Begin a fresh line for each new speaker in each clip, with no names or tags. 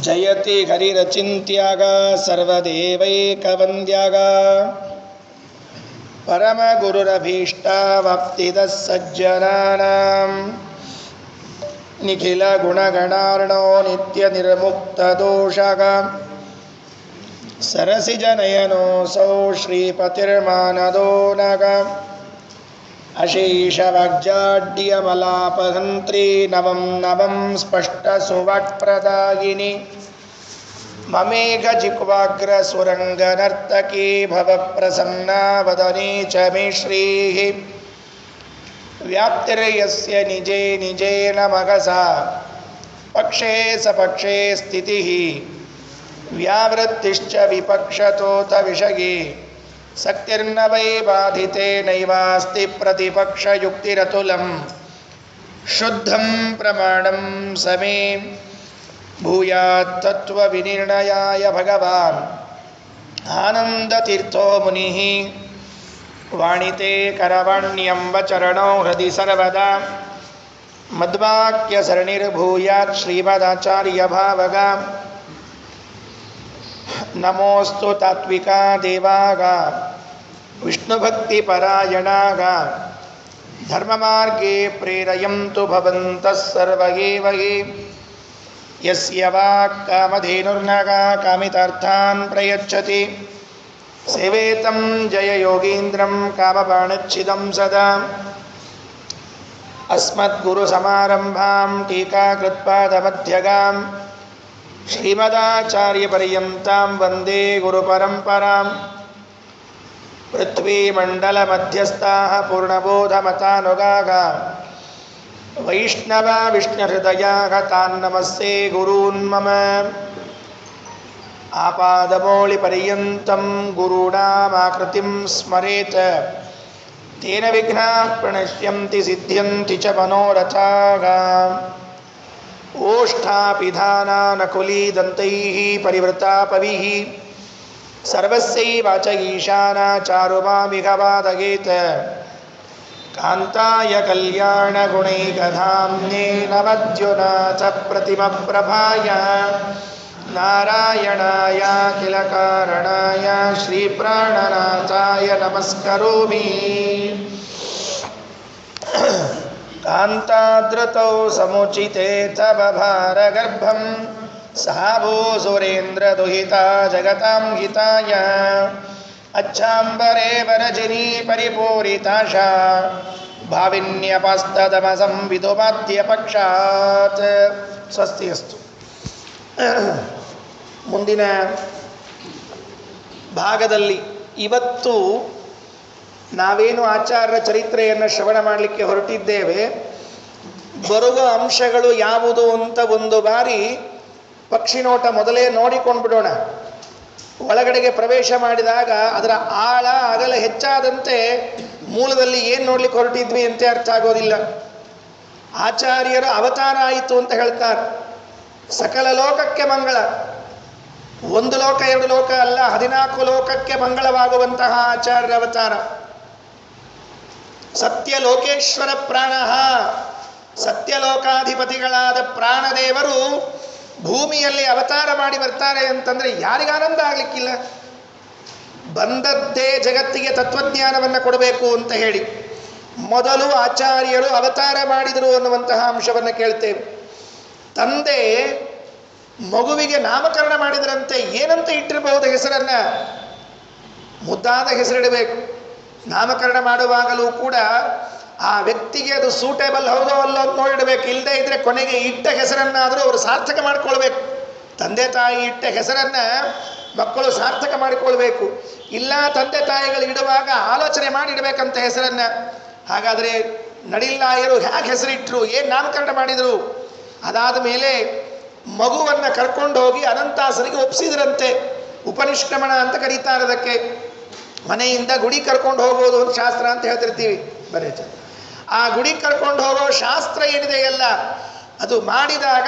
ಜಯತಿ ಹರಿರಚಿಂತ್ಯಾಗ ಸರ್ವದೇವೈಕವಂದ್ಯಾಗ ಪರಮ ಗುರುರಭೀಷ್ಟವಾಪ್ತಿದ ಸಜ್ಜನಾನಾಂ ನಿಖಿಲ ಗುಣಗಣಾರ್ಣೋ ನಿತ್ಯ ನಿರ್ಮುಕ್ತ ದೋಷಗ ಸರಸಿಜನಯನೋऽಸೌ ಶ್ರೀಪತಿರ್ಮಾನದೋ ನಗ ಅಶೇಷ ವಾಗ್ಜಾಡ್ಯಮಲಾಪಹಂತ್ರಿ ನವಂ ನವಂ ಸ್ಪಷ್ಟ ಸುವಾಕ್ಪ್ರದಾಯಿನಿ ಮಮೇಘ ಜಿಕ್ವಾಗ್ರ ಸುರಂಗ ನರ್ತಕಿ ಭವ ಪ್ರಸನ್ನಾ ವದನೆ ಚ ಮೇ ಶ್ರೀಃ ವ್ಯಾಪ್ತಿರ್ಯಸ್ಯ ನಿಜೇ ನಿಜೇನ ಮಗಸಾ ಪಕ್ಷೇ ಸಪಕ್ಷೇ ಸ್ಥಿತಿಃ ವ್ಯಾವೃತ್ತಿಶ್ಚ ವಿಪಕ್ಷತೋತ ವಿಷಯೇ ಸಕ್ತಿರ್ನ ವೈ ಬಾಧಿತೆ ನೈವಾಸ್ತಿ ಪ್ರತಿಪಕ್ಷಯುಕ್ತಿರತುಲಂ ಶುದ್ಧಂ ಪ್ರಮಾಣಂ ಸಮೇ ಭೂಯಾತ್ ತತ್ವವಿನಿರ್ಣಯಾಯ ಭಗವಾನ್ ಆನಂದತೀರ್ಥೋ ಮುನಿಃ ವಾಣಿತೆ ಕರವಾಣ್ಯಂಬ ಚರಣೋ ಹೃದಿ ಸರ್ವದಾ ಮದ್ವಾಕ್ಯಸರಣಿರ್ಭೂಯಾತ್ ಶ್ರೀಮದಾಚಾರ್ಯ ಭಾವಗ ನಮೋಸ್ತು ತಾತ್ವಿಕಾ ದೇವಾಗ ವಿಷ್ಣುಭಕ್ತಿಪರಾಯಣಾಗ ಧರ್ಮಮಾರ್ಗೇ ಪ್ರೇರಯಂತು ಭವಂತಃ ಸರ್ವ ಏವ ಹಿ ಯಸ್ಯ ವಾಕ್ ಕಾಮಧೇನುರ್ನಗ ಕಾಮಿತಾರ್ಥಾನ್ ಪ್ರಯಚ್ಛತಿ ಸೇವೇತಂ ಜಯ ಯೋಗೀಂದ್ರಂ ಕಾಮಬಾಣಚ್ಛಿದಂ ಸದಾ ಅಸ್ಮದ್ಗುರುಸಮಾರಂಭಾಂ ಟೀಕಾಕೃತ್ಪಾದಮಧ್ಯಗಾಂ ಶ್ರೀಮದಾಚಾರ್ಯಪರ್ಯಂತಾಂ ವಂದೇ ಗುರುಪರಂಪರಾಂ ಪೃಥ್ವೀಮಂಡಲಮಧ್ಯಸ್ಥಾಃ ಪೂರ್ಣಬೋಧಮತಾನುಗಾಃ ವೈಷ್ಣವ ವಿಷ್ಣುಹೃದಯಾಃ ತಾನ್ ನಮಸ್ತೆ ಗುರೂನ್ ಮಮ ಆಪಾದಮೌಳಿಪರ್ಯಂತಂ ಗುರುಣಾಮಾಕೃತಿಂ ಸ್ಮರೇತ್ ತೇನ ವಿಘ್ನಾಃ ಪ್ರಣಶ್ಯಂತಿ ಸಿದ್ಧ್ಯಂತಿ ಚ ಮನೋರಥಾಃ ಓಷ್ಠಾಪಿಧಾನಾನಕುಲೀದಂತೈಃ ಪರಿವೃತಾಪವಿಃ ಸರ್ವಸ್ಯೈವಾಚ ಚಾರುಮಾಮಿಘ ವಾದಗೇತ್ ಕಾಂತಾಯ ಕಲ್ಯಾಣಗುಣೈಕಧಾಮ್ನೇ ನಮದ್ಯುನಾಥ ಪ್ರತಿಮಪ್ರಭಾಯ ನಾರಾಯಣಾಯ ಕಿಲ ಕಾರಣಾಯ ಶ್ರೀಪ್ರಾಣನಾಥಾಯ ನಮಸ್ಕರೋಮಿ. ಕಾಂತಾದೃತೌ ಸಮುಚಿತೆ ತವ ಭಾರಗರ್ಭಂ ಸಹಾಭೋ ಸುರೇಂದ್ರದುಹಿತಾ ಜಗತಾಂ ಹಿತಾಯ ಅಚ್ಛಾಂಬರೇ ವರಜನಿ ಪರಿಪೂರಿತಾಶಾ ಭಾವಿನ್ಯಪಸ್ತದಮಸಂ ವಿದುಮಾದ್ಯಪಕ್ಷಾತ್. ಸ್ವಸ್ತಿಯಸ್ತು. ಮುಂದಿನ ಭಾಗದಲ್ಲಿ ಇವತ್ತು ನಾವೇನು ಆಚಾರ್ಯರ ಚರಿತ್ರೆಯನ್ನು ಶ್ರವಣ ಮಾಡಲಿಕ್ಕೆ ಹೊರಟಿದ್ದೇವೆ, ಬರುವ ಅಂಶಗಳು ಯಾವುದು ಅಂತ ಒಂದು ಬಾರಿ ಪಕ್ಷಿನೋಟ ಮೊದಲೇ ನೋಡಿಕೊಂಡು ಬಿಡೋಣ. ಒಳಗಡೆಗೆ ಪ್ರವೇಶ ಮಾಡಿದಾಗ ಅದರ ಆಳ ಅಗಲ ಹೆಚ್ಚಾದಂತೆ ಮೂಲದಲ್ಲಿ ಏನು ನೋಡ್ಲಿಕ್ಕೆ ಹೊರಟಿದ್ವಿ ಅಂತ ಅರ್ಥ ಆಗೋದಿಲ್ಲ. ಆಚಾರ್ಯರ ಅವತಾರ ಆಯಿತು ಅಂತ ಹೇಳ್ತಾರೆ. ಸಕಲ ಲೋಕಕ್ಕೆ ಮಂಗಳ, ಒಂದು ಲೋಕ ಎರಡು ಲೋಕ ಅಲ್ಲ, 14 ಲೋಕಕ್ಕೆ ಮಂಗಳವಾಗುವಂತಹ ಆಚಾರ್ಯರ ಅವತಾರ. ಸತ್ಯಲೋಕೇಶ್ವರ ಪ್ರಾಣ, ಸತ್ಯಲೋಕಾಧಿಪತಿಗಳಾದ ಪ್ರಾಣದೇವರು ಭೂಮಿಯಲ್ಲಿ ಅವತಾರ ಮಾಡಿ ಬರ್ತಾರೆ ಅಂತಂದರೆ ಯಾರಿಗಾನಂದ ಆಗಲಿಕ್ಕಿಲ್ಲ. ಬಂದದ್ದೇ ಜಗತ್ತಿಗೆ ತತ್ವಜ್ಞಾನವನ್ನು ಕೊಡಬೇಕು ಅಂತ ಹೇಳಿ ಮೊದಲು ಆಚಾರ್ಯರು ಅವತಾರ ಮಾಡಿದರು ಅನ್ನುವಂತಹ ಅಂಶವನ್ನು ಕೇಳ್ತೇವೆ. ತಂದೆ ಮಗುವಿಗೆ ನಾಮಕರಣ ಮಾಡಿದರಂತೆ. ಏನಂತ ಇಟ್ಟಿರಬಹುದು ಹೆಸರನ್ನು? ಮುದ್ದಾದ ಹೆಸರಿಡಬೇಕು. ನಾಮಕರಣ ಮಾಡುವಾಗಲೂ ಕೂಡ ಆ ವ್ಯಕ್ತಿಗೆ ಅದು ಸೂಟೇಬಲ್ ಹೌದೋ ಅಲ್ಲೋ ಅಂತ ನೋಡಿಡಬೇಕು. ಇಲ್ಲದೆ ಇದ್ದರೆ ಕೊನೆಗೆ ಇಟ್ಟ ಹೆಸರನ್ನಾದರೂ ಅವರು ಸಾರ್ಥಕ ಮಾಡಿಕೊಳ್ಬೇಕು. ತಂದೆ ತಾಯಿ ಇಟ್ಟ ಹೆಸರನ್ನು ಮಕ್ಕಳು ಸಾರ್ಥಕ ಮಾಡಿಕೊಳ್ಬೇಕು. ಇಲ್ಲ ತಂದೆ ತಾಯಿಗಳು ಇಡುವಾಗ ಆಲೋಚನೆ ಮಾಡಿಡಬೇಕಂತ ಹೆಸರನ್ನು. ಹಾಗಾದರೆ ನಡಿಲ್ಲಾಯರು ಹೇಗೆ ಹೆಸರಿಟ್ಟರು, ಏನು ನಾಮಕರಣ ಮಾಡಿದರು? ಅದಾದ ಮೇಲೆ ಮಗುವನ್ನು ಕರ್ಕೊಂಡು ಹೋಗಿ ಅನಂತಾಸನಿಗೆ ಒಪ್ಪಿಸಿದ್ರಂತೆ. ಉಪನಿಷ್ಕ್ರಮಣ ಅಂತ ಕರೀತಾರೆ ಅದಕ್ಕೆ. ಮನೆಯಿಂದ ಗುಡಿ ಕರ್ಕೊಂಡು ಹೋಗೋದು ಒಂದು ಶಾಸ್ತ್ರ ಅಂತ ಹೇಳ್ತಿರ್ತೀವಿ. ಬರೀ ಆ ಗುಡಿ ಕರ್ಕೊಂಡು ಹೋಗೋ ಶಾಸ್ತ್ರ ಏನಿದೆಯಲ್ಲ, ಅದು ಮಾಡಿದಾಗ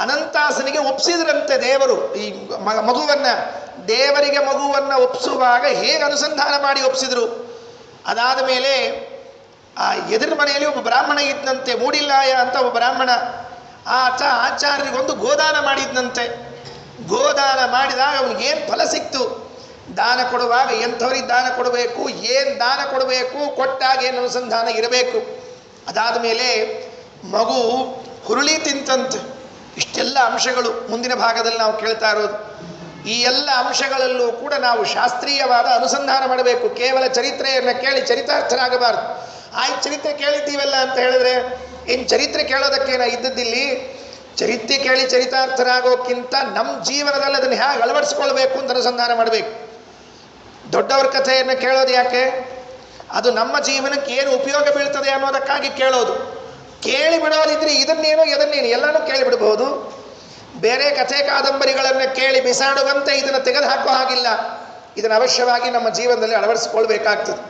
ಅನಂತಾಸನಿಗೆ ಒಪ್ಪಿಸಿದ್ರಂತೆ ದೇವರು. ಈ ಮಗುವನ್ನು, ದೇವರಿಗೆ ಮಗುವನ್ನು ಒಪ್ಪಿಸುವಾಗ ಹೇಗೆ ಅನುಸಂಧಾನ ಮಾಡಿ ಒಪ್ಪಿಸಿದ್ರು. ಅದಾದ ಮೇಲೆ ಆ ಎದುರು ಮನೆಯಲ್ಲಿ ಒಬ್ಬ ಬ್ರಾಹ್ಮಣ ಇದ್ದಂತೆ, ಮೂಡಿಲ್ಲಾಯ ಅಂತ ಒಬ್ಬ ಬ್ರಾಹ್ಮಣ. ಆತ ಆಚಾರ್ಯರಿಗೊಂದು ಗೋದಾನ ಮಾಡಿದ್ನಂತೆ. ಗೋದಾನ ಮಾಡಿದಾಗ ಅವನಿಗೇನು ಫಲ ಸಿಕ್ತು? ದಾನ ಕೊಡುವಾಗ ಎಂಥವ್ರಿಗೆ ದಾನ ಕೊಡಬೇಕು, ಏನು ದಾನ ಕೊಡಬೇಕು, ಕೊಟ್ಟಾಗ ಏನು ಅನುಸಂಧಾನ ಇರಬೇಕು. ಅದಾದ ಮೇಲೆ ಮಗು ಹುರುಳಿ ತಿಂತಂತೆ. ಇಷ್ಟೆಲ್ಲ ಅಂಶಗಳು ಮುಂದಿನ ಭಾಗದಲ್ಲಿ ನಾವು ಕೇಳ್ತಾ ಇರೋದು. ಈ ಎಲ್ಲ ಅಂಶಗಳಲ್ಲೂ ಕೂಡ ನಾವು ಶಾಸ್ತ್ರೀಯವಾದ ಅನುಸಂಧಾನ ಮಾಡಬೇಕು. ಕೇವಲ ಚರಿತ್ರೆಯನ್ನು ಕೇಳಿ ಚರಿತಾರ್ಥರಾಗಬಾರ್ದು. ಆಯ್ತು ಚರಿತ್ರೆ ಕೇಳಿದ್ದೀವಲ್ಲ ಅಂತ ಹೇಳಿದ್ರೆ ಏನು ಚರಿತ್ರೆ ಕೇಳೋದಕ್ಕೇನ ಇದ್ದದ್ದಿಲ್ಲಿ? ಚರಿತ್ರೆ ಕೇಳಿ ಚರಿತಾರ್ಥರಾಗೋಕ್ಕಿಂತ ನಮ್ಮ ಜೀವನದಲ್ಲಿ ಅದನ್ನು ಹೇಗೆ ಅಳವಡಿಸ್ಕೊಳ್ಬೇಕು ಅಂತ ಅನುಸಂಧಾನ ಮಾಡಬೇಕು. ದೊಡ್ಡವ್ರ ಕಥೆಯನ್ನು ಕೇಳೋದು ಯಾಕೆ? ಅದು ನಮ್ಮ ಜೀವನಕ್ಕೆ ಏನು ಉಪಯೋಗ ಬೀಳ್ತದೆ ಅನ್ನೋದಕ್ಕಾಗಿ ಕೇಳೋದು. ಕೇಳಿ ಬಿಡೋದಿದ್ರೆ ಇದನ್ನೇನೋ ಎದನ್ನೇನು ಎಲ್ಲನೂ ಕೇಳಿಬಿಡ್ಬೋದು. ಬೇರೆ ಕಥೆ ಕಾದಂಬರಿಗಳನ್ನು ಕೇಳಿ ಬಿಸಾಡುವಂತೆ ಇದನ್ನು ತೆಗೆದು ಹಾಕೋ ಹಾಗಿಲ್ಲ. ಇದನ್ನು ಅವಶ್ಯವಾಗಿ ನಮ್ಮ ಜೀವನದಲ್ಲಿ ಅಳವಡಿಸ್ಕೊಳ್ಬೇಕಾಗ್ತದೆ.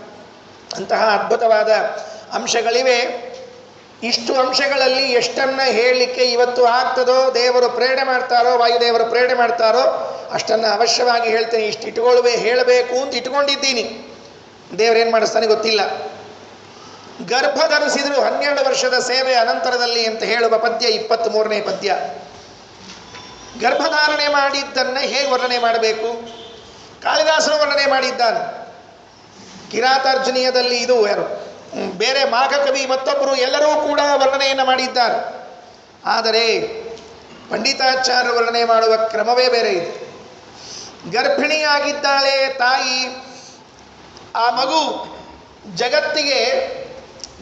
ಅಂತಹ ಅದ್ಭುತವಾದ ಅಂಶಗಳಿವೆ. ಇಷ್ಟು ಅಂಶಗಳಲ್ಲಿ ಎಷ್ಟನ್ನು ಹೇಳಲಿಕ್ಕೆ ಇವತ್ತು ಆಗ್ತದೋ, ದೇವರು ಪ್ರೇರಣೆ ಮಾಡ್ತಾರೋ, ವಾಯುದೇವರು ಪ್ರೇರಣೆ ಮಾಡ್ತಾರೋ ಅಷ್ಟನ್ನು ಅವಶ್ಯವಾಗಿ ಹೇಳ್ತೇನೆ. ಇಷ್ಟು ಹೇಳಬೇಕು ಅಂತ ಇಟ್ಕೊಂಡಿದ್ದೀನಿ. ದೇವರೇನು ಮಾಡಿಸ್ತಾನೆ ಗೊತ್ತಿಲ್ಲ. ಗರ್ಭ ಧರಿಸಿದ್ರು 12 ವರ್ಷದ ಸೇವೆ ಅನಂತರದಲ್ಲಿ ಅಂತ ಹೇಳುವ ಪದ್ಯ 23ನೇ ಪದ್ಯ. ಗರ್ಭಧಾರಣೆ ಮಾಡಿದ್ದನ್ನು ಹೇಗೆ ವರ್ಣನೆ ಮಾಡಬೇಕು? ಕಾಳಿದಾಸನು ವರ್ಣನೆ ಮಾಡಿದ್ದಾನೆ. ಕಿರಾತಾರ್ಜುನೀಯದಲ್ಲಿ ಇದು ಯಾರು ಬೇರೆ ಮಾಘಕವಿ ಮತ್ತೊಬ್ಬರು ಎಲ್ಲರೂ ಕೂಡ ವರ್ಣನೆಯನ್ನು ಮಾಡಿದ್ದಾರೆ. ಆದರೆ ಪಂಡಿತಾಚಾರ್ಯ ವರ್ಣನೆ ಮಾಡುವ ಕ್ರಮವೇ ಬೇರೆ ಇದೆ. ಗರ್ಭಿಣಿಯಾಗಿದ್ದಾಳೆ ತಾಯಿ. ಆ ಮಗು ಜಗತ್ತಿಗೆ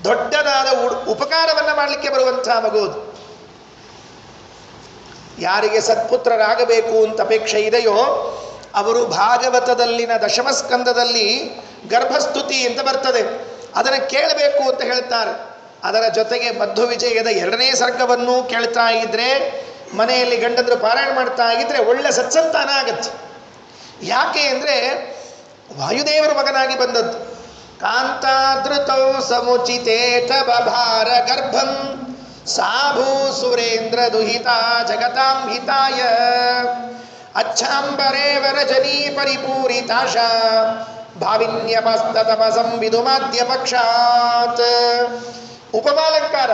ದೊಡ್ಡದಾದ ಉಪಕಾರವನ್ನು ಮಾಡಲಿಕ್ಕೆ ಬರುವಂತಹ ಮಗು. ಯಾರಿಗೆ ಸತ್ಪುತ್ರರಾಗಬೇಕು ಅಂತ ಅಪೇಕ್ಷೆ ಇದೆಯೋ ಅವರು ಭಾಗವತದಲ್ಲಿನ ದಶಮಸ್ಕಂದದಲ್ಲಿ ಗರ್ಭಸ್ತುತಿ ಅಂತ ಬರ್ತದೆ, ಅದನ್ನು ಕೇಳಬೇಕು ಅಂತ ಹೇಳ್ತಾರೆ. ಅದರ ಜೊತೆಗೆ ಮಧ್ವ ವಿಜಯದ 2ನೇ ಸರ್ಗವನ್ನು ಕೇಳ್ತಾ ಇದ್ರೆ, ಮನೆಯಲ್ಲಿ ಗಂಡಂದರು ಪಾರಾಯಣ ಮಾಡ್ತಾ ಇದ್ರೆ ಒಳ್ಳೆ ಸತ್ಸಂತಾನ ಆಗತ್ತೆ. ಯಾಕೆ ಅಂದರೆ ವಾಯುದೇವರ ಮಗನಾಗಿ ಬಂದದ್ದು. ಕಾಂತಾದೃತೌ ಸಮುಚಿತೇತ ಬಭಾರ ಗರ್ಭಂ ಸಾಭೂ ಸುರೇಂದ್ರ ದುಹಿತಾ ಜಗತಾಂ ಹಿತಾಯ ಅಚ್ಛಾಂಬರೇವ ರಜನೀ ಪರಿಪೂರಿತಾಶ ಭಾವಿನ್ಯಪಸ್ತತಮಸಂ ವಿದುಮಾದ್ಯ ಪಕ್ಷಾತ್. ಉಪಮಾಲಂಕಾರ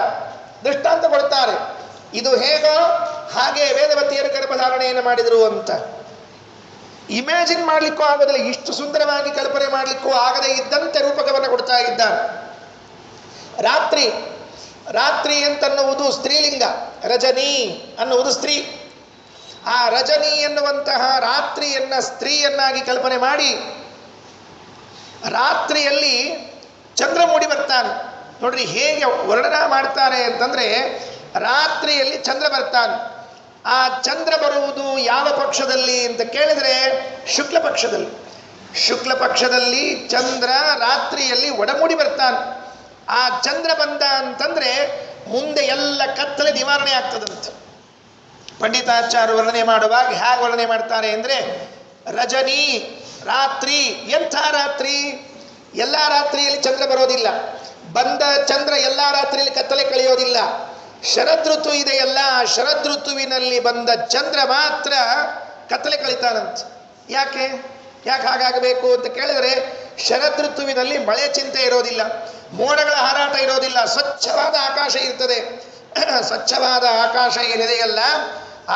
ದೃಷ್ಟಾಂತ ಕೊಡ್ತಾರೆ. ಇದು ಹೇಗೋ ಹಾಗೆ ವೇದವತಿಯರು ಗರ್ಭಧಾರಣೆಯನ್ನು ಮಾಡಿದರು ಅಂತ ಇಮ್ಯಾಜಿನ್ ಮಾಡಲಿಕ್ಕೂ ಆಗೋದಿಲ್ಲ. ಇಷ್ಟು ಸುಂದರವಾಗಿ ಕಲ್ಪನೆ ಮಾಡಲಿಕ್ಕೂ ಆಗದೇ ಇದ್ದಂತೆ ರೂಪಕವನ್ನು ಕೊಡ್ತಾ ಇದ್ದಾರೆ. ರಾತ್ರಿ ರಾತ್ರಿ ಅಂತನ್ನುವುದು ಸ್ತ್ರೀಲಿಂಗ, ರಜನಿ ಅನ್ನುವುದು ಸ್ತ್ರೀ. ಆ ರಜನಿ ಎನ್ನುವಂತಹ ರಾತ್ರಿಯನ್ನ ಸ್ತ್ರೀಯನ್ನಾಗಿ ಕಲ್ಪನೆ ಮಾಡಿ ರಾತ್ರಿಯಲ್ಲಿ ಚಂದ್ರ ಮೂಡಿ ಬರ್ತಾನೆ. ನೋಡ್ರಿ ಹೇಗೆ ವರ್ಣನ ಮಾಡ್ತಾರೆ ಅಂತಂದ್ರೆ, ರಾತ್ರಿಯಲ್ಲಿ ಚಂದ್ರ ಬರ್ತಾನೆ. ಆ ಚಂದ್ರ ಬರುವುದು ಯಾವ ಪಕ್ಷದಲ್ಲಿ ಅಂತ ಕೇಳಿದ್ರೆ ಶುಕ್ಲ ಪಕ್ಷದಲ್ಲಿ. ಶುಕ್ಲ ಪಕ್ಷದಲ್ಲಿ ಚಂದ್ರ ರಾತ್ರಿಯಲ್ಲಿ ಒಡಮೂಡಿ ಬರ್ತಾನೆ. ಆ ಚಂದ್ರ ಬಂದ ಅಂತಂದ್ರೆ ಮುಂದೆ ಎಲ್ಲ ಕತ್ತಲೆ ನಿವಾರಣೆ ಆಗ್ತದಂತೆ. ಪಂಡಿತಾಚಾರ್ಯ ವರ್ಣನೆ ಮಾಡುವಾಗ ಹೇಗೆ ವರ್ಣನೆ ಮಾಡ್ತಾರೆ ಅಂದರೆ, ರಜನಿ ರಾತ್ರಿ. ಎಂಥ ರಾತ್ರಿ? ಎಲ್ಲ ರಾತ್ರಿಯಲ್ಲಿ ಚಂದ್ರ ಬರೋದಿಲ್ಲ. ಬಂದ ಚಂದ್ರ ಎಲ್ಲ ರಾತ್ರಿಯಲ್ಲಿ ಕತ್ತಲೆ ಕಳೆಯೋದಿಲ್ಲ. ಶರದೃತು ಇದೆಯಲ್ಲ, ಶರದೃತುವಿನಲ್ಲಿ ಬಂದ ಚಂದ್ರ ಮಾತ್ರ ಕತ್ತಲೆ ಕಳಿತಾನಂತ. ಯಾಕೆ ಹಾಗಾಗಬೇಕು ಅಂತ ಕೇಳಿದರೆ, ಶರದೃತುವಿನಲ್ಲಿ ಮಳೆ ಚಿಂತೆ ಇರೋದಿಲ್ಲ, ಮೋಡಗಳ ಹಾರಾಟ ಇರೋದಿಲ್ಲ, ಸ್ವಚ್ಛವಾದ ಆಕಾಶ ಇರ್ತದೆ. ಸ್ವಚ್ಛವಾದ ಆಕಾಶ ಏನಿದೆಯಲ್ಲ,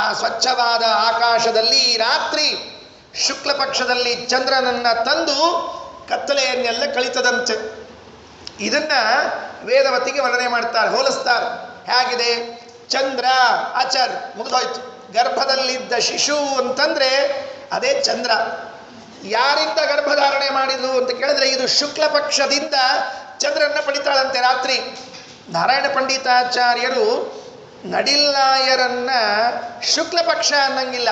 ಆ ಸ್ವಚ್ಛವಾದ ಆಕಾಶದಲ್ಲಿ ರಾತ್ರಿ ಶುಕ್ಲ ಪಕ್ಷದಲ್ಲಿ ಚಂದ್ರನನ್ನ ತಂದು ಕತ್ತಲೆಯನ್ನೆಲ್ಲ ಕಳಿತದಂತೆ. ಇದನ್ನ ವೇದವತಿಗೆ ವರ್ಣನೆ ಮಾಡ್ತಾರೆ, ಹೋಲಿಸ್ತಾರೆ. ಹೇಗಿದೆ? ಚಂದ್ರ ಅಚರ್ ಮುಗಿದೋಯ್ತು. ಗರ್ಭದಲ್ಲಿದ್ದ ಶಿಶು ಅಂತಂದ್ರೆ ಅದೇ ಚಂದ್ರ. ಯಾರಿಂದ ಗರ್ಭಧಾರಣೆ ಮಾಡಿದ್ಲು ಅಂತ ಕೇಳಿದ್ರೆ, ಇದು ಶುಕ್ಲ ಪಕ್ಷದಿಂದ ಚಂದ್ರನ್ನ ಪಡಿತಾಳಂತೆ ರಾತ್ರಿ. ನಾರಾಯಣ ಪಂಡಿತಾಚಾರ್ಯರು ನಡಿಲ್ನಾಯರನ್ನ ಶುಕ್ಲ ಪಕ್ಷ ಅನ್ನಂಗಿಲ್ಲ,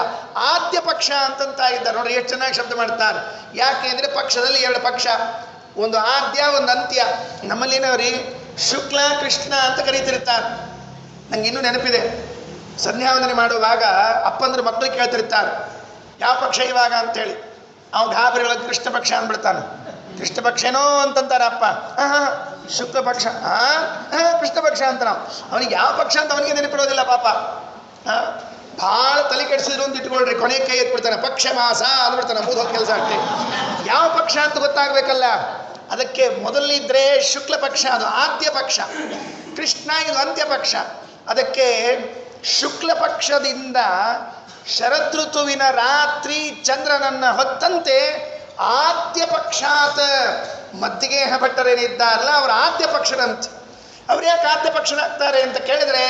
ಆದ್ಯ ಪಕ್ಷ ಅಂತಂತ ಇದ್ದಾರೆ. ನೋಡ್ರಿ ಎಷ್ಟು ಚೆನ್ನಾಗಿ ಶಬ್ದ ಮಾಡ್ತಾರೆ. ಯಾಕೆ ಅಂದರೆ ಪಕ್ಷದಲ್ಲಿ 2 ಪಕ್ಷ, ಒಂದು ಆದ್ಯ ಒಂದು ಅಂತ್ಯ. ನಮ್ಮಲ್ಲಿನವ್ರಿ ಶುಕ್ಲ ಕೃಷ್ಣ ಅಂತ ಕರೀತಿರ್ತಾರೆ. ನಂಗೆ ಇನ್ನೂ ನೆನಪಿದೆ, ಸಂಧ್ಯಾವಂದನೆ ಮಾಡುವಾಗ ಅಪ್ಪಂದ್ರೆ ಮಕ್ಕಳು ಕೇಳ್ತಿರ್ತಾರೆ ಯಾವ ಪಕ್ಷ ಇವಾಗ ಅಂತೇಳಿ. ಅವ್ನು ಗಾಬರಿಯೊಳಗೆ ಕೃಷ್ಣ ಪಕ್ಷ ಅಂದ್ಬಿಡ್ತಾನೆ. ಕೃಷ್ಣ ಪಕ್ಷನೋ ಅಂತಂತಾರೆ ಅಪ್ಪ. ಶುಕ್ಲ ಪಕ್ಷ, ಕೃಷ್ಣ ಪಕ್ಷ ಅಂತ. ನಾವು ಅವನಿಗೆ ಯಾವ ಪಕ್ಷ ಅಂತ ಅವನಿಗೆ ನೆನಪಿರೋದಿಲ್ಲ ಪಾಪ. ಭಾಳ ತಲೆ ಕೆಡಿಸಿದ್ರು ಅಂತ ಇಟ್ಕೊಳ್ರಿ, ಕೊನೆಗೆ ಕೈ ಎತ್ಬಿಡ್ತಾನೆ, ಪಕ್ಷ ಮಾಸ ಅಂದ್ಬಿಡ್ತಾನೆ, ಮುಗಿದು ಹೋಗಿ ಕೆಲಸ ಆಗ್ತದೆ. ಯಾವ ಪಕ್ಷ ಅಂತ ಗೊತ್ತಾಗಬೇಕಲ್ಲ. ಅದಕ್ಕೆ ಮೊದಲಿದ್ರೆ ಶುಕ್ಲ ಪಕ್ಷ, ಅದು ಆದ್ಯ ಪಕ್ಷ. ಕೃಷ್ಣ ಇದು ಅಂತ್ಯ ಪಕ್ಷ. ಅದಕ್ಕೆ ಶುಕ್ಲ ಪಕ್ಷದಿಂದ ಶರದೃತುವಿನ ರಾತ್ರಿ ಚಂದ್ರನನ್ನ ಹೊತ್ತಂತೆ ಆದ್ಯ ಪಕ್ಷಾತ್ ಮದ್ದಿಗೇಹ ಭಟ್ಟರೇನಿದ್ದಾರಲ್ಲ ಅವರ ಆದ್ಯ ಪಕ್ಷದಂತೆ. ಅವ್ರು ಯಾಕೆ ಆದ್ಯ ಪಕ್ಷನಾಗ್ತಾರೆ ಅಂತ ಕೇಳಿದ್ರೆ,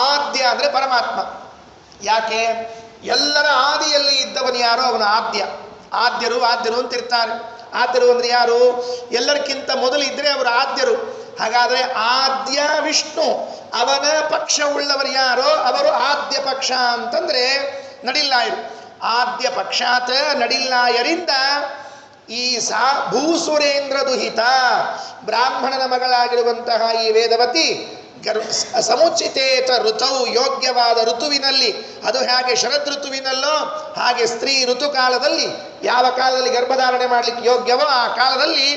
ಆದ್ಯ ಅಂದರೆ ಪರಮಾತ್ಮ. ಯಾಕೆ? ಎಲ್ಲರ ಆದಿಯಲ್ಲಿ ಇದ್ದವನು ಯಾರೋ ಅವನು ಆದ್ಯ. ಆದ್ಯರು ಅಂತಿರ್ತಾರೆ. ಆದ್ಯರು ಅಂದರೆ ಯಾರು? ಎಲ್ಲರಿಗಿಂತ ಮೊದಲು ಇದ್ದರೆ ಅವರು ಆದ್ಯರು. ಹಾಗಾದರೆ ಆದ್ಯ ವಿಷ್ಣು, ಅವನ ಪಕ್ಷ ಉಳ್ಳವರು ಯಾರೋ ಅವರು ಆದ್ಯ ಪಕ್ಷ ಅಂತಂದರೆ ನಡಿಲ್ಲಾಯರು. ಆದ್ಯ ಪಕ್ಷಾತ್ ನಡಿಲ್ಲಾಯರಿಂದ ಈ ಭೂಸುರೇಂದ್ರ ದುಹಿತ ಬ್ರಾಹ್ಮಣನ ಮಗಳಾಗಿರುವಂತಹ ಈ ವೇದವತಿ ಸಮುಚಿತೇತ ಋತೌ ಯೋಗ್ಯವಾದ ಋತುವಿನಲ್ಲಿ, ಅದು ಹೇಗೆ ಶರದ್ ಋತುವಿನಲ್ಲೋ ಹಾಗೆ ಸ್ತ್ರೀ ಋತುಕಾಲದಲ್ಲಿ ಯಾವ ಕಾಲದಲ್ಲಿ ಗರ್ಭಧಾರಣೆ ಮಾಡಲಿಕ್ಕೆ ಯೋಗ್ಯವೋ ಆ ಕಾಲದಲ್ಲಿ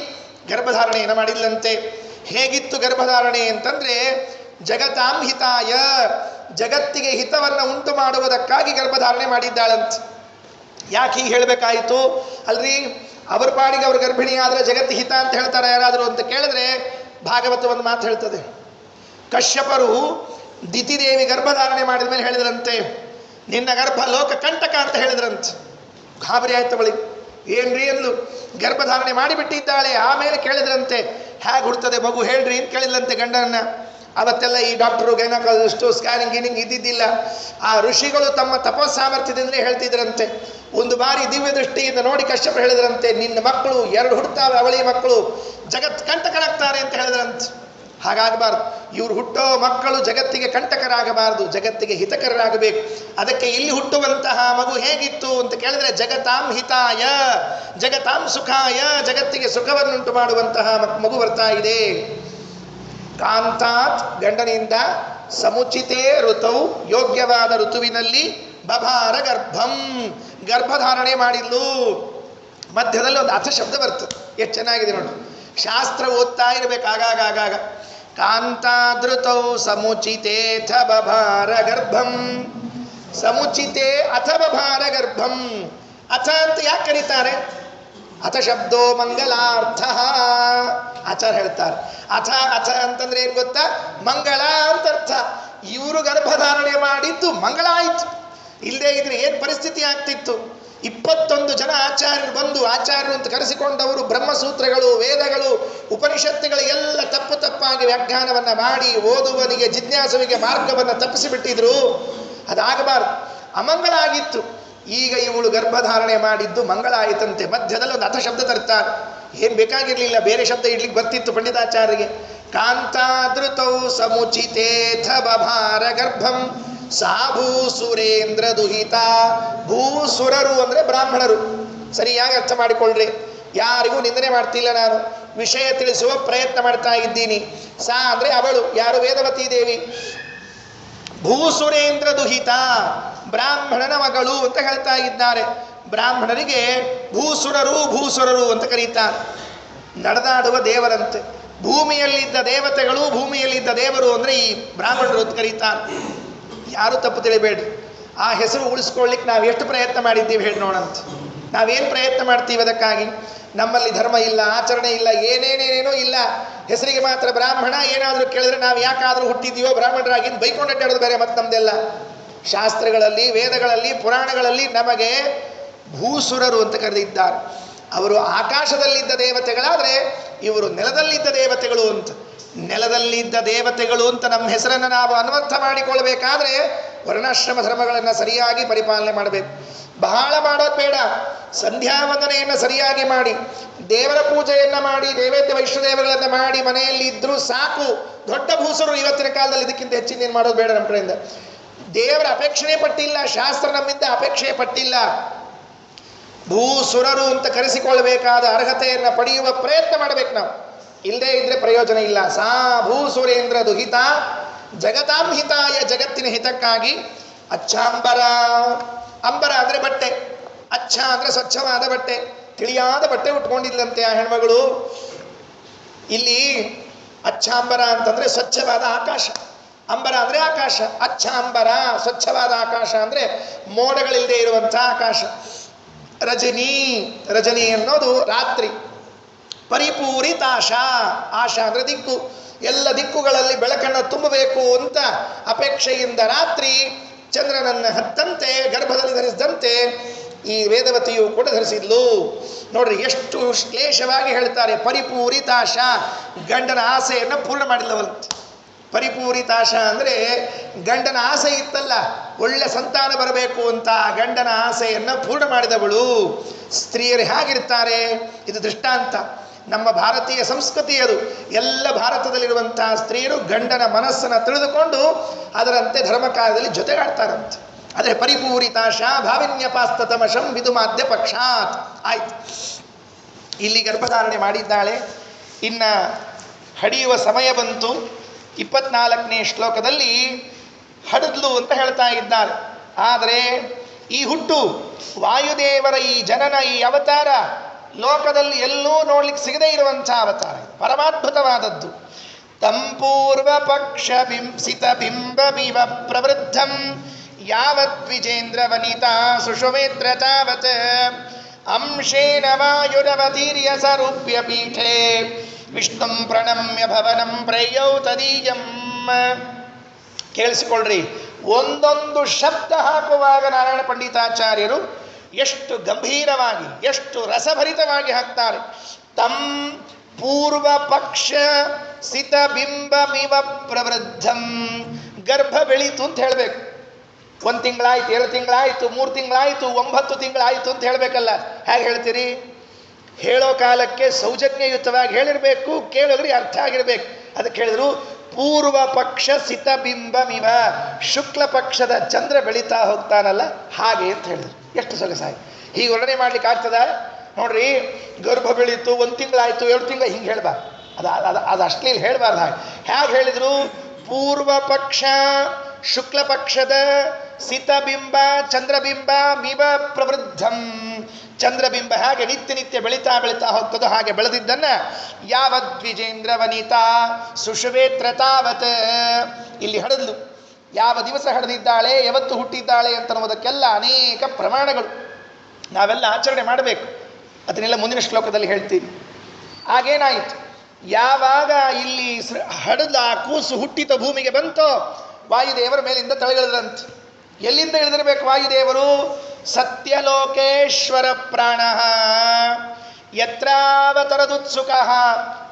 ಗರ್ಭಧಾರಣೆಯನ್ನು ಮಾಡಿಲ್ಲಂತೆ. ಹೇಗಿತ್ತು ಗರ್ಭಧಾರಣೆ ಅಂತಂದರೆ, ಜಗತಾಂ ಹಿತಾಯ, ಜಗತ್ತಿಗೆ ಹಿತವನ್ನು ಉಂಟು ಮಾಡುವುದಕ್ಕಾಗಿ ಗರ್ಭಧಾರಣೆ ಮಾಡಿದ್ದಾಳಂತೆ. ಯಾಕೆ ಹೀಗೆ ಹೇಳಬೇಕಾಯಿತು? ಅಲ್ರಿ, ಅವ್ರ ಪಾಡಿಗೆ ಅವ್ರ ಗರ್ಭಿಣಿ ಆದರೆ ಜಗತ್ತು ಹಿತ ಅಂತ ಹೇಳ್ತಾರೆ ಯಾರಾದರೂ ಅಂತ ಕೇಳಿದ್ರೆ, ಭಾಗವತ ಒಂದು ಮಾತು ಹೇಳ್ತದೆ. ಕಶ್ಯಪರು ದಿತಿದೇವಿ ಗರ್ಭಧಾರಣೆ ಮಾಡಿದ ಮೇಲೆ ಹೇಳಿದ್ರಂತೆ, ನಿನ್ನ ಗರ್ಭ ಲೋಕ ಕಂಟಕ ಅಂತ ಹೇಳಿದ್ರಂತೆ. ಗಾಬರಿ ಆಯ್ತು ಬಳಿ. ಏನ್ರಿ ಅಂದ್ಲು. ಗರ್ಭಧಾರಣೆ ಮಾಡಿಬಿಟ್ಟಿದ್ದಾಳೆ. ಆಮೇಲೆ ಕೇಳಿದ್ರಂತೆ, ಹೇಗೆ ಹುಡ್ತದೆ ಮಗು ಹೇಳ್ರಿ ಅಂತ ಕೇಳಿದ್ರಂತೆ ಗಂಡನನ್ನ. ಅವತ್ತೆಲ್ಲ ಈ ಡಾಕ್ಟರು ಗೈನಕಾಲಜಿಸ್ಟು ಸ್ಕ್ಯಾನಿಂಗ್ ಗಿನಿಂಗ್ ಇದ್ದಿದ್ದಿಲ್ಲ. ಆ ಋಷಿಗಳು ತಮ್ಮ ತಪಸ್ಸಾಮರ್ಥ್ಯದಿಂದಲೇ ಹೇಳ್ತಿದ್ರಂತೆ. ಒಂದು ಬಾರಿ ದಿವ್ಯ ದೃಷ್ಟಿಯಿಂದ ನೋಡಿ ಕಶ್ಯಪ ಹೇಳಿದ್ರಂತೆ, ನಿನ್ನ ಮಕ್ಕಳು 2 ಹುಡ್ತಾವೆ, ಅವಳಿ ಮಕ್ಕಳು ಜಗತ್ ಕಂಟಕರಾಗ್ತಾರೆ ಅಂತ ಹೇಳಿದ್ರಂತೆ. ಹಾಗಾಗಬಾರ್ದು. ಇವ್ರು ಹುಟ್ಟೋ ಮಕ್ಕಳು ಜಗತ್ತಿಗೆ ಕಂಟಕರಾಗಬಾರದು, ಜಗತ್ತಿಗೆ ಹಿತಕರರಾಗಬೇಕು. ಅದಕ್ಕೆ ಇಲ್ಲಿ ಹುಟ್ಟುವಂತಹ ಮಗು ಹೇಗಿತ್ತು ಅಂತ ಕೇಳಿದ್ರೆ, ಜಗತಾಂ ಹಿತಾಯ, ಜಗತಾಂ ಸುಖಾಯ, ಜಗತ್ತಿಗೆ ಸುಖವನ್ನುಂಟು ಮಾಡುವಂತಹ ಮಗು ಬರ್ತಾ ಇದೆ. ಕಾಂತಾತ್ ಗಂಡನಿಂದ, ಸಮುಚಿತೇ ಋತೌ ಯೋಗ್ಯವಾದ ಋತುವಿನಲ್ಲಿ, ಬಭಾರ ಗರ್ಭಂ ಗರ್ಭಧಾರಣೆ ಮಾಡಿದ್ಲು. ಮಧ್ಯದಲ್ಲಿ ಒಂದು ಅಥ ಶಬ್ದ ಬರ್ತದೆ, ಎಷ್ಟು ಚೆನ್ನಾಗಿದೆ ನೋಡಿ. ಶಾಸ್ತ್ರ ಓದ್ತಾ ಇರಬೇಕು ಆಗಾಗ. ಕಾಂತಾದೃತೌ ಸಮುಚಿತೇಥ ಬಭಾರ ಗರ್ಭಂ, ಸಮುಚಿತೆ ಅಥ ಬಭಾರ ಗರ್ಭಂ. ಅಥ ಅಂತ ಯಾಕೆ ಕರೀತಾರೆ? ಅಥ ಶಬ್ದೋ ಮಂಗಲಾರ್ಥ. ಆಚಾರ ಹೇಳ್ತಾರೆ, ಅಥ ಅಂತಂದ್ರೆ ಏನು ಗೊತ್ತಾ? ಮಂಗಳ ಅಂತ ಅರ್ಥ. ಇವರು ಗರ್ಭಧಾರಣೆ ಮಾಡಿದ್ದು ಮಂಗಳ ಆಯಿತು. ಇಲ್ಲದೆ ಇದ್ರೆ ಏನು ಪರಿಸ್ಥಿತಿ ಆಗ್ತಿತ್ತು? 21 ಜನ ಆಚಾರ್ಯರು ಬಂದು, ಆಚಾರ್ಯರು ಅಂತ ಕರೆಸಿಕೊಂಡವರು ಬ್ರಹ್ಮಸೂತ್ರಗಳು, ವೇದಗಳು, ಉಪನಿಷತ್ತುಗಳು ಎಲ್ಲ ತಪ್ಪಾಗಿ ವ್ಯಾಖ್ಯಾನವನ್ನು ಮಾಡಿ ಓದುವನಿಗೆ, ಜಿಜ್ಞಾಸುವಿಗೆ ಮಾರ್ಗವನ್ನು ತಪ್ಪಿಸಿಬಿಟ್ಟಿದ್ರು. ಅದಾಗಬಾರ್ದು, ಅಮಂಗಳ ಆಗಿತ್ತು. ಈಗ ಇವಳು ಗರ್ಭಧಾರಣೆ ಮಾಡಿದ್ದು ಮಂಗಳ ಆಯಿತಂತೆ. ಮಧ್ಯದಲ್ಲಿ ಒಂದು ಅಥ ಶಬ್ದ ತರ್ತಾರೆ. ಏನು ಬೇಕಾಗಿರಲಿಲ್ಲ, ಬೇರೆ ಶಬ್ದ ಇಡ್ಲಿಕ್ಕೆ ಬರ್ತಿತ್ತು ಪಂಡಿತಾಚಾರ್ಯರಿಗೆ. ಕಾಂತಾದೃತೌ ಸಮುಚಿತೇಥ ಬಭಾರ ಗರ್ಭಂ ಸಾ ಭೂಸುರೇಂದ್ರ ದುಹಿತ. ಭೂಸುರರು ಅಂದರೆ ಬ್ರಾಹ್ಮಣರು. ಸರಿಯಾಗಿ ಅರ್ಥ ಮಾಡಿಕೊಳ್ಳ್ರಿ. ಯಾರಿಗೂ ನಿಂದನೆ ಮಾಡ್ತಿಲ್ಲ ನಾನು, ವಿಷಯ ತಿಳಿಸುವ ಪ್ರಯತ್ನ ಮಾಡ್ತಾ ಇದ್ದೀನಿ. ಸಾ ಅಂದರೆ ಅವಳು, ಯಾರು? ವೇದವತಿ ದೇವಿ. ಭೂಸುರೇಂದ್ರ ದುಹಿತ, ಬ್ರಾಹ್ಮಣನ ಮಗಳು ಅಂತ ಹೇಳ್ತಾ ಇದ್ದಾರೆ. ಬ್ರಾಹ್ಮಣರಿಗೆ ಭೂಸುರರು ಅಂತ ಕರೀತಾರೆ. ನಡೆದಾಡುವ ದೇವರಂತೆ. ಭೂಮಿಯಲ್ಲಿದ್ದ ದೇವತೆಗಳು, ಭೂಮಿಯಲ್ಲಿದ್ದ ದೇವರು ಅಂದರೆ ಈ ಬ್ರಾಹ್ಮಣರು ಅಂತ ಕರೀತಾರೆ. ಯಾರು ತಪ್ಪು ತಿಳಿಬೇಡ್ರಿ. ಆ ಹೆಸರು ಉಳಿಸ್ಕೊಳ್ಳಿಕ್ಕೆ ನಾವು ಎಷ್ಟು ಪ್ರಯತ್ನ ಮಾಡಿದ್ದೀವಿ ಹೇಳಿ ನೋಡಂತ. ನಾವೇನು ಪ್ರಯತ್ನ ಮಾಡ್ತೀವಿ ಅದಕ್ಕಾಗಿ? ನಮ್ಮಲ್ಲಿ ಧರ್ಮ ಇಲ್ಲ, ಆಚರಣೆ ಇಲ್ಲ, ಏನೇನೇನೇನೋ ಇಲ್ಲ. ಹೆಸರಿಗೆ ಮಾತ್ರ ಬ್ರಾಹ್ಮಣ. ಏನಾದರೂ ಕೇಳಿದ್ರೆ ನಾವು ಯಾಕಾದರೂ ಹುಟ್ಟಿದೀವೋ ಬ್ರಾಹ್ಮಣರಾಗಿ ಬೈಕೊಂಡಾಡೋದು ಬೇರೆ. ಮತ್ತು ನಮ್ದೆಲ್ಲ ಶಾಸ್ತ್ರಗಳಲ್ಲಿ, ವೇದಗಳಲ್ಲಿ, ಪುರಾಣಗಳಲ್ಲಿ ನಮಗೆ ಭೂಸುರರು ಅಂತ ಕರೆದಿದ್ದಾರೆ. ಅವರು ಆಕಾಶದಲ್ಲಿದ್ದ ದೇವತೆಗಳಾದರೆ ಇವರು ನೆಲದಲ್ಲಿದ್ದ ದೇವತೆಗಳು ಅಂತ. ನೆಲದಲ್ಲಿದ್ದ ದೇವತೆಗಳು ಅಂತ ನಮ್ಮ ಹೆಸರನ್ನು ನಾವು ಅನ್ವರ್ಥ ಮಾಡಿಕೊಳ್ಬೇಕಾದ್ರೆ ವರ್ಣಾಶ್ರಮ ಧರ್ಮಗಳನ್ನು ಸರಿಯಾಗಿ ಪರಿಪಾಲನೆ ಮಾಡಬೇಕು. ಬಹಳ ಮಾಡೋದು ಬೇಡ. ಸಂಧ್ಯಾವಂದನೆಯನ್ನು ಸರಿಯಾಗಿ ಮಾಡಿ, ದೇವರ ಪೂಜೆಯನ್ನು ಮಾಡಿ, ನೈವೇದ್ಯ ವೈಷ್ಣುದೇವಗಳನ್ನು ಮಾಡಿ ಮನೆಯಲ್ಲಿ ಇದ್ದರೂ ಸಾಕು. ದೊಡ್ಡ ಭೂಸರು ಇವತ್ತಿನ ಕಾಲದಲ್ಲಿ ಇದಕ್ಕಿಂತ ಹೆಚ್ಚಿನ ಏನು ಮಾಡೋದು ಬೇಡ. ನಮ್ಮ ಕಡೆಯಿಂದ ದೇವರ ಅಪೇಕ್ಷೆ ಪಟ್ಟಿಲ್ಲ, ಶಾಸ್ತ್ರ ನಮ್ಮಿಂದ ಅಪೇಕ್ಷೆ ಪಟ್ಟಿಲ್ಲ. ಭೂಸುರರು ಅಂತ ಕರೆಸಿಕೊಳ್ಳಬೇಕಾದ ಅರ್ಹತೆಯನ್ನು ಪಡೆಯುವ ಪ್ರಯತ್ನ ಮಾಡಬೇಕು ನಾವು. ಇಲ್ಲದೇ ಇದ್ರೆ ಪ್ರಯೋಜನ ಇಲ್ಲ. ಸಾ ಭೂಸುರೇಂದ್ರ ದುಹಿತ ಜಗತಾಂ ಹಿತಾಯ, ಜಗತ್ತಿನ ಹಿತಕ್ಕಾಗಿ. ಅಚ್ಛಾಂಬರ, ಅಂಬರ ಅಂದರೆ ಬಟ್ಟೆ, ಅಚ್ಛ ಅಂದರೆ ಸ್ವಚ್ಛವಾದ ಬಟ್ಟೆ, ತಿಳಿಯಾದ ಬಟ್ಟೆ ಉಟ್ಕೊಂಡಿದ್ಲಂತೆ ಆ ಹೆಣ್ಮಗಳು. ಇಲ್ಲಿ ಅಚ್ಛಾಂಬರ ಅಂತಂದರೆ ಸ್ವಚ್ಛವಾದ ಆಕಾಶ. ಅಂಬರ ಅಂದರೆ ಆಕಾಶ. ಅಚ್ಛಾಂಬರ ಸ್ವಚ್ಛವಾದ ಆಕಾಶ ಅಂದರೆ ಮೋಡಗಳಿಲ್ಲದೆ ಇರುವಂಥ ಆಕಾಶ. ರಜನಿ ಅನ್ನೋದು ರಾತ್ರಿ. ಪರಿಪೂರಿತ ಆಶಾ, ಆಶಾ ಅಂದರೆ ದಿಕ್ಕು. ಎಲ್ಲ ದಿಕ್ಕುಗಳಲ್ಲಿ ಬೆಳಕನ್ನು ತುಂಬಬೇಕು ಅಂತ ಅಪೇಕ್ಷೆಯಿಂದ ರಾತ್ರಿ ಚಂದ್ರನನ್ನು ಹತ್ತಂತೆ ಗರ್ಭದಲ್ಲಿ ಧರಿಸಿದಂತೆ ಈ ವೇದವತಿಯು ಕೂಡ ಧರಿಸಿದ್ಲು. ನೋಡ್ರಿ ಎಷ್ಟು ಕ್ಲೇಶವಾಗಿ ಹೇಳ್ತಾರೆ. ಪರಿಪೂರಿತಾಶ, ಗಂಡನ ಆಸೆಯನ್ನು ಪೂರ್ಣ ಮಾಡಿಲ್ಲವಂತೆ. ಪರಿಪೂರಿತಾಶ ಅಂದರೆ ಗಂಡನ ಆಸೆ ಇತ್ತಲ್ಲ, ಒಳ್ಳೆ ಸಂತಾನ ಬರಬೇಕು ಅಂತ ಗಂಡನ ಆಸೆಯನ್ನು ಪೂರ್ಣ ಮಾಡಿದವಳು. ಸ್ತ್ರೀಯರು ಹೇಗಿರ್ತಾರೆ ಇದು ದೃಷ್ಟಾಂತ. ನಮ್ಮ ಭಾರತೀಯ ಸಂಸ್ಕೃತಿ ಅದು. ಎಲ್ಲ ಭಾರತದಲ್ಲಿರುವಂತಹ ಸ್ತ್ರೀಯರು ಗಂಡನ ಮನಸ್ಸನ್ನು ತಿಳಿದುಕೊಂಡು ಅದರಂತೆ ಧರ್ಮಕಾರ್ಯದಲ್ಲಿ ಜೊತೆಗಾಡ್ತಾರಂತೆ. ಆದರೆ ಪರಿಪೂರಿತಾಶ ಭಾವಿನ್ಯಪಾಸ್ತತಮಶಂ ವಿದುಮಾದ್ಯ ಪಕ್ಷಾತ್. ಆಯ್ತು, ಇಲ್ಲಿ ಗರ್ಭಧಾರಣೆ ಮಾಡಿದ್ದಾಳೆ. ಇನ್ನು ಹಡಿಯುವ ಸಮಯ ಬಂತು. 24ನೇ ಶ್ಲೋಕದಲ್ಲಿ ಹಡಿದ್ಲು ಅಂತ ಹೇಳ್ತಾ ಇದ್ದಾರೆ. ಆದರೆ ಈ ಹುಟ್ಟು ವಾಯುದೇವರ ಈ ಜನನ, ಈ ಅವತಾರ ಲೋಕದಲ್ಲಿ ಎಲ್ಲೂ ನೋಡ್ಲಿಕ್ಕೆ ಸಿಗದೇ ಇರುವಂಥ ಅವತಾರ, ಪರಮಾದ್ಭುತವಾದದ್ದು. ತಂಪೂರ್ವ ಪಕ್ಷ ಬಿಂಸಿತ ಬಿಂಬಮಿವ ಪ್ರವೃದ್ಧಂ ಯಾವತ್ ವಿಜೇಂದ್ರ ವನಿತಾ ಸುಷುಮೇತ್ರ ತಾವತ್ ಅಂಶೇನ ವಾಯುರವತೀರ್ಯ ಸರೂಪ್ಯ ಪೀಠೆ ವಿಷ್ಣುಂ ಪ್ರಣಮ್ಯ ಭವನಂ ಪ್ರಯೌ ತದೀಯಂ. ಕೇಳಿಸಿಕೊಳ್ಳ್ರಿ, ಒಂದೊಂದು ಶಬ್ದ ಹಾಕುವಾಗ ನಾರಾಯಣ ಪಂಡಿತಾಚಾರ್ಯರು ಎಷ್ಟು ಗಂಭೀರವಾಗಿ, ಎಷ್ಟು ರಸಭರಿತವಾಗಿ ಹಾಕ್ತಾರೆ. ತಂ ಪೂರ್ವ ಪಕ್ಷ ಸಿತ ಬಿಂಬಮಿವ ಪ್ರವೃದ್ಧಂ. ಗರ್ಭ ಬೆಳೀತು ಅಂತ ಹೇಳಬೇಕು. 1 ತಿಂಗಳಾಯ್ತು, 2 ತಿಂಗಳಾಯ್ತು, 3 ತಿಂಗಳಾಯ್ತು, 9 ತಿಂಗಳಾಯ್ತು ಅಂತ ಹೇಳಬೇಕಲ್ಲ. ಹೇಗೆ ಹೇಳ್ತೀರಿ? ಹೇಳೋ ಕಾಲಕ್ಕೆ ಸೌಜನ್ಯಯುತವಾಗಿ ಹೇಳಿರಬೇಕು, ಕೇಳಿದ್ರೆ ಅರ್ಥ ಆಗಿರ್ಬೇಕು. ಅದಕ್ಕೆ ಹೇಳಿದ್ರು ಪೂರ್ವ ಪಕ್ಷ ಸಿತ ಬಿಂಬಮಿವ. ಶುಕ್ಲ ಪಕ್ಷದ ಚಂದ್ರ ಬೆಳೀತಾ ಹೋಗ್ತಾನಲ್ಲ ಹಾಗೆ ಅಂತ ಹೇಳಿದ್ರು. ಎಷ್ಟು ಸೊಗಸಾಗಿ ಹೀಗೆ ವರ್ಣನೆ ಮಾಡ್ಲಿಕ್ಕೆ ಆಗ್ತದ ನೋಡ್ರಿ. ಗರ್ಭ ಬೆಳೀತು, 1 ತಿಂಗಳಾಯ್ತು, 2 ತಿಂಗಳು ಹಿಂಗೆ ಹೇಳ್ಬಾರ್ದು. ಅದು ಅಶ್ಲೀಲ ಹೇಳಬಾರ್ದು. ಹೇಗೆ ಹೇಳಿದ್ರು? ಪೂರ್ವ ಪಕ್ಷ ಶುಕ್ಲ ಪಕ್ಷದ ಸಿತಬಿಂಬ ಚಂದ್ರಬಿಂಬ ಮಿವ ಪ್ರವೃದ್ಧಂ. ಚಂದ್ರಬಿಂಬ ಹಾಗೆ ನಿತ್ಯ ನಿತ್ಯ ಬೆಳೀತಾ ಬೆಳೀತಾ ಹೋಗ್ತದೋ ಹಾಗೆ ಬೆಳೆದಿದ್ದನ್ನು ಯಾವದ್ವಿಜೇಂದ್ರ ವನಿತಾ ಸುಷುವೇತ್ರ ತಾವತ್. ಇಲ್ಲಿ ಹಡದ್ಲು. ಯಾವ ದಿವಸ ಹಡೆದಿದ್ದಾಳೆ, ಯಾವತ್ತು ಹುಟ್ಟಿದ್ದಾಳೆ ಅಂತನ್ನುವುದಕ್ಕೆಲ್ಲ ಅನೇಕ ಪ್ರಮಾಣಗಳು ನಾವೆಲ್ಲ ಆಚರಣೆ ಮಾಡಬೇಕು. ಅದನ್ನೆಲ್ಲ ಮುಂದಿನ ಶ್ಲೋಕದಲ್ಲಿ ಹೇಳ್ತೀವಿ. ಆಗೇನಾಯಿತು? ಯಾವಾಗ ಇಲ್ಲಿ ಹಡದ ಆ ಕೂಸು ಹುಟ್ಟಿತ ಭೂಮಿಗೆ ಬಂತೋ ವಾಯುದೇವರ ಮೇಲಿಂದ ತಳಗಿಳಿದ್ರಂತೆ. ಎಲ್ಲಿಂದ ಇಳಿದಿರಬೇಕು ವಾಯುದೇವರು? ಸತ್ಯಲೋಕೇಶ್ವರ ಪ್ರಾಣ ಯತ್ರಾವತರದುತ್ಸುಕ.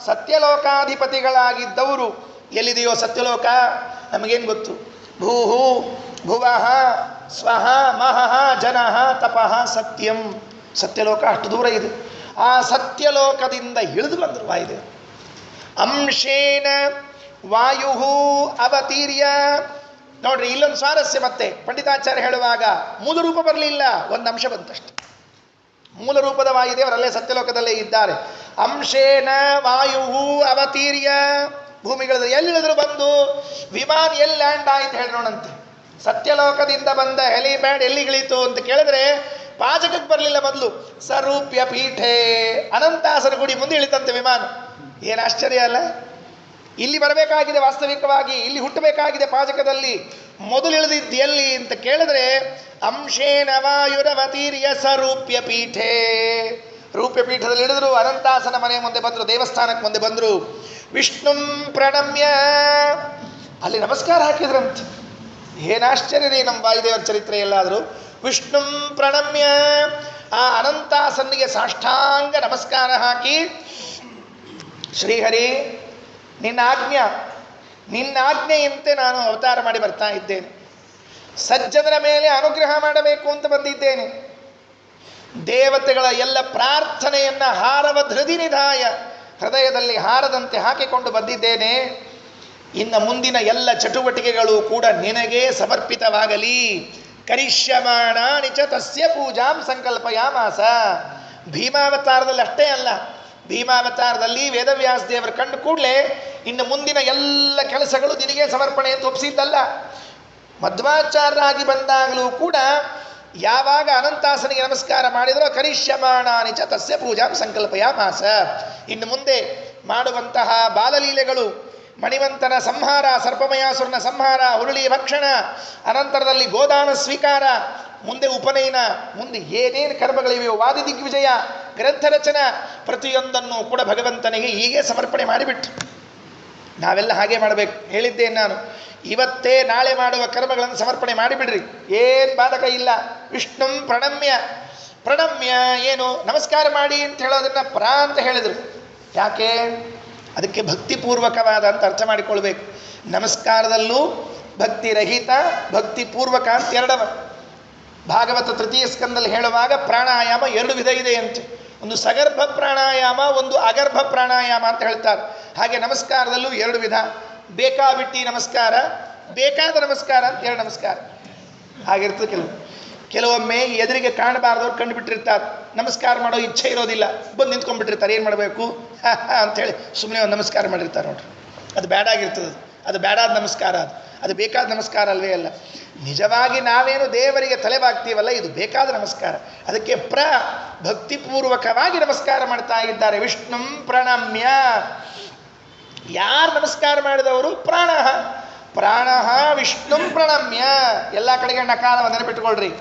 ಸತ್ಯಲೋಕಾಧಿಪತಿಗಳಾಗಿದ್ದವರು ಎಲ್ಲಿದೆಯೋ ಸತ್ಯಲೋಕ ನಮಗೇನು ಗೊತ್ತು? ಭೂಹು ಭುವಃ ಸ್ವಃ ಮಹಃ ಜನಃ ತಪಃ ಸತ್ಯಂ. ಸತ್ಯಲೋಕ ಅಷ್ಟು ದೂರ ಇದೆ. ಆ ಸತ್ಯಲೋಕದಿಂದ ಇಳಿದು ಬಂದರು ವಾಯುದೇವರು. ಅಂಶೇನ ವಾಯು ಅವತೀರ್ಯ. ನೋಡ್ರಿ, ಇಲ್ಲೊಂದು ಸ್ವಾರಸ್ಯ. ಮತ್ತೆ ಪಂಡಿತಾಚಾರ್ಯ ಹೇಳುವಾಗ ಮೂಲ ರೂಪ ಬರಲಿಲ್ಲ, ಒಂದು ಅಂಶ ಬಂತಷ್ಟೆ. ಮೂಲ ರೂಪದ ವಾಯುದೇವರಲ್ಲೇ ಸತ್ಯಲೋಕದಲ್ಲೇ ಇದ್ದಾರೆ. ಅಂಶೇನ ವಾಯು ಅವತೀರ್ಯ. ಭೂಮಿಗಳ ಎಲ್ಲಿಳಿದ್ರು ಬಂದು ವಿಮಾನ ಎಲ್ಲಿ ಲ್ಯಾಂಡ್ ಆಯ್ತು ಹೇಳಿ ನೋಡಂತೆ. ಸತ್ಯಲೋಕದಿಂದ ಬಂದ ಹೆಲಿಪ್ಯಾಡ್ ಎಲ್ಲಿಗಿಳಿತು ಅಂತ ಕೇಳಿದ್ರೆ ಪಾಜಕಕ್ಕೆ ಬರಲಿಲ್ಲ, ಮೊದಲು ಸರೂಪ್ಯ ಪೀಠೆ ಅನಂತಾಸನ ಗುಡಿ ಮುಂದೆ ಇಳಿತಂತೆ ವಿಮಾನ. ಏನು ಆಶ್ಚರ್ಯ ಅಲ್ಲ? ಇಲ್ಲಿ ಬರಬೇಕಾಗಿದೆ, ವಾಸ್ತವಿಕವಾಗಿ ಇಲ್ಲಿ ಹುಟ್ಟಬೇಕಾಗಿದೆ ಪಾಜಕದಲ್ಲಿ. ಮೊದಲು ಇಳಿದಿದ್ದು ಎಲ್ಲಿ ಅಂತ ಕೇಳಿದ್ರೆ ಅಂಶೇನ ವಾಯುರವತೀರ್ಯ ಸರೂಪ್ಯ ಪೀಠೆ. ರೂಪ್ಯ ಪೀಠದಲ್ಲಿ ಇಳಿದ್ರು. ಅನಂತಾಸನ ಮನೆ ಮುಂದೆ ಬಂದರು, ದೇವಸ್ಥಾನಕ್ಕೆ ಮುಂದೆ ಬಂದರು. ವಿಷ್ಣುಂ ಪ್ರಣಮ್ಯ ಅಲ್ಲಿ ನಮಸ್ಕಾರ ಹಾಕಿದ್ರಂತೆ. ಏನಾಶ್ಚರ್ಯ ರೀ ನಮ್ಮ ವಾಯುದೇವರ ಚರಿತ್ರೆ ಎಲ್ಲಾದರೂ. ವಿಷ್ಣುಂ ಪ್ರಣಮ್ಯ ಆ ಅನಂತಾಸನಿಗೆ ಸಾಷ್ಟಾಂಗ ನಮಸ್ಕಾರ ಹಾಕಿ, ಶ್ರೀಹರಿ ನಿನ್ನಾಜ್ಞೆಯಂತೆ ನಾನು ಅವತಾರ ಮಾಡಿ ಬರ್ತಾ ಇದ್ದೇನೆ. ಸಜ್ಜನರ ಮೇಲೆ ಅನುಗ್ರಹ ಮಾಡಬೇಕು ಅಂತ ಬಂದಿದ್ದೇನೆ. ದೇವತೆಗಳ ಎಲ್ಲ ಪ್ರಾರ್ಥನೆಯನ್ನು ಹಾರವ ಧೃತಿ ನಿಧಾಯ, ಹೃದಯದಲ್ಲಿ ಹಾರದಂತೆ ಹಾಕಿಕೊಂಡು ಬಂದಿದ್ದೇನೆ. ಇನ್ನು ಮುಂದಿನ ಎಲ್ಲ ಚಟುವಟಿಕೆಗಳು ಕೂಡ ನಿನಗೆ ಸಮರ್ಪಿತವಾಗಲಿ. ಕರಿಷ್ಯಮಾಣ ನಿಚ ತಸ್ಯ ಪೂಜಾಂ ಸಂಕಲ್ಪಯಾಮಾಸ. ಭೀಮಾವತಾರದಲ್ಲಿ ಅಷ್ಟೇ ಅಲ್ಲ, ಭೀಮಾವತಾರದಲ್ಲಿ ವೇದವ್ಯಾಸ ದೇವರು ಕಂಡು ಕೂಡಲೇ ಇನ್ನು ಮುಂದಿನ ಎಲ್ಲ ಕೆಲಸಗಳು ನಿನಗೆ ಸಮರ್ಪಣೆ ಅಂತ ಒಪ್ಪಿಸಿದ್ದಲ್ಲ. ಮಧ್ವಾಚಾರ್ಯರಾಗಿ ಬಂದಾಗಲೂ ಕೂಡ ಯಾವಾಗ ಅನಂತಾಸನಿಗೆ ನಮಸ್ಕಾರ ಮಾಡಿದರೋ ಕರಿಷ್ಯಮಾಣಾನಿ ಚ ತಸ್ಯ ಪೂಜಾಂ ಸಂಕಲ್ಪಯಾಮಾಸ. ಇನ್ನು ಮುಂದೆ ಮಾಡುವಂತಹ ಬಾಲಲೀಲೆಗಳು, ಮಣಿವಂತನ ಸಂಹಾರ, ಸರ್ಪಮಯಾಸುರನ ಸಂಹಾರ, ಹುರುಳಿ ಭಕ್ಷಣ, ಅನಂತರದಲ್ಲಿ ಗೋದಾನ ಸ್ವೀಕಾರ, ಮುಂದೆ ಉಪನಯನ, ಮುಂದೆ ಏನೇನು ಕರ್ಮಗಳಿವೆಯೋ, ವಾದಿ ದಿಗ್ವಿಜಯ, ಗ್ರಂಥ ರಚನ, ಪ್ರತಿಯೊಂದನ್ನು ಕೂಡ ಭಗವಂತನಿಗೆ ಹೀಗೆ ಸಮರ್ಪಣೆ ಮಾಡಿಬಿಟ್ಟು ನಾವೆಲ್ಲ ಹಾಗೆ ಮಾಡಬೇಕು. ಹೇಳಿದ್ದೇನೆ ನಾನು, ಇವತ್ತೇ ನಾಳೆ ಮಾಡುವ ಕರ್ಮಗಳನ್ನು ಸಮರ್ಪಣೆ ಮಾಡಿಬಿಡ್ರಿ, ಏನು ಬಾಧಕ ಇಲ್ಲ. ವಿಷ್ಣುಂ ಪ್ರಣಮ್ಯ. ಪ್ರಣಮ್ಯ ಏನು? ನಮಸ್ಕಾರ ಮಾಡಿ ಅಂತ ಹೇಳೋದನ್ನು ಅಂತ ಹೇಳಿದರು. ಯಾಕೆ? ಅದಕ್ಕೆ ಭಕ್ತಿಪೂರ್ವಕವಾದ ಅಂತ ಅರ್ಥ ಮಾಡಿಕೊಳ್ಬೇಕು. ನಮಸ್ಕಾರದಲ್ಲೂ ಭಕ್ತಿರಹಿತ, ಭಕ್ತಿಪೂರ್ವಕ ಅಂತ ಎರಡವ. ಭಾಗವತ ತೃತೀಯ ಸ್ಕಂದಲ್ಲಿ ಹೇಳುವಾಗ ಪ್ರಾಣಾಯಾಮ 2 ವಿಧ ಇದೆ ಅಂತೆ. ಒಂದು ಸಗರ್ಭ ಪ್ರಾಣಾಯಾಮ, ಒಂದು ಅಗರ್ಭ ಪ್ರಾಣಾಯಾಮ ಅಂತ ಹೇಳ್ತಾರೆ. ಹಾಗೆ ನಮಸ್ಕಾರದಲ್ಲೂ 2 ವಿಧ. ಬೇಕಾಬಿಟ್ಟಿ ನಮಸ್ಕಾರ, ಬೇಕಾದ ನಮಸ್ಕಾರ ಅಂತ 2 ನಮಸ್ಕಾರ ಹಾಗಿರ್ತದೆ. ಕೆಲವೊಮ್ಮೆ ಎದುರಿಗೆ ಕಾಣಬಾರ್ದವ್ರು ಕಂಡುಬಿಟ್ಟಿರ್ತಾರೆ, ನಮಸ್ಕಾರ ಮಾಡೋ ಇಚ್ಛೆ ಇರೋದಿಲ್ಲ, ಬಂದು ನಿಂತ್ಕೊಂಡ್ಬಿಟ್ಟಿರ್ತಾರೆ. ಏನು ಮಾಡಬೇಕು ಅಂಥೇಳಿ ಸುಮ್ಮನೆ ಒಂದು ನಮಸ್ಕಾರ ಮಾಡಿರ್ತಾರೆ ನೋಡ್ರಿ. ಅದು ಬೇಡಾಗಿರ್ತದೆ, ಅದು ಬೇಡಾದ ನಮಸ್ಕಾರ, ಅದು ಬೇಕಾದ ನಮಸ್ಕಾರ ಅಲ್ವೇ ಅಲ್ಲ. ನಿಜವಾಗಿ ನಾವೇನು ದೇವರಿಗೆ ತಲೆ ಬಾಗ್ತೀವಲ್ಲ, ಇದು ಬೇಕಾದ ನಮಸ್ಕಾರ. ಅದಕ್ಕೆ ಭಕ್ತಿಪೂರ್ವಕವಾಗಿ ನಮಸ್ಕಾರ ಮಾಡ್ತಾ ಇದ್ದಾರೆ. ವಿಷ್ಣುಂ ಪ್ರಣಮ್ಯ. ಯಾರು ನಮಸ್ಕಾರ ಮಾಡಿದವರು? ಪ್ರಾಣ ವಿಷ್ಣುಂ ಪ್ರಣಮ್ಯ. ಎಲ್ಲ ಕಡೆಗೆ ನಕಾರ ನೆನಪಿಟ್ಕೊಳ್ರಿ.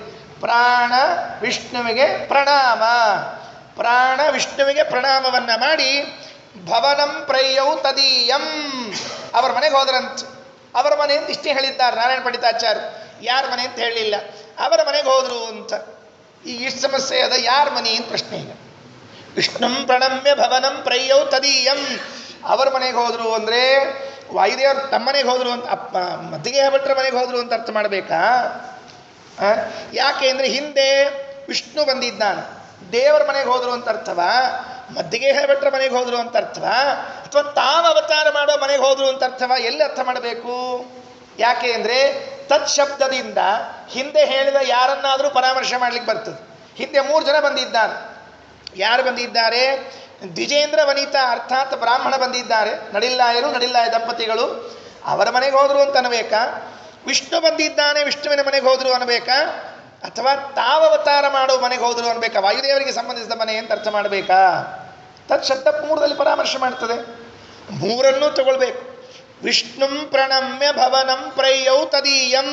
ಪ್ರಾಣ ವಿಷ್ಣುವಿಗೆ ಪ್ರಣಾಮ. ಪ್ರಾಣ ವಿಷ್ಣುವಿಗೆ ಪ್ರಣಾಮವನ್ನು ಮಾಡಿ ಭವನಂ ಪ್ರಯ್ಯೌ ತದೀಯಂ. ಅವರ ಮನೆಗೆ ಹೋದ್ರಂತ. ಅವರ ಮನೆ ಅಂತ ಇಷ್ಟೇ ಹೇಳಿದ್ದಾರೆ ನಾರಾಯಣ ಪಂಡಿತಾಚಾರ್ಯ. ಯಾರ ಮನೆ ಅಂತ ಹೇಳಲಿಲ್ಲ, ಅವರ ಮನೆಗೆ ಹೋದರು ಅಂತ. ಈಗ ಇಷ್ಟು ಸಮಸ್ಯೆ ಅದ, ಯಾರ ಮನೆ ಅಂತ ಪ್ರಶ್ನೆ. ಈಗ ವಿಷ್ಣುಂ ಪ್ರಣಮ್ಯ ಭವನಂ ಪ್ರಯ್ಯೌ ತದೀಯಂ. ಅವರ ಮನೆಗೆ ಹೋದರು ಅಂದರೆ ವಾಯುದೇವರು ತಮ್ಮ ಮನೆಗೆ ಹೋದರು ಅಂತ, ಮದ್ದಿಗೆ ಭಟ್ರ ಮನೆಗೆ ಹೋದರು ಅಂತ ಅರ್ಥ ಮಾಡಬೇಕಾ? ಯಾಕೆ ಅಂದರೆ ಹಿಂದೆ ವಿಷ್ಣು ಬಂದಿದ್ದಾನೆ, ದೇವರ ಮನೆಗೆ ಹೋದರು ಅಂತ ಅರ್ಥವಾ? ಮದ್ದಿಗೆ ಭಟ್ರ ಮನೆಗೆ ಹೋದರು ಅಂತ ಅರ್ಥವಾ? ಅಥವಾ ತಾವು ಅವತಾರ ಮಾಡೋ ಮನೆಗೆ ಹೋದರು ಅಂತ ಅರ್ಥವಾ? ಎಲ್ಲಿ ಅರ್ಥ ಮಾಡಬೇಕು? ಯಾಕೆ ಅಂದರೆ ತತ್ ಶಬ್ದದಿಂದ ಹಿಂದೆ ಹೇಳಿದ ಯಾರನ್ನಾದರೂ ಪರಾಮರ್ಶೆ ಮಾಡ್ಲಿಕ್ಕೆ ಬರ್ತದೆ. ಹಿಂದೆ 3 ಜನ ಬಂದಿದ್ದಾರೆ. ಯಾರು ಬಂದಿದ್ದಾರೆ? ದ್ವಿಜೇಂದ್ರ ವನಿತಾ ಅರ್ಥಾತ್ ಬ್ರಾಹ್ಮಣ ಬಂದಿದ್ದಾರೆ. ನಡಿಲ್ಲಾಯ ದಂಪತಿಗಳು. ಅವರ ಮನೆಗೆ ಹೋದರು ಅಂತ ಅನ್ಬೇಕಾ? ವಿಷ್ಣು ಬಂದಿದ್ದಾನೆ, ವಿಷ್ಣುವಿನ ಮನೆಗೆ ಹೋದರು ಅನ್ಬೇಕಾ? ಅಥವಾ ತಾವತಾರ ಮಾಡೋ ಮನೆಗೆ ಹೋದರು ಅನ್ಬೇಕಾ? ವಾಯುದೇವರಿಗೆ ಸಂಬಂಧಿಸಿದ ಮನೆ ಅಂತ ಅರ್ಥ ಮಾಡಬೇಕಾ? ತತ್ ಶಬ್ದ 3ರಲ್ಲಿ ಪರಾಮರ್ಶೆ ಮಾಡ್ತದೆ. 3ಅನ್ನೂ ತಗೊಳ್ಬೇಕು. ವಿಷ್ಣುಂ ಪ್ರಣಮ್ಯ ಭವನಂ ಪ್ರಯ್ಯೌ ತದೀಯಂ.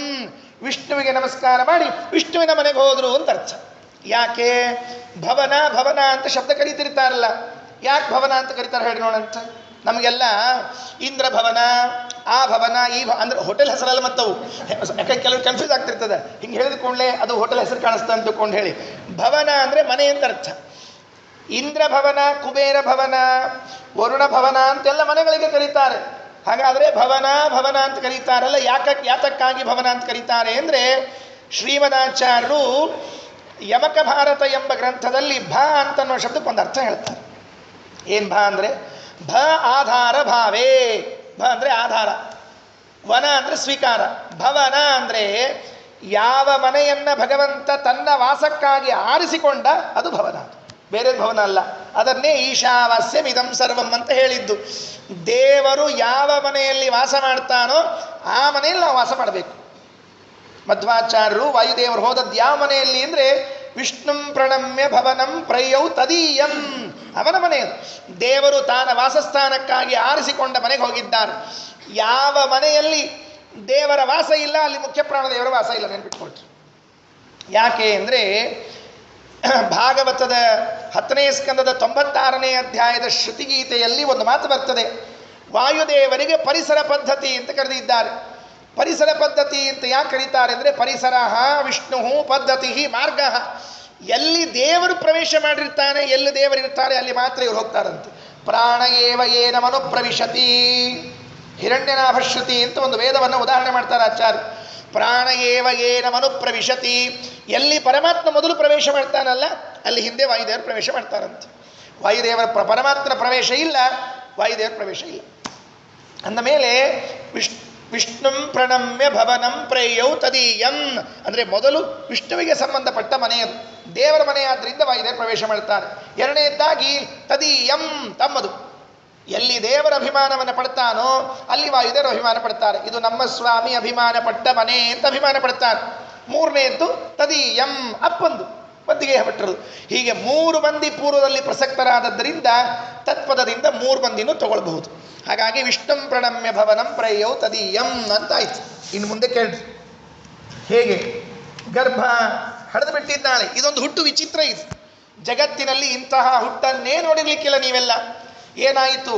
ವಿಷ್ಣುವಿಗೆ ನಮಸ್ಕಾರ ಮಾಡಿ ವಿಷ್ಣುವಿನ ಮನೆಗೆ ಹೋದರು ಅಂತ ಅರ್ಥ. ಯಾಕೆ? ಭವನ ಅಂತ ಶಬ್ದ ಕರೀತಿರ್ತಾರಲ್ಲ, ಯಾಕೆ ಭವನ ಅಂತ ಕರೀತಾರೆ ಹೇಳಿ ನೋಡಂತ. ನಮಗೆಲ್ಲ ಇಂದ್ರ ಭವನ, ಆ ಭವನ, ಈ ಅಂದ್ರೆ ಹೋಟೆಲ್ ಹೆಸರಲ್ಲ ಮತ್ತವು. ಯಾಕೆ ಕೆಲವರು ಕನ್ಫ್ಯೂಸ್ ಆಗ್ತಿರ್ತದೆ. ಹಿಂಗೆ ಹೇಳಿದ ಕೂಡಲೇ ಅದು ಹೋಟೆಲ್ ಹೆಸರು ಕಾಣಿಸ್ತಾ ಅಂತಕೊಂಡು ಹೇಳಿ. ಭವನ ಅಂದರೆ ಮನೆ ಅಂತ ಅರ್ಥ. ಇಂದ್ರ ಭವನ, ಕುಬೇರ ಭವನ, ವರುಣ ಭವನ ಅಂತೆಲ್ಲ ಮನೆಗಳಿಗೆ ಕರೀತಾರೆ. ಹಾಗಾದರೆ ಭವನ ಅಂತ ಕರೀತಾರಲ್ಲ, ಯಾತಕ್ಕಾಗಿ ಭವನ ಅಂತ ಕರೀತಾರೆ ಅಂದರೆ ಶ್ರೀಮದಾಚಾರ್ಯರು ಯಮಕ ಭಾರತ ಎಂಬ ಗ್ರಂಥದಲ್ಲಿ ಅಂತನ್ನೋ ಶಬ್ದಕ್ಕೊಂದು ಅರ್ಥ ಹೇಳ್ತಾರೆ. ಏನು ಅಂದರೆ ಆಧಾರ ಭಾವೇ. ಅಂದರೆ ಆಧಾರ, ವನ ಅಂದರೆ ಸ್ವೀಕಾರ, ಭವನ ಅಂದರೆ ಯಾವ ಮನೆಯನ್ನು ಭಗವಂತ ತನ್ನ ವಾಸಕ್ಕಾಗಿ ಆರಿಸಿಕೊಂಡ ಅದು ಭವನ, ಬೇರೆ ಭವನ ಅಲ್ಲ. ಅದನ್ನೇ ಈಶಾವಾಸ್ಯಮಿದಂ ಸರ್ವಂ ಅಂತ ಹೇಳಿದ್ದು. ದೇವರು ಯಾವ ಮನೆಯಲ್ಲಿ ವಾಸ ಮಾಡ್ತಾನೋ ಆ ಮನೆಯಲ್ಲಿ ನಾವು ವಾಸ ಮಾಡಬೇಕು. ಮಧ್ವಾಚಾರ್ಯರು ವಾಯುದೇವರು ಹೋದದ್ದು ಯಾವ ಮನೆಯಲ್ಲಿ ಅಂದರೆ ವಿಷ್ಣುಂ ಪ್ರಣಮ್ಯ ಭವನಂ ಪ್ರಯ್ಯೌ ತದೀಯಂ. ಅವನ ಮನೆಯದು. ದೇವರು ತಾನ ವಾಸಸ್ಥಾನಕ್ಕಾಗಿ ಆರಿಸಿಕೊಂಡ ಮನೆಗೆ ಹೋಗಿದ್ದಾರೆ. ಯಾವ ಮನೆಯಲ್ಲಿ ದೇವರ ವಾಸ ಇಲ್ಲ ಅಲ್ಲಿ ಮುಖ್ಯ ಪ್ರಾಣದೇವರ ವಾಸ ಇಲ್ಲ, ನೆನ್ಪಿಟ್ಕೊಳ್ರಿ. ಯಾಕೆ ಅಂದರೆ ಭಾಗವತದ 10ನೇ ಸ್ಕಂದದ 96ನೇ ಅಧ್ಯಾಯದ ಶ್ರುತಿಗೀತೆಯಲ್ಲಿ ಒಂದು ಮಾತು ಬರ್ತದೆ. ವಾಯುದೇವರಿಗೆ ಪರಿಸರ ಪದ್ಧತಿ ಅಂತ ಕರೆದಿದ್ದಾರೆ. ಪರಿಸರ ಪದ್ಧತಿ ಅಂತ ಯಾಕೆ ಕರೀತಾರೆ ಅಂದರೆ ಪರಿಸರ ವಿಷ್ಣು ಪದ್ಧತಿ ಮಾರ್ಗ. ಎಲ್ಲಿ ದೇವರು ಪ್ರವೇಶ ಮಾಡಿರ್ತಾನೆ, ಎಲ್ಲಿ ದೇವರಿರ್ತಾರೆ ಅಲ್ಲಿ ಮಾತ್ರ ಇವರು ಹೋಗ್ತಾರಂತೆ. ಪ್ರಾಣ ಏವ ಏನ ಮನು ಪ್ರವಿಶತಿ. ಹಿರಣ್ಯನಾಭಶ್ರುತಿ ಅಂತ ಒಂದು ವೇದವನ್ನು ಉದಾಹರಣೆ ಮಾಡ್ತಾರೆ ಆಚಾರ್ಯ. ಪ್ರಾಣ ಏವ ಏನ ಮನು ಪ್ರವಿಶತಿ. ಎಲ್ಲಿ ಪರಮಾತ್ಮ ಮೊದಲು ಪ್ರವೇಶ ಮಾಡ್ತಾನಲ್ಲ ಅಲ್ಲಿ ಹಿಂದೆ ವಾಯುದೇವರು ಪ್ರವೇಶ ಮಾಡ್ತಾರಂತೆ. ವಾಯುದೇವರ ಪರಮಾತ್ಮನ ಪ್ರವೇಶ ಇಲ್ಲ, ವಾಯುದೇವರ ಪ್ರವೇಶ ಇಲ್ಲ. ಅಂದ ಮೇಲೆ ವಿಷ್ಣುಂ ಪ್ರಣಮ್ಯ ಭವನಂ ಪ್ರೇಯೌ ತದೀಯಂ ಅಂದರೆ ಮೊದಲು ವಿಷ್ಣುವಿಗೆ ಸಂಬಂಧಪಟ್ಟ ಮನೆಯದು, ದೇವರ ಮನೆಯಾದ್ರಿಂದ ವಾಯುದೇವರು ಪ್ರವೇಶ ಮಾಡ್ತಾರೆ. ಎರಡನೇದಾಗಿ ತದೀಯಂ ತಮ್ಮದು. ಎಲ್ಲಿ ದೇವರ ಅಭಿಮಾನವನ್ನು ಪಡ್ತಾನೋ ಅಲ್ಲಿ ವಾಯುದೇವರು ಅಭಿಮಾನ ಪಡ್ತಾರೆ. ಇದು ನಮ್ಮ ಸ್ವಾಮಿ ಅಭಿಮಾನ ಪಟ್ಟ ಮನೆ ಅಂತ ಅಭಿಮಾನ ಪಡ್ತಾರೆ. ಮೂರನೇದ್ದು ತದೀಯಂ ಅಪ್ಪಂದು, ಮದ್ದಿಗೆ ಭಟ್ರದು. ಹೀಗೆ 3 ಮಂದಿ ಪೂರ್ವದಲ್ಲಿ ಪ್ರಸಕ್ತರಾದದ್ದರಿಂದ ತತ್ಪದದಿಂದ 3 ಮಂದಿನೂ ತಗೊಳ್ಬಹುದು. ಹಾಗಾಗಿ ವಿಷ್ಣುಂ ಪ್ರಣಮ್ಯ ಭವನಂ ಪ್ರಯ್ಯೌ ತದೀಯಂ ಅಂತ ಆಯ್ತು. ಇನ್ನು ಮುಂದೆ ಕೇಳ್ರಿ, ಹೇಗೆ ಗರ್ಭ ಹಡೆದು ಬಿಟ್ಟಿದ್ದಾಳೆ. ಇದೊಂದು ಹುಟ್ಟು ವಿಚಿತ್ರ. ಇದು ಜಗತ್ತಿನಲ್ಲಿ ಇಂತಹ ಹುಟ್ಟನ್ನೇ ನೋಡಿರ್ಲಿಕ್ಕಿಲ್ಲ ನೀವೆಲ್ಲ. ಏನಾಯಿತು?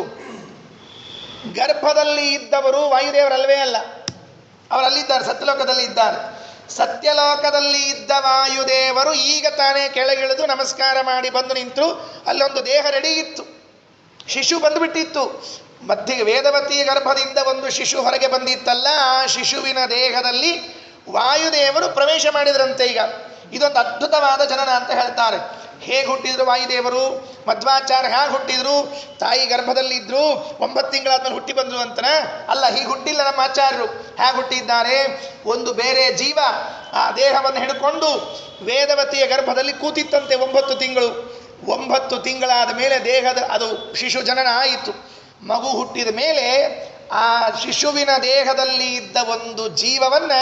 ಗರ್ಭದಲ್ಲಿ ಇದ್ದವರು ವಾಯುದೇವರಲ್ವೇ ಅಲ್ಲ, ಅವರಲ್ಲಿದ್ದಾರೆ, ಸತ್ಯಲೋಕದಲ್ಲಿ ಇದ್ದಾರೆ. ಸತ್ಯಲೋಕದಲ್ಲಿ ಇದ್ದ ವಾಯುದೇವರು ಈಗ ತಾನೇ ಕೆಳಗಿಳಿದು ನಮಸ್ಕಾರ ಮಾಡಿ ಬಂದು ನಿಂತರು. ಅಲ್ಲೊಂದು ದೇಹ ರೆಡಿ ಇತ್ತು, ಶಿಶು ಬಂದುಬಿಟ್ಟಿತ್ತು. ಮಧ್ಯೆ ವೇದವತಿಯ ಗರ್ಭದಿಂದ ಒಂದು ಶಿಶು ಹೊರಗೆ ಬಂದಿತ್ತಲ್ಲ, ಆ ಶಿಶುವಿನ ದೇಹದಲ್ಲಿ ವಾಯುದೇವರು ಪ್ರವೇಶ ಮಾಡಿದ್ರಂತೆ. ಈಗ ಇದೊಂದು ಅದ್ಭುತವಾದ ಜನನ ಅಂತ ಹೇಳ್ತಾರೆ. ಹೇಗೆ ಹುಟ್ಟಿದ್ರು ವಾಯುದೇವರು? ಮಧ್ವಾಚಾರ್ಯ ಹೇಗೆ ಹುಟ್ಟಿದ್ರು? ತಾಯಿ ಗರ್ಭದಲ್ಲಿ ಇದ್ರು, 9 ತಿಂಗಳಾದ್ಮೇಲೆ ಹುಟ್ಟಿ ಬಂದ್ರು ಅಂತನ? ಅಲ್ಲ, ಹೀಗೆ ಹುಟ್ಟಿಲ್ಲ ನಮ್ಮ ಆಚಾರ್ಯರು. ಹೇಗೆ ಹುಟ್ಟಿದ್ದಾರೆ? ಒಂದು ಬೇರೆ ಜೀವ ಆ ದೇಹವನ್ನು ಹಿಡ್ಕೊಂಡು ವೇದವತಿಯ ಗರ್ಭದಲ್ಲಿ ಕೂತಿತ್ತಂತೆ 9 ತಿಂಗಳು. 9 ತಿಂಗಳಾದ ಮೇಲೆ ದೇಹದ ಅದು ಶಿಶು ಜನನ ಆಯಿತು. ಮಗು ಹುಟ್ಟಿದ ಮೇಲೆ ಆ ಶಿಶುವಿನ ದೇಹದಲ್ಲಿ ಇದ್ದ ಒಂದು ಜೀವವನ್ನು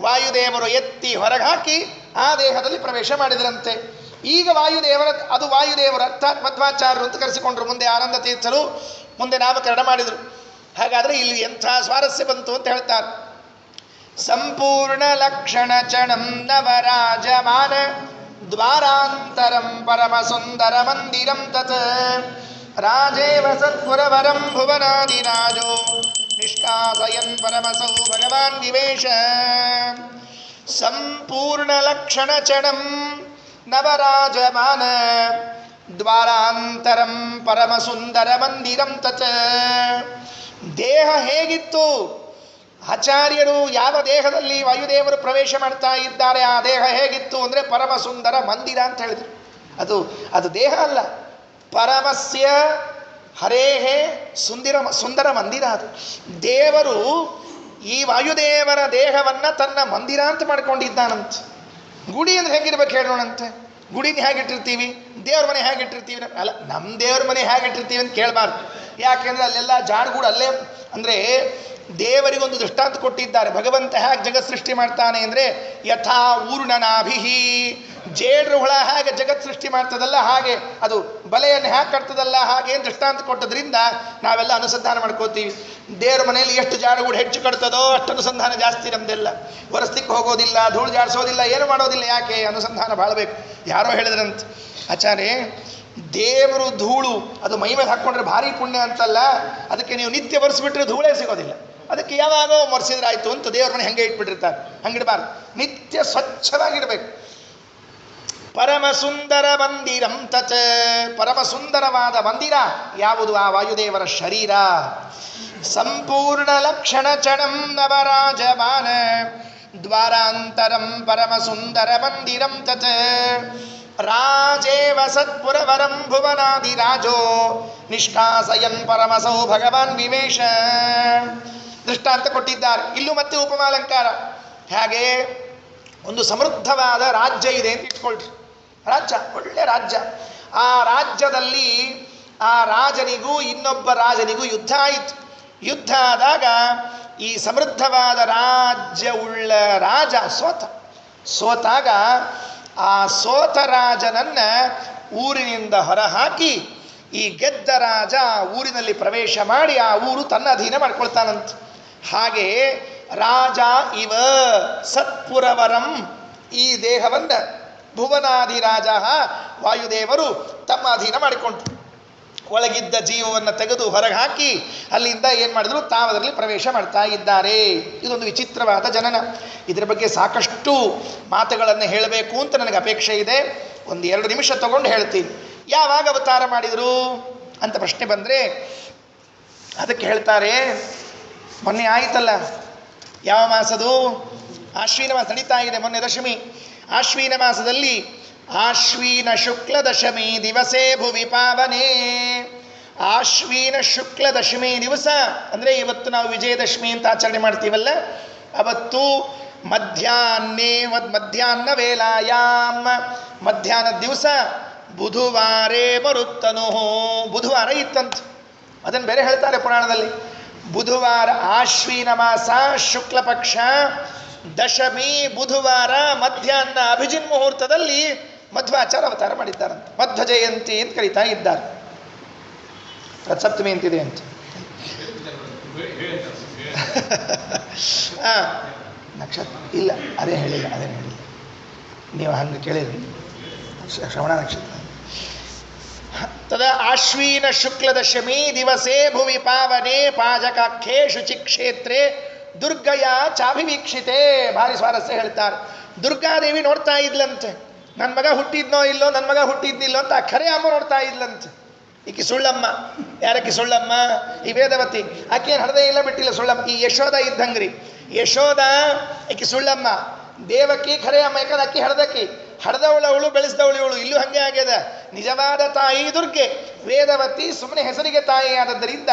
ವಾಯುದೇವರು ಎತ್ತಿ ಹೊರಗೆ ಹಾಕಿ ಆ ದೇಹದಲ್ಲಿ ಪ್ರವೇಶ ಮಾಡಿದ್ರಂತೆ. ಈಗ ಅದು ವಾಯುದೇವರು ಅರ್ಥಾತ್ ಮಧ್ವಾಚಾರ್ಯರು ಅಂತ ಕರೆಸಿಕೊಂಡ್ರು. ಮುಂದೆ ಆನಂದ ತೀರ್ಥರು ಮುಂದೆ ನಾಮಕರಣ ಮಾಡಿದರು. ಹಾಗಾದರೆ ಇಲ್ಲಿ ಎಂಥ ಸ್ವಾರಸ್ಯ ಬಂತು ಅಂತ ಹೇಳ್ತಾರೆ. ಸಂಪೂರ್ಣ ಲಕ್ಷಣ ಚಣಂ ನವರಾಜಮಾನ ದ್ವಾರಾಂತರಂ ಪರಮ ಸುಂದರ ಮಂದಿರಂ ತತ್ ರಾಜೇವ ಸತ್ಪುರವರಂ ಭುವನಾದಿರಾಜೋ ನಿಷ್ಕಾಸಯನ್ ಪರಮಸೌ ಭಗವಾನ್ ವಿವೇಶ. ಸಂಪೂರ್ಣ ಲಕ್ಷಣ ಚಣಂ ನವರಾಜಮಾನ ದ್ವಾರಾಂತರಂ ಪರಮ ಸುಂದರ ಮಂದಿರಂ ತತ್. ದೇಹ ಹೇಗಿತ್ತು? ಆಚಾರ್ಯರು ಯಾವ ದೇಹದಲ್ಲಿ ವಾಯುದೇವರು ಪ್ರವೇಶ ಮಾಡ್ತಾ ಇದ್ದಾರೆ ಆ ದೇಹ ಹೇಗಿತ್ತು ಅಂದರೆ ಪರಮ ಸುಂದರ ಮಂದಿರ ಅಂತ ಹೇಳಿದರು. ಅದು ದೇಹ ಅಲ್ಲ, ಪರಮಸ್ಯ ಹರೇಹೇ ಸುಂದರ ಮಂದಿರ. ಅದು ದೇವರು ಈ ವಾಯುದೇವರ ದೇಹವನ್ನು ತನ್ನ ಮಂದಿರ ಅಂತ ಮಾಡ್ಕೊಂಡಿದ್ದಾನಂತ. ಗುಡಿ ಅಂದರೆ ಹೇಗಿರ್ಬೇಕು ಹೇಳೋಣಂತೆ? ಗುಡಿನ ಹೇಗಿಟ್ಟಿರ್ತೀವಿ? ದೇವ್ರ ಮನೆ ಹೇಗಿಟ್ಟಿರ್ತೀವಿ? ಅಲ್ಲ, ನಮ್ಮ ದೇವ್ರ ಮನೆ ಹೇಗಿಟ್ಟಿರ್ತೀವಿ ಅಂತ ಕೇಳಬಾರ್ದು. ಯಾಕೆಂದರೆ ಅಲ್ಲೆಲ್ಲ ಜಾಡ್ಗೂಡು ಅಲ್ಲೇ. ಅಂದರೆ ದೇವರಿಗೊಂದು ದೃಷ್ಟಾಂತ ಕೊಟ್ಟಿದ್ದಾರೆ. ಭಗವಂತ ಹೇಗೆ ಜಗತ್ ಸೃಷ್ಟಿ ಮಾಡ್ತಾನೆ ಅಂದರೆ ಯಥಾ ಊರ್ಣನಾಭಿಹಿ, ಜೇಡ್ರು ಹುಳ ಹೇಗೆ ಜಗತ್ ಸೃಷ್ಟಿ ಮಾಡ್ತದಲ್ಲ ಹಾಗೆ, ಅದು ಬಲೆಯನ್ನು ಹೇಗೆ ಕಟ್ತದಲ್ಲ ಹಾಗೆ ದೃಷ್ಟಾಂತ ಕೊಟ್ಟದ್ರಿಂದ ನಾವೆಲ್ಲ ಅನುಸಂಧಾನ ಮಾಡ್ಕೋತೀವಿ. ದೇವ್ರ ಮನೆಯಲ್ಲಿ ಎಷ್ಟು ಜಾಡುಗೂಡು ಹೆಚ್ಚು ಕಟ್ತದೋ ಅಷ್ಟು ಅನುಸಂಧಾನ ಜಾಸ್ತಿ. ನಮ್ದೆಲ್ಲ ಒರೆಸ್ಲಿಕ್ಕೆ ಹೋಗೋದಿಲ್ಲ, ಧೂಳು ಜಾಡಿಸೋದಿಲ್ಲ, ಏನು ಮಾಡೋದಿಲ್ಲ. ಯಾಕೆ? ಅನುಸಂಧಾನ ಬಾಳಬೇಕು. ಯಾರೋ ಹೇಳಿದ್ರಂತ ಆಚಾರ್ಯ, ದೇವರು ಧೂಳು ಅದು ಮೈ ಮೇಲೆ ಹಾಕ್ಕೊಂಡ್ರೆ ಭಾರಿ ಪುಣ್ಯ ಅಂತಲ್ಲ, ಅದಕ್ಕೆ ನೀವು ನಿತ್ಯ ಒರೆಸ್ಬಿಟ್ರೆ ಧೂಳೇ ಸಿಗೋದಿಲ್ಲ. ಅದಕ್ಕೆ ಯಾವಾಗೋ ಒರೆಸಿದ್ರೆ ಆಯಿತು ಅಂತ ದೇವ್ರ ಮನೆ ಹಂಗೆ ಇಟ್ಬಿಟ್ಟಿರ್ತಾರೆ. ಹಂಗಿಡಬಾರ್ದು, ನಿತ್ಯ ಸ್ವಚ್ಛವಾಗಿಡಬೇಕು. ಪರಮ ಸುಂದರ ಮಂದಿರಂ ತಚ, ಪರಮ ಸುಂದರವಾದ ಮಂದಿರ ಯಾವುದು? ಆ ವಾಯುದೇವರ ಶರೀರ. ಸಂಪೂರ್ಣ ಲಕ್ಷಣ ಚಣಂ ನವರಾಜಮಾನ ದ್ವಾರಾಂತರಂ ಪರಮ ಸುಂದರ ಮಂದಿರಂ ತಚ ರಾಜೇವ ಸತ್ಪುರವರಂ ಭುವನಾದಿರಾಜೋ ನಿಷ್ಕಾಸಯನ್ ಪರಮಸೌ ಭಗವಾನ್ ವಿವೇಶ. ದೃಷ್ಟಾಂತ ಕೊಟ್ಟಿದ್ದಾರೆ. ಇಲ್ಲೂ ಮತ್ತೆ ಉಪಮಾಲಂಕಾರ. ಹಾಗೆ ಒಂದು ಸಮೃದ್ಧವಾದ ರಾಜ್ಯ ಇದೆ ಅಂತ ಇಟ್ಕೊಳ್ರಿ. ರಾಜ್ಯ, ಒಳ್ಳೆ ರಾಜ್ಯ. ಆ ರಾಜ್ಯದಲ್ಲಿ ಆ ರಾಜನಿಗೂ ಇನ್ನೊಬ್ಬ ರಾಜನಿಗೂ ಯುದ್ಧ ಆಯಿತು. ಯುದ್ಧ ಆದಾಗ ಈ ಸಮೃದ್ಧವಾದ ರಾಜ್ಯ ಉಳ್ಳ ರಾಜ ಸೋತಾಗ ಆ ಸೋತ ರಾಜನನ್ನು ಊರಿನಿಂದ ಹೊರಹಾಕಿ ಈ ಗೆದ್ದ ರಾಜ ಊರಿನಲ್ಲಿ ಪ್ರವೇಶ ಮಾಡಿ ಆ ಊರು ತನ್ನ ಅಧೀನ ಮಾಡ್ಕೊಳ್ತಾನಂತ. ಹಾಗೆ ರಾಜ ಇವ ಸತ್ಪುರವರಂ, ಈ ದೇಹವನ್ನು ಭುವನಾದಿರಾಜ ವಾಯುದೇವರು ತಮ್ಮ ಅಧೀನ ಮಾಡಿಕೊಂಡ್ರು. ಒಳಗಿದ್ದ ಜೀವವನ್ನು ತೆಗೆದು ಹೊರಗೆ ಹಾಕಿ ಅಲ್ಲಿಂದ ಏನು ಮಾಡಿದ್ರು, ತಾವದರಲ್ಲಿ ಪ್ರವೇಶ ಮಾಡ್ತಾ ಇದ್ದಾರೆ. ಇದೊಂದು ವಿಚಿತ್ರವಾದ ಜನನ. ಇದರ ಬಗ್ಗೆ ಸಾಕಷ್ಟು ಮಾತುಗಳನ್ನು ಹೇಳಬೇಕು ಅಂತ ನನಗೆ ಅಪೇಕ್ಷೆ ಇದೆ. 1-2 ನಿಮಿಷ ತಗೊಂಡು ಹೇಳ್ತೀನಿ. ಯಾವಾಗ ಅವತಾರ ಮಾಡಿದರು ಅಂತ ಪ್ರಶ್ನೆ ಬಂದರೆ ಅದಕ್ಕೆ ಹೇಳ್ತಾರೆ, ಮೊನ್ನೆ ಆಯಿತಲ್ಲ, ಯಾವ ಮಾಸದು? ಆಶ್ವೀನ ಮಾಸ ನಡೀತಾ ಇದೆ. ಮೊನ್ನೆ ದಶಮಿ. ಆಶ್ವೀನ ಮಾಸದಲ್ಲಿ ಆಶ್ವೀನ ಶುಕ್ಲ ದಶಮಿ ದಿವಸೇ ಭುವಿ ಪಾವನೆ. ಆಶ್ವೀನ ಶುಕ್ಲ ದಶಮಿ ದಿವಸ ಅಂದರೆ ಇವತ್ತು ನಾವು ವಿಜಯದಶಮಿ ಅಂತ ಆಚರಣೆ ಮಾಡ್ತೀವಲ್ಲ, ಅವತ್ತು ಮಧ್ಯಾಹ್ನ ವೇಲಾಯಾಮ್, ಮಧ್ಯಾಹ್ನದ ದಿವಸ ಬುಧವಾರೇ ಬರುತ್ತನೋ, ಬುಧವಾರ ಇತ್ತಂತ. ಅದನ್ನು ಬೇರೆ ಹೇಳ್ತಾರೆ ಪುರಾಣದಲ್ಲಿ. ಬುಧವಾರ ಆಶ್ವೀನ ಮಾಸ ಶುಕ್ಲ ಪಕ್ಷ ದಶಮಿ ಬುಧವಾರ ಮಧ್ಯಾಹ್ನ ಅಭಿಜಿನ್ ಮುಹೂರ್ತದಲ್ಲಿ ಮಧ್ವಾಚಾರ್ಯ ಅವತಾರ ಮಾಡಿದ್ದಾರಂತೆ. ಮಧ್ವ ಜಯಂತಿ ಅಂತ ಕರೀತಾ ಇದ್ದಾರೆ. ಸಪ್ತಮಿ ಅಂತಿದೆ ಅಂತ. ನಕ್ಷತ್ರ ಇಲ್ಲ, ಅದೇನು ಹೇಳಿಲ್ಲ. ನೀವು ಹಂಗೆ ಕೇಳಿದ್ರಿ, ಶ್ರವಣ ನಕ್ಷತ್ರ. ತದ ಆಶ್ವೀನ ಶುಕ್ಲ ದಶಮಿ ದಿವಸೇ ಭುವಿ ಪಾವನೆ ಪಾಜಕಾಖ್ಯೆ ಶುಚಿಕ್ಷೇತ್ರೆ ದುರ್ಗಯ ಚಾಭಿವೀಕ್ಷಿತೆ. ಭಾರಿ ಸ್ವಾರಸ್ಯ ಹೇಳ್ತಾರೆ. ದುರ್ಗಾದೇವಿ ನೋಡ್ತಾ ಇದ್ಲಂತೆ, ನನ್ನ ಮಗ ಹುಟ್ಟಿದ್ನೋ ಇಲ್ಲೋ, ನನ್ನ ಮಗ ಹುಟ್ಟಿದ್ನಿಲ್ಲೋ ಅಂತ ಖರೆ ಅಮ್ಮ ನೋಡ್ತಾ ಇದ್ಲಂತೆ. ಈಕಿ ಸುಳ್ಳಮ್ಮ. ಯಾರಕ್ಕಿ ಸುಳ್ಳಮ್ಮ? ಈ ವೇದವತಿ. ಆಕೆಯನ್ನು ಹಡದೇ ಇಲ್ಲ ಬಿಟ್ಟಿಲ್ಲ ಸುಳ್ಳಮ್ಮ. ಈ ಯಶೋದ ಇದ್ದಂಗ್ರಿ. ಯಶೋದ ಈಕಿ ಸುಳ್ಳಮ್ಮ, ದೇವಕಿ ಖರೆ ಅಮ್ಮ. ಯಾಕಂದ್ರೆ ಅಕ್ಕಿ ಹಡದಕ್ಕಿ, ಹಡದವಳವಳು ಬೆಳೆಸಿದವಳು ಇವಳು. ಇಲ್ಲೂ ಹಾಗೆ ಆಗ್ಯದ. ನಿಜವಾದ ತಾಯಿ ದುರ್ಗೆ, ವೇದವತಿ ಸುಮ್ಮನೆ ಹೆಸರಿಗೆ ತಾಯಿ ಆದದ್ದರಿಂದ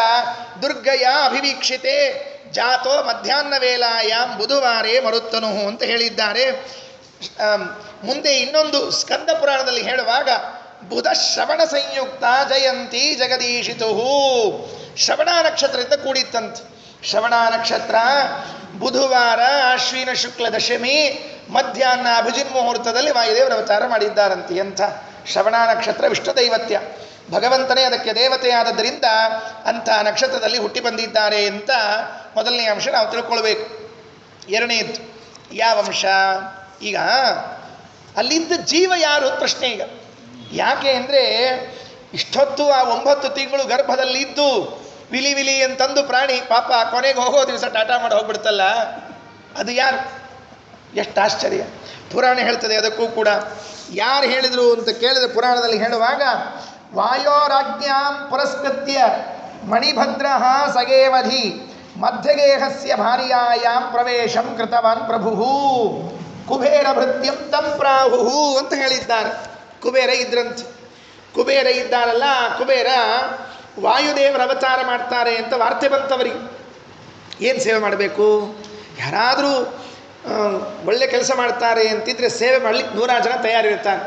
ದುರ್ಗಯ ಅಭಿವೀಕ್ಷಿತೆ ಜಾತೋ ಮಧ್ಯಾಹ್ನ ವೇಲಾಯಾಮ್ ಬುಧವಾರೇ ಮರುತ್ತನು ಅಂತ ಹೇಳಿದ್ದಾರೆ. ಮುಂದೆ ಇನ್ನೊಂದು ಸ್ಕಂದ ಪುರಾಣದಲ್ಲಿ ಹೇಳುವಾಗ ಬುಧ ಶ್ರವಣ ಸಂಯುಕ್ತ ಜಯಂತಿ ಜಗದೀಶಿತು. ಶ್ರವಣ ನಕ್ಷತ್ರದಿಂದ ಕೂಡಿತ್ತಂತೆ. ಶ್ರವಣ ನಕ್ಷತ್ರ ಬುಧವಾರ ಆಶ್ವಿನ ಶುಕ್ಲ ದಶಮಿ ಮಧ್ಯಾಹ್ನ ಅಭಿಜಿನ್ ಮುಹೂರ್ತದಲ್ಲಿ ವಾಯುದೇವರ ಅವತಾರ ಮಾಡಿದ್ದಾರಂತೆ. ಎಂಥ ಶ್ರವಣ ನಕ್ಷತ್ರ ವಿಷ್ಣು ದೈವತ್ಯ, ಭಗವಂತನೇ ಅದಕ್ಕೆ ದೇವತೆಯಾದದ್ದರಿಂದ ಅಂಥ ನಕ್ಷತ್ರದಲ್ಲಿ ಹುಟ್ಟಿ ಬಂದಿದ್ದಾರೆ ಅಂತ ಮೊದಲನೇ ಅಂಶ ನಾವು ತಿಳ್ಕೊಳ್ಬೇಕು. ಎರಡನೇದು ಯಾವ ಅಂಶ? ಈಗ ಅಲ್ಲಿದ್ದ ಜೀವ ಯಾರು ಪ್ರಶ್ನೆ. ಈಗ ಯಾಕೆ ಅಂದರೆ ಇಷ್ಟೊತ್ತು ಆ 9 ತಿಂಗಳು ಗರ್ಭದಲ್ಲಿ ಇದ್ದು ವಿಲಿ ವಿಲಿ ಅಂತಂದು ಪ್ರಾಣಿ ಪಾಪ ಕೊನೆಗೆ ಹೋಗೋ ದಿವಸ ಟಾಟಾ ಮಾಡಿ ಹೋಗ್ಬಿಡ್ತಲ್ಲ, ಅದು ಯಾರು? ಎಷ್ಟು ಆಶ್ಚರ್ಯ. ಪುರಾಣ ಹೇಳ್ತದೆ ಅದಕ್ಕೂ ಕೂಡ. ಯಾರು ಹೇಳಿದರು ಅಂತ ಕೇಳಿದ್ರೆ ಪುರಾಣದಲ್ಲಿ ಹೇಳುವಾಗ ವಾಯೋರಾಜ್ಞಾಂ ಪುರಸ್ಕೃತ್ಯ ಮಣಿಭದ್ರ ಸಗೇವಧಿ ಮಧ್ಯಗೇಹಸ್ಯ ಭಾರ್ಯಾಯಾಂ ಪ್ರವೇಶಂ ಕೃತವಾನ್ ಪ್ರಭು ಕುಬೇರ ಭೃತ್ಯಂ ತಂ ಪ್ರಾಹು ಅಂತ ಹೇಳಿದ್ದಾರೆ. ಕುಬೇರ ಇದ್ರಂತೆ. ಕುಬೇರ ಇದ್ದಾರಲ್ಲ, ಕುಬೇರ ವಾಯುದೇವರ ಅವತಾರ ಮಾಡ್ತಾರೆ ಅಂತ ವಾರ್ತೆ ಬಂತವರಿಗೆ. ಏನು ಸೇವೆ ಮಾಡಬೇಕು? ಯಾರಾದರೂ ಒಳ್ಳೆ ಕೆಲಸ ಮಾಡ್ತಾರೆ ಅಂತಿದ್ರೆ ಸೇವೆ ಮಾಡಲಿಕ್ಕೆ 100 ಜನ ತಯಾರಿರ್ತಾರೆ.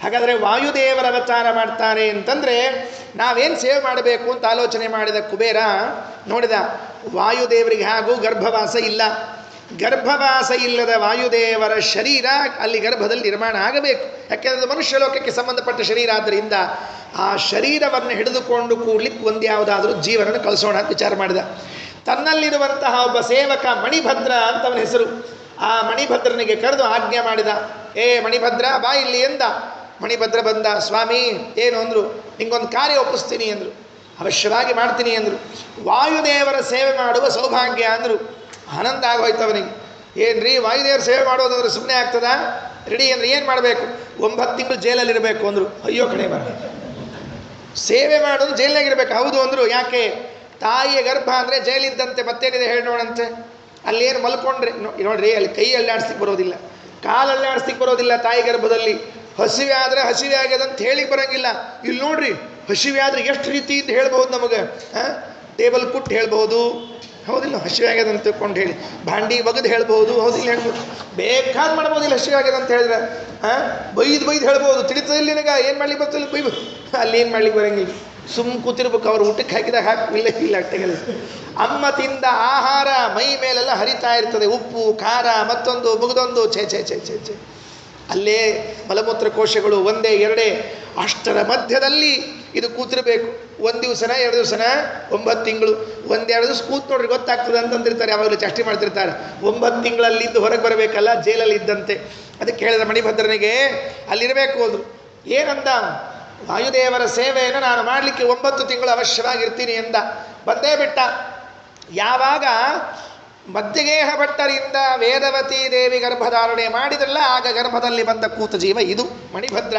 ಹಾಗಾದರೆ ವಾಯುದೇವರ ಅವತಾರ ಮಾಡ್ತಾರೆ ಅಂತಂದರೆ ನಾವೇನು ಸೇವೆ ಮಾಡಬೇಕು ಅಂತ ಆಲೋಚನೆ ಮಾಡಿದ ಕುಬೇರ ನೋಡಿದ, ವಾಯುದೇವರಿಗೆ ಹಾಗೂ ಗರ್ಭವಾಸ ಇಲ್ಲ. ಗರ್ಭವಾಸ ಇಲ್ಲದ ವಾಯುದೇವರ ಶರೀರ ಅಲ್ಲಿ ಗರ್ಭದಲ್ಲಿ ನಿರ್ಮಾಣ ಆಗಬೇಕು. ಯಾಕೆಂದರೆ ಮನುಷ್ಯ ಲೋಕಕ್ಕೆ ಸಂಬಂಧಪಟ್ಟ ಶರೀರ ಆದ್ದರಿಂದ ಆ ಶರೀರವನ್ನು ಹಿಡಿದುಕೊಂಡು ಕೂಡ್ಲಿಕ್ಕೆ ಒಂದು ಯಾವುದಾದ್ರೂ ಜೀವನನ್ನು ಕಳಿಸೋಣ ಅಂತ ವಿಚಾರ ಮಾಡಿದ. ತನ್ನಲ್ಲಿರುವಂತಹ ಒಬ್ಬ ಸೇವಕ ಮಣಿಭದ್ರ ಅಂತ ಅವನ ಹೆಸರು. ಆ ಮಣಿಭದ್ರನಿಗೆ ಕರೆದು ಆಜ್ಞೆ ಮಾಡಿದ, ಏ ಮಣಿಭದ್ರ ಬಾ ಇಲ್ಲಿ ಎಂದ. ಮಣಿಭದ್ರ ಬಂದ. ಸ್ವಾಮಿ ಏನು ಅಂದರು? ನಿಂಗೊಂದು ಕಾರ್ಯ ಒಪ್ಪಿಸ್ತೀನಿ ಅಂದರು. ಅವಶ್ಯವಾಗಿ ಮಾಡ್ತೀನಿ ಅಂದರು. ವಾಯುದೇವರ ಸೇವೆ ಮಾಡುವ ಸೌಭಾಗ್ಯ ಅಂದರು. ಆನಂದ ಆಗೋಯ್ತು ಅವನಿಗೆ. ಏನ್ರಿ ವಾಯುದೇವರ ಸೇವೆ ಮಾಡೋದಂದ್ರೆ ಸುಮ್ಮನೆ ಆಗ್ತದ? ರೆಡಿ ಅಂದರೆ ಏನು ಮಾಡಬೇಕು? 9 ತಿಂಗಳು ಜೈಲಲ್ಲಿರಬೇಕು ಅಂದರು. ಅಯ್ಯೋ ಕಡೆ ಬರ, ಸೇವೆ ಮಾಡೋದು ಜೈಲಿನಾಗಿರ್ಬೇಕು. ಹೌದು ಅಂದರು. ಯಾಕೆ? ತಾಯಿಯ ಗರ್ಭ ಅಂದರೆ ಜೈಲಿದ್ದಂತೆ, ಮತ್ತೇನಿದೆ ಹೇಳಿ ನೋಡಂತೆ. ಅಲ್ಲೇನು ಮಲ್ಕೊಂಡ್ರೆ ನೋಡ್ರಿ, ಅಲ್ಲಿ ಕೈ ಅಲ್ಲಾಡಿಸ್ಲಿಕ್ಕೆ ಬರೋದಿಲ್ಲ, ಕಾಲು ಅಲ್ಲಾಡಿಸ್ಲಿಕ್ಕೆ ಬರೋದಿಲ್ಲ. ತಾಯಿ ಗರ್ಭದಲ್ಲಿ ಹಸಿವೆ ಆದರೆ ಹಸಿವೆ ಆಗ್ಯದಂತ ಹೇಳಿ ಬರೋಂಗಿಲ್ಲ. ಇಲ್ಲಿ ನೋಡ್ರಿ, ಹಸಿವೆ ಆದರೆ ಎಷ್ಟು ರೀತಿ ಅಂತ ಹೇಳ್ಬೋದು ನಮಗೆ. ಟೇಬಲ್ ಪುಟ್ ಹೇಳ್ಬೋದು, ಹೌದಿಲ್ಲ? ಹಸಿವೆ ಆಗ್ಯದ ಅಂತ ತಿಳ್ಕೊಂಡು ಹೇಳಿ ಭಾಂಡಿ ಒಗೆದು ಹೇಳ್ಬೋದು, ಹೌದಿಲ್ಲ? ಹೇಳ್ಬೋದು, ಬೇಕಾದ್ ಮಾಡ್ಬೋದಿಲ್ಲ. ಹಸಿವೆ ಆಗ್ಯದ ಅಂತ ಹೇಳಿದ್ರೆ ಬೈದು ಹೇಳ್ಬೋದು. ತಿಳಿತದಿಲ್ಲ ನಿನಗ, ಏನು ಮಾಡ್ಲಿಕ್ಕೆ ಬರ್ತಿಲ್ಲ, ಬೈಬೋದು. ಅಲ್ಲಿ ಏನು ಮಾಡ್ಲಿಕ್ಕೆ ಬರೋಂಗಿಲ್ಲ. ಸುಮ್ಮ ಕೂತಿರ್ಬೇಕು. ಅವ್ರು ಊಟಕ್ಕೆ ಹಾಕಿದಾಗ ಇಲ್ಲ ಅಟ್ಟೆಗೆಲ್ಲ. ಅಮ್ಮ ತಿಂದ ಆಹಾರ ಮೈ ಮೇಲೆಲ್ಲ ಹರಿತಾ ಇರ್ತದೆ, ಉಪ್ಪು ಖಾರ ಮತ್ತೊಂದು ಮುಗಿದೊಂದು ಛೇ ಛೇ ಛೇ ಛೇ ಛೇ. ಅಲ್ಲೇ ಮಲಮೂತ್ರ ಕೋಶಗಳು ಒಂದೇ ಎರಡೇ. ಅಷ್ಟರ ಮಧ್ಯದಲ್ಲಿ ಇದು ಕೂತಿರ್ಬೇಕು. 1 ದಿವಸನ 2 ದಿವಸನ 9 ತಿಂಗಳು. 1-2 ದಿವಸ ಕೂತ್ ನೋಡ್ರಿ ಗೊತ್ತಾಗ್ತದೆ ಅಂತಂದಿರ್ತಾರೆ. ಯಾವಾಗಲೂ ಚಷ್ಟೆ ಮಾಡ್ತಿರ್ತಾರೆ. 9 ತಿಂಗಳಲ್ಲಿದ್ದು ಹೊರಗೆ ಬರಬೇಕಲ್ಲ, ಜೈಲಲ್ಲಿ ಇದ್ದಂತೆ. ಅದಕ್ಕೆ ಹೇಳಿದ ಮಣಿಭದ್ರನಿಗೆ ಅಲ್ಲಿರಬೇಕು ಅಂದರು. ಏನಂದ? ವಾಯುದೇವರ ಸೇವೆಯನ್ನು ನಾನು ಮಾಡಲಿಕ್ಕೆ 9 ತಿಂಗಳು ಅವಶ್ಯವಾಗಿರ್ತೀನಿ ಎಂದ. ಬಂದೇ ಬಿಟ್ಟ. ಯಾವಾಗ ಮಧ್ಯಗೇಹ ಭಟ್ಟರಿಂದ ವೇದವತಿ ದೇವಿ ಗರ್ಭಧಾರಣೆ ಮಾಡಿದ್ರಲ್ಲ, ಆಗ ಗರ್ಭದಲ್ಲಿ ಬಂದ ಕೂತ ಜೀವ ಇದು ಮಣಿಭದ್ರ.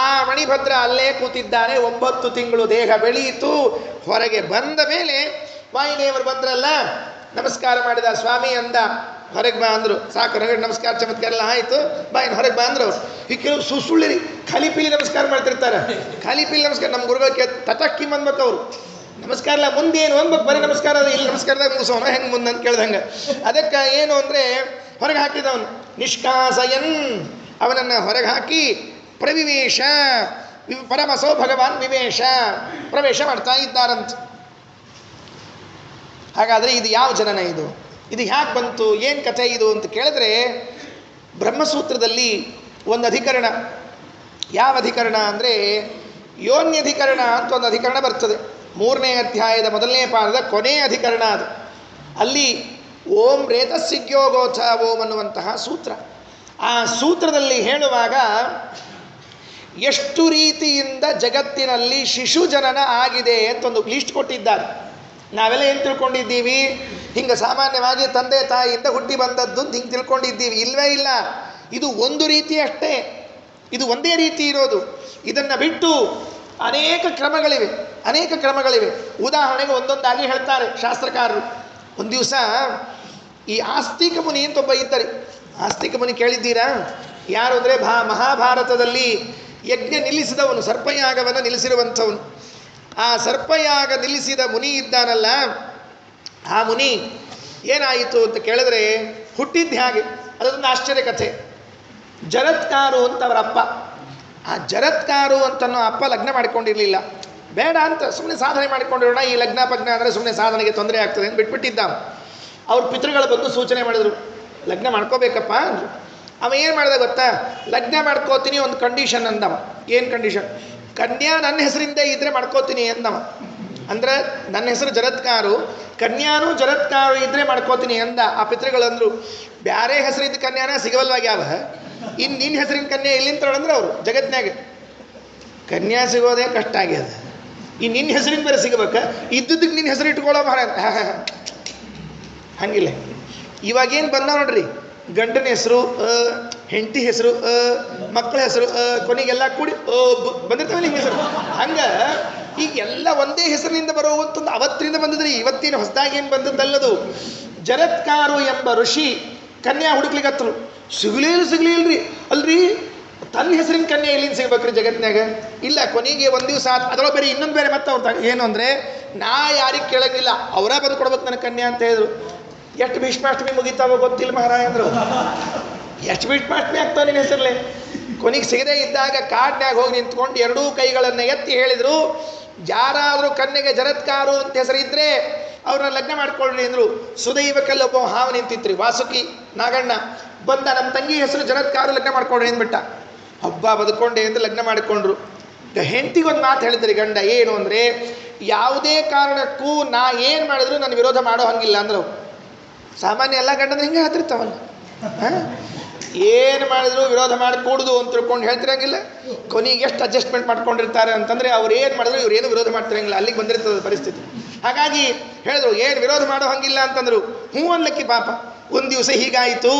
ಆ ಮಣಿಭದ್ರ ಅಲ್ಲೇ ಕೂತಿದ್ದಾನೆ. 9 ತಿಂಗಳು ದೇಹ ಬೆಳೆಯಿತು. ಹೊರಗೆ ಬಂದ ಮೇಲೆ ವಾಯುದೇವರು ಬಂದ್ರಲ್ಲ, ನಮಸ್ಕಾರ ಮಾಡಿದ. ಸ್ವಾಮಿ ಅಂದ. ಹೊರಗೆ ಬಾ ಅಂದರು. ಸಾಕು, ಹೊರಗಡೆ ನಮಸ್ಕಾರ ಚಮತ್ಕಾರ ಎಲ್ಲ ಆಯಿತು, ಬಾ ಇನ್ನು ಹೊರಗೆ ಬಾ ಅಂದರು. ಈ ಕೆಲವು ಸುಳ್ಳಿರಿ ಖಾಲಿ ಪೀಲಿ ನಮಸ್ಕಾರ ಮಾಡ್ತಿರ್ತಾರೆ. ಖಾಲಿ ಪೀಲಿ ನಮಸ್ಕಾರ ನಮ್ಮ ಗುರುಗಳಿಗೆ ತಟಕ್ಕಿ ಬಂದ್ಬೇಕು. ಅವರು ನಮಸ್ಕಾರ ಇಲ್ಲ, ಮುಂದೇನು ಅನ್ಬೇಕು, ಬರೀ ನಮಸ್ಕಾರ ಅದು ಇಲ್ಲಿ ನಮಸ್ಕಾರದಾಗ ಮುಗಿಸೋಣ ಹೆಂಗೆ ಮುಂದೆ ಅಂತ ಕೇಳ್ದಂಗೆ. ಅದಕ್ಕೆ ಏನು ಅಂದರೆ ಹೊರಗೆ ಹಾಕಿದವನು ನಿಷ್ಕಾಸಯನ್, ಅವನನ್ನು ಹೊರಗೆ ಹಾಕಿ ಪ್ರವಿವೇಶ ಪರಮಸೋ ಭಗವಾನ್ ವಿವೇಶ ಪ್ರವೇಶ ಮಾಡ್ತಾ ಇದ್ದಾರಂತ. ಹಾಗಾದರೆ ಇದು ಯಾವ ಜನನ? ಇದು ಹ್ಯಾಕೆ ಬಂತು? ಏನು ಕಥೆ ಇದು ಅಂತ ಕೇಳಿದ್ರೆ, ಬ್ರಹ್ಮಸೂತ್ರದಲ್ಲಿ ಒಂದು ಅಧಿಕರಣ. ಯಾವ ಅಧಿಕರಣ ಅಂದರೆ ಯೋನ್ಯಧಿಕರಣ ಅಂತ ಒಂದು ಅಧಿಕರಣ ಬರ್ತದೆ. 3ನೇ ಅಧ್ಯಾಯದ 1ನೇ ಪಾದದ ಕೊನೆಯ ಅಧಿಕರಣ ಅದು. ಅಲ್ಲಿ ಓಂ ರೇತಸ್ಸಿಗ್ಯೋಗೋಥ ಓಂ ಅನ್ನುವಂತಹ ಸೂತ್ರ. ಆ ಸೂತ್ರದಲ್ಲಿ ಹೇಳುವಾಗ ಎಷ್ಟು ರೀತಿಯಿಂದ ಜಗತ್ತಿನಲ್ಲಿ ಶಿಶು ಜನನ ಆಗಿದೆ ಅಂತ ಒಂದು ಲೀಸ್ಟ್ ಕೊಟ್ಟಿದ್ದಾರೆ. ನಾವೆಲ್ಲ ಏನು ತಿಳ್ಕೊಂಡಿದ್ದೀವಿ, ಹಿಂಗೆ ಸಾಮಾನ್ಯವಾಗಿ ತಂದೆ ತಾಯಿಯಿಂದ ಹುಟ್ಟಿ ಬಂದದ್ದು ಅಂತ ಹಿಂಗೆ ತಿಳ್ಕೊಂಡಿದ್ದೀವಿ. ಇಲ್ಲವೇ ಇಲ್ಲ, ಇದು ಒಂದು ರೀತಿ ಅಷ್ಟೇ, ಇದು ಒಂದೇ ರೀತಿ ಇರೋದು. ಇದನ್ನು ಬಿಟ್ಟು ಅನೇಕ ಕ್ರಮಗಳಿವೆ. ಉದಾಹರಣೆಗೆ ಒಂದೊಂದಾಗಿ ಹೇಳ್ತಾರೆ ಶಾಸ್ತ್ರಕಾರರು. ಒಂದು ದಿವಸ ಈ ಆಸ್ತಿಕ ಮುನಿ ಅಂತ ಒಬ್ಬ ಇದ್ದಾರೆ. ಆಸ್ತಿಕ ಮುನಿ ಕೇಳಿದ್ದೀರಾ? ಯಾರು ಅಂದರೆ ಮಹಾಭಾರತದಲ್ಲಿ ಯಜ್ಞ ನಿಲ್ಲಿಸಿದವನು, ಸರ್ಪಯಾಗವನ್ನು ನಿಲ್ಲಿಸಿರುವಂಥವನು. ಆ ಸರ್ಪಯಾಗ ನಿಲ್ಲಿಸಿದ ಮುನಿ ಇದ್ದಾನಲ್ಲ, ಆ ಮುನಿ ಏನಾಯಿತು ಅಂತ ಕೇಳಿದ್ರೆ ಹುಟ್ಟಿದ್ದು ಹಾಗೆ. ಅದೊಂದು ಆಶ್ಚರ್ಯ ಕಥೆ. ಜರತ್ಕಾರು ಅಂತ ಅವರ ಅಪ್ಪ. ಆ ಜರತ್ಕಾರು ಅಂತನೋ ಅಪ್ಪ ಲಗ್ನ ಮಾಡಿಕೊಂಡಿರಲಿಲ್ಲ. ಬೇಡ ಅಂತ ಸುಮ್ಮನೆ ಸಾಧನೆ ಮಾಡಿಕೊಂಡಿರೋಣ, ಈ ಲಗ್ನ ಪಗ್ನ ಅಂದರೆ ಸುಮ್ಮನೆ ಸಾಧನೆಗೆ ತೊಂದರೆ ಆಗ್ತದೆ ಅಂತ ಬಿಟ್ಬಿಟ್ಟಿದ್ದ. ಅವ್ರ ಪಿತೃಗಳು ಬಂದು ಸೂಚನೆ ಮಾಡಿದರು, ಲಗ್ನ ಮಾಡ್ಕೋಬೇಕಪ್ಪ ಅಂದರು. ಅವ ಏನು ಮಾಡಿದ ಗೊತ್ತಾ? ಲಗ್ನ ಮಾಡ್ಕೋತೀನಿ, ಒಂದು ಕಂಡೀಷನ್ ಅಂದವ. ಏನು ಕಂಡೀಷನ್? ಕನ್ಯಾ ನನ್ನ ಹೆಸರಿಂದ ಇದ್ದರೆ ಮಾಡ್ಕೋತೀನಿ ಅಂದವ. ಅಂದರೆ ನನ್ನ ಹೆಸರು ಜರತ್ಕಾರು, ಕನ್ಯಾನೂ ಜರತ್ಕಾರು ಇದ್ದರೆ ಮಾಡ್ಕೋತೀನಿ ಅಂದ. ಆ ಪಿತೃಗಳು ಅಂದರು, ಬ್ಯಾರೆ ಹೆಸರಿದ್ದ ಕನ್ಯಾನ ಸಿಗವಲ್ವಾಗ ಯಾವ, ಇನ್ನು ನಿನ್ನ ಹೆಸರಿನ ಕನ್ಯಾ ಎಲ್ಲಿಂದ ತಗೊಂಡ್ರೆ ಅವರು ಜಗತ್ನಾಗ ಕನ್ಯಾ ಸಿಗೋದೇ ಕಷ್ಟ ಆಗ್ಯದ. ಈ ನಿನ್ನ ಹೆಸರಿನ ಬೇರೆ ಸಿಗಬೇಕ, ಇದ್ದದಕ್ಕೆ ನಿನ್ನ ಹೆಸರು ಇಟ್ಕೊಳ್ಳೋ ಮಾರ. ಹಂಗಿಲ್ಲ. ಇವಾಗೇನು ಬಂದ ನೋಡ್ರಿ, ಗಂಡನ ಹೆಸರು ಹೆಂಡತಿ ಹೆಸರು ಮಕ್ಕಳ ಹೆಸರು ಕೊನೆಗೆಲ್ಲ ಕೂಡಿ ಬಂದಿರ್ತವೆ ನಿಮ್ಮ ಹೆಸರು. ಹಂಗೆ ಈಗ ಎಲ್ಲ ಒಂದೇ ಹೆಸರಿನಿಂದ ಬರುವಂಥದ್ದು ಅವತ್ತಿನಿಂದ ಬಂದಿದ್ರಿ, ಇವತ್ತಿನ ಹೊಸದಾಗಿ ಏನು ಬಂದದ್ದಲ್ಲದು. ಜರತ್ಕಾರು ಎಂಬ ಋಷಿ ಕನ್ಯಾ ಹುಡುಕ್ಲಿಕ್ಕತ್ತರು, ಸಿಗಲಿಲ್ರಿ. ಅಲ್ರಿ ತನ್ನ ಹೆಸರಿನ ಕನ್ಯಾ ಎಲ್ಲಿಂದ ಸಿಗ್ಬೇಕ್ರಿ ಜಗತ್ನಾಗ? ಇಲ್ಲ. ಕೊನೆಗೆ ಒಂದು ದಿವಸ ಅದರೊಳಗೆ ಬೇರೆ ಇನ್ನೊಂದು ಬೇರೆ ಮತ್ತೆ ಅವ್ರು ಏನು ಅಂದರೆ, ನಾ ಯಾರಿಗೆ ಕೇಳಂಗಿಲ್ಲ, ಅವರ ಬಂದು ಕೊಡ್ಬೇಕು ನನ್ನ ಕನ್ಯಾ ಅಂತ ಹೇಳಿದ್ರು. ಎಷ್ಟು ಭೀಷ್ಮಾಷ್ಟಮಿ ಮುಗಿತಾವ ಗೊತ್ತಿಲ್ಲ ಮಹಾರಾಯ ಅಂದರು. ಎಷ್ಟು ಭೀಷ್ಮಾಷ್ಟಮಿ ಆಗ್ತಾವ ನಿನ್ನ ಹೆಸರಲ್ಲೇ? ಕೊನೆಗೆ ಸಿಗದೇ ಇದ್ದಾಗ ಕಾಡ್ನ್ಯಾಗ ಹೋಗಿ ನಿಂತ್ಕೊಂಡು ಎರಡೂ ಕೈಗಳನ್ನು ಎತ್ತಿ ಹೇಳಿದರು, ಯಾರಾದರೂ ಕನ್ಯೆಗೆ ಜರತ್ಕಾರು ಅಂತ ಹೆಸರಿದ್ದರೆ ಅವ್ರನ್ನ ಲಗ್ನ ಮಾಡ್ಕೊಳ್ರಿ ಅಂದರು. ಸುದೈವಕಲ್ಲಿ ಒಬ್ಬ ಹಾವು ನಿಂತಿತ್ರಿ, ವಾಸುಕಿ ನಾಗಣ್ಣ ಬಂದ, ನಮ್ಮ ತಂಗಿ ಹೆಸರು ಜರತ್ಕಾರು, ಲಗ್ನ ಮಾಡ್ಕೊಳ್ರಿ ಅಂದ್ಬಿಟ್ಟ. ಹಬ್ಬ ಬದುಕೊಂಡೆ ಅಂತ ಲಗ್ನ ಮಾಡಿಕೊಂಡ್ರು. ಹೆಂಡತಿಗೊಂದು ಮಾತು ಹೇಳಿದ್ರಿ ಗಂಡ, ಏನು ಅಂದರೆ, ಯಾವುದೇ ಕಾರಣಕ್ಕೂ ನಾ ಏನು ಮಾಡಿದ್ರು ನನ್ನ ವಿರೋಧ ಮಾಡೋ ಹಂಗಿಲ್ಲ ಅಂದ್ರು. ಸಾಮಾನ್ಯ ಎಲ್ಲ ಗಂಡಂದ್ರೆ ಹಿಂಗೆ ಹೇಳ್ತಿರ್ತಾವಲ್ಲ, ಏನು ಮಾಡಿದ್ರು ವಿರೋಧ ಮಾಡಿ ಕೂಡುದು ಅಂತ ತಿಳ್ಕೊಂಡು ಹೇಳ್ತಿರಂಗಿಲ್ಲ. ಕೊನೆಗೆ ಎಷ್ಟು ಅಡ್ಜಸ್ಟ್ಮೆಂಟ್ ಮಾಡ್ಕೊಂಡಿರ್ತಾರೆ ಅಂತಂದರೆ ಅವ್ರು ಏನು ಮಾಡಿದ್ರು ಇವ್ರೇನು ವಿರೋಧ ಮಾಡ್ತಿರಂಗಿಲ್ಲ, ಅಲ್ಲಿಗೆ ಬಂದಿರ್ತದೆ ಪರಿಸ್ಥಿತಿ. ಹಾಗಾಗಿ ಹೇಳಿದ್ರು, ಏನು ವಿರೋಧ ಮಾಡೋ ಹಂಗಿಲ್ಲ ಅಂತಂದರು. ಹ್ಞೂ ಅನ್ಲಕ್ಕಿ ಪಾಪ. ಒಂದು ದಿವಸ ಹೀಗಾಯಿತು,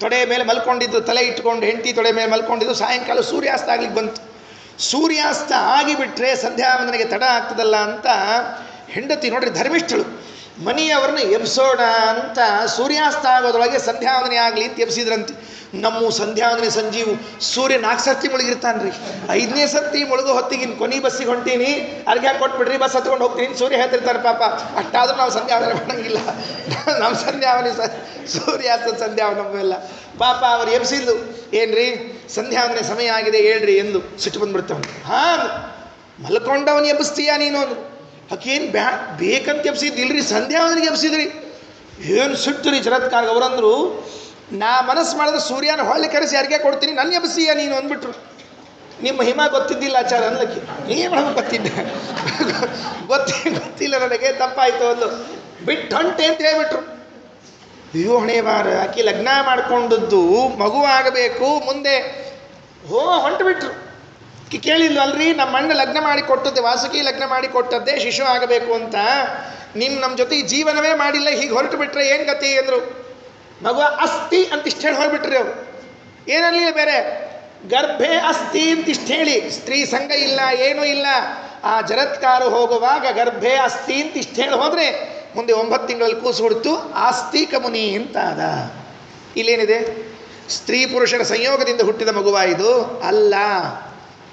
ತೊಡೆ ಮೇಲೆ ಮಲ್ಕೊಂಡಿದ್ದು, ತಲೆ ಇಟ್ಕೊಂಡು ಹೆಂಡತಿ ತೊಡೆ ಮೇಲೆ ಮಲ್ಕೊಂಡಿದ್ದು. ಸಾಯಂಕಾಲ ಸೂರ್ಯಾಸ್ತ ಆಗ್ಲಿಕ್ಕೆ ಬಂತು. ಸೂರ್ಯಾಸ್ತ ಆಗಿಬಿಟ್ರೆ ಸಂಧ್ಯಾವಂದನೆಗೆ ತಡ ಆಗ್ತದಲ್ಲ ಅಂತ ಹೆಂಡತಿ ನೋಡ್ರಿ ಧರ್ಮಿಷ್ಠಳು, ಮನೆಯವ್ರನ್ನ ಎಬ್ಸೋಣ ಅಂತ ಸೂರ್ಯಾಸ್ತ ಆಗೋದ್ರೊಳಗೆ ಸಂಧ್ಯಾವಂದನೆ ಆಗಲಿ ಅಂತ ಎಬ್ಸಿದ್ರಂತೆ. ನಮ್ಮ ಸಂಧ್ಯಾವಂದನೆ ಸಂಜೀವು ಸೂರ್ಯ 4 ಸರ್ತಿ ಮುಳುಗಿರ್ತಾನ್ರಿ. 5ನೇ ಸರ್ತಿ ಮುಳುಗೋ ಹೊತ್ತಿಗೆ ಕೊನೆ ಬಸ್ಸಿಗೆ ಹೊಂಟೀನಿ, ಅರ್ಘ್ಯ ಕೊಟ್ಬಿಡ್ರಿ, ಬಸ್ ಹತ್ಕೊಂಡು ಹೋಗ್ತೀನಿ ಸೂರ್ಯ ಹೇಳ್ತಿರ್ತಾರೆ ಪಾಪ. ಅಷ್ಟಾದ್ರೂ ನಾವು ಸಂಧ್ಯಾವಂದನೆ ಮಾಡೋಂಗಿಲ್ಲ. ನಮ್ಮ ಸಂಧ್ಯಾವನೆ ಸೂರ್ಯಾಸ್ತ ಸಂಧ್ಯಾವನೆ ಎಲ್ಲ ಪಾಪ ಅವ್ರು ಎಬ್ಸಿದ್ದು. ಏನ್ರಿ ಸಂಧ್ಯಾವಂದನೆ ಸಮಯ ಆಗಿದೆ ಹೇಳ್ರಿ ಎಂದು ಸಿಟ್ಟು ಬಂದ್ಬಿಡ್ತಾವೆ. ಹಾಂ, ಮಲ್ಕೊಂಡವನು ಎಬ್ಬಿಸ್ತೀಯ ನೀನು ಅಂದ್ರು. ಆಕೇನು ಬೇಕಂತ ಎಬ್ಸಿದ್ದಿಲ್ರಿ, ಸಂಧ್ಯಾವಂದನೆಗೆ ಎಬ್ಸಿದ್ರಿ. ಏನು ಸಿಟ್ಟು ರೀ ಜರತ್ಕಾರ್ಗ. ಅವರಂದ್ರು, ನಾ ಮನಸ್ಸು ಮಾಡಿದ್ರೆ ಸೂರ್ಯನ ಹೊಳ್ಳಿ ಕರೆಸಿ ಯಾರಿಗೆ ಕೊಡ್ತೀನಿ, ನನ್ನ ಎಬ್ಸಿಯ ನೀನು ಅಂದ್ಬಿಟ್ರು. ನಿಮ್ಮ ಹಿಮ ಗೊತ್ತಿದ್ದಿಲ್ಲ ಆಚಾರ ಅನ್ಲಕ್ಕಿ, ಏನು ಗೊತ್ತಿದ್ದೆ ಗೊತ್ತಿಲ್ಲ ನನಗೆ, ತಪ್ಪಾಯಿತು ಅಂದು ಬಿಟ್ಟು ಹೊಂಟೆ ಅಂತ ಹೇಳ್ಬಿಟ್ರು. ಅಯ್ಯೋ ಹಣೆ ಬಾರ, ಆಕೆ ಲಗ್ನ ಮಾಡ್ಕೊಂಡದ್ದು ಮಗು ಆಗಬೇಕು ಮುಂದೆ, ಹೊಂಟು ಬಿಟ್ರು. ಕೇಳಿಲ್ಲ ಅಲ್ರಿ, ನಮ್ಮ ಅಣ್ಣ ಲಗ್ನ ಮಾಡಿ ಕೊಟ್ಟದ್ದೆ, ವಾಸುಕಿ ಲಗ್ನ ಮಾಡಿ ಕೊಟ್ಟದ್ದೇ ಶಿಶು ಆಗಬೇಕು ಅಂತ, ನಮ್ಮ ಜೊತೆ ಜೀವನವೇ ಮಾಡಿಲ್ಲ, ಹೀಗೆ ಹೊರಟು ಬಿಟ್ರೆ ಏನು ಗತಿ ಅಂದರು. ಮಗು ಅಸ್ಥಿ ಅಂತ ಇಷ್ಟು ಹೇಳಿ ಹೊರಬಿಟ್ರಿ ಅವರು. ಏನಲ್ಲ ಬೇರೆ, ಗರ್ಭೆ ಅಸ್ಥಿ ಅಂತ ಇಷ್ಟು ಹೇಳಿ, ಸ್ತ್ರೀ ಸಂಘ ಇಲ್ಲ, ಏನೂ ಇಲ್ಲ. ಆ ಜರತ್ಕಾರು ಹೋಗುವಾಗ ಗರ್ಭೆ ಅಸ್ಥಿ ಅಂತ ಇಷ್ಟು ಹೇಳಿ ಹೋದರೆ ಮುಂದೆ 9 ತಿಂಗಳಲ್ಲಿ ಕೂಸು ಹುಡ್ತು, ಆಸ್ತಿಕ ಮುನಿ ಅಂತ ಅದ. ಇಲ್ಲೇನಿದೆ, ಸ್ತ್ರೀ ಪುರುಷರ ಸಂಯೋಗದಿಂದ ಹುಟ್ಟಿದ ಮಗುವ ಇದು ಅಲ್ಲ,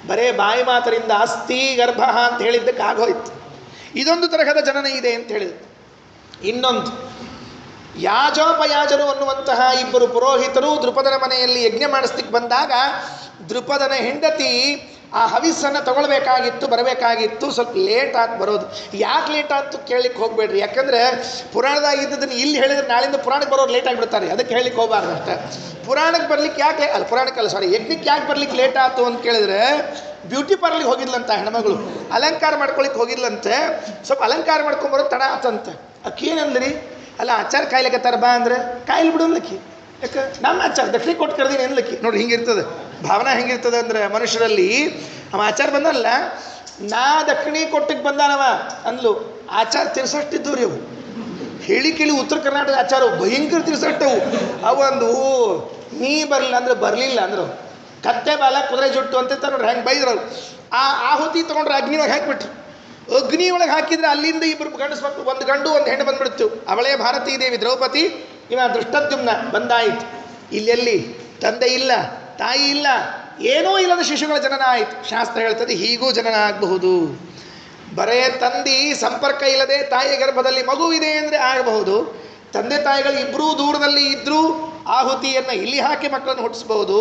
ಬರೇ ಬಾಯಿ ಮಾತರಿಂದ ಅಸ್ಥಿ ಗರ್ಭ ಅಂತ ಹೇಳಿದ್ದಕ್ಕೆ ಆಗೋಯ್ತು. ಇದೊಂದು ತರಹದ ಜನನ ಇದೆ ಅಂತ ಹೇಳಿದ್ರು. ಇನ್ನೊಂದು, ಯಾಜೋಪಯಾಜರು ಅನ್ನುವಂತಹ ಇಬ್ಬರು ಪುರೋಹಿತರು ದೃಪದನ ಮನೆಯಲ್ಲಿ ಯಜ್ಞ ಮಾಡಿಸ್ಲಿಕ್ಕೆ ಬಂದಾಗ ದೃಪದನ ಹೆಂಡತಿ ಆ ಹವಿಸ್ಸನ್ನು ತಗೊಳ್ಬೇಕಾಗಿತ್ತು, ಬರಬೇಕಾಗಿತ್ತು. ಸ್ವಲ್ಪ ಲೇಟ್ ಆಗಿ ಬರೋದು. ಯಾಕೆ ಲೇಟ್ ಆಯ್ತು ಕೇಳಲಿಕ್ಕೆ ಹೋಗಬೇಡ್ರಿ, ಯಾಕಂದರೆ ಪುರಾಣದಾಗ ಇದ್ದದನ್ನು ಇಲ್ಲಿ ಹೇಳಿದ್ರೆ ನಾಳಿಂದ ಪುರಾಣಕ್ಕೆ ಬರೋರು ಲೇಟ್ ಆಗಿಬಿಡ್ತಾರೆ, ಅದಕ್ಕೆ ಹೇಳಲಿಕ್ಕೆ ಹೋಗಬಾರ್ದು ಅಷ್ಟೇ. ಪುರಾಣಕ್ಕೆ ಬರ್ಲಿಕ್ಕೆ ಯಾಕೆ ಪುರಾಣಕ್ಕಲ್ಲ ಯಜ್ಞಕ್ಕೆ ಯಾಕೆ ಬರ್ಲಿಕ್ಕೆ ಲೇಟ್ ಆಯ್ತು ಅಂತ ಕೇಳಿದ್ರೆ, ಬ್ಯೂಟಿ ಪಾರ್ಲರ್ಗೆ ಹೋಗಿದ್ಲಂತ ಹೆಣ್ಮಗಳು, ಅಲಂಕಾರ ಮಾಡ್ಕೊಳಿಕ್ಕೆ ಹೋಗಿದ್ಲಂತೆ. ಸ್ವಲ್ಪ ಅಲಂಕಾರ ಮಾಡ್ಕೊಂಬರೋದು ತಡ ಆತಂತೆ. ಅಕ್ಕೇನಂದ್ರಿ, ಅಲ್ಲ ಆಚಾರ ಕಾಯ್ಲಿಕ್ಕೆ ಬಾ ಅಂದರೆ ಕಾಯಿಲ್ ಬಿಡೋನ್ಲಕ್ಕಿ, ಯಾಕೆ ನಮ್ಮ ಆಚಾರ ದಕ್ಷಿಣ ಕೊಟ್ಟು ಕರೆದೀನಿ ಅನ್ಲಕ್ಕಿ. ನೋಡ್ರಿ ಹಿಂಗಿರ್ತದೆ. ಭಾವನಾ ಹೆಂಗಿರ್ತದೆ ಅಂದ್ರೆ ಮನುಷ್ಯರಲ್ಲಿ ಅವ ಆಚಾರ ಬಂದಲ್ಲ, ನಾ ದಕ್ಷಿಣಿ ಕೊಟ್ಟಕ್ಕೆ ಬಂದಾನವ ಅಂದ್ಲು. ಆಚಾರ ತಿರ್ಸಷ್ಟಿದ್ದು ರೀ ಅವು. ಹೇಳಿ ಕೇಳಿ ಉತ್ತರ ಕರ್ನಾಟಕ ಆಚಾರ ಭಯಂಕರ ತಿರ್ಸಟ್ಟವು. ಅವಂದು ನೀ ಬರಲಿಲ್ಲ ಅಂದ್ರೆ ಬರಲಿಲ್ಲ ಅಂದ್ರು. ಕತ್ತೆ ಬಾಲ ಕುದುರೆ ಜುಟ್ಟು ಅಂತ ನೋಡ್ರಿ ಹೆಂಗೆ ಬೈದ್ರು. ಆ ಆಹುತಿ ತೊಗೊಂಡ್ರೆ ಅಗ್ನಿ ಒಳಗೆ ಹಾಕಿಬಿಟ್ರು. ಅಗ್ನಿ ಒಳಗೆ ಹಾಕಿದ್ರೆ ಅಲ್ಲಿಂದ ಇಬ್ಬರು ಗಂಡಸ್ ಮಕ್ಕಳು, ಒಂದು ಗಂಡು ಒಂದು ಹೆಣ್ಣು ಬಂದ್ಬಿಡ್ತು. ಅವಳೇ ಭಾರತೀ ದೇವಿ ದ್ರೌಪದಿ, ಇವ ದೃಷ್ಟದ್ಯುಮ್ನ ಬಂದಾಯಿತು. ಇಲ್ಲೆಲ್ಲಿ ತಂದೆ ಇಲ್ಲ, ತಾಯಿ ಇಲ್ಲ, ಏನೂ ಇಲ್ಲದ ಶಿಶುಗಳ ಜನನ ಆಯಿತು. ಶಾಸ್ತ್ರ ಹೇಳ್ತದೆ ಹೀಗೂ ಜನನ ಆಗಬಹುದು. ಬರೇ ತಂದೆ ಸಂಪರ್ಕ ಇಲ್ಲದೆ ತಾಯಿಯ ಗರ್ಭದಲ್ಲಿ ಮಗುವಿದೆ ಅಂದರೆ ಆಗಬಹುದು. ತಂದೆ ತಾಯಿಗಳು ಇಬ್ಬರೂ ದೂರದಲ್ಲಿ ಇದ್ದರೂ ಆಹುತಿಯನ್ನು ಇಲ್ಲಿ ಹಾಕಿ ಮಕ್ಕಳನ್ನು ಹುಟ್ಟಿಸ್ಬಹುದು.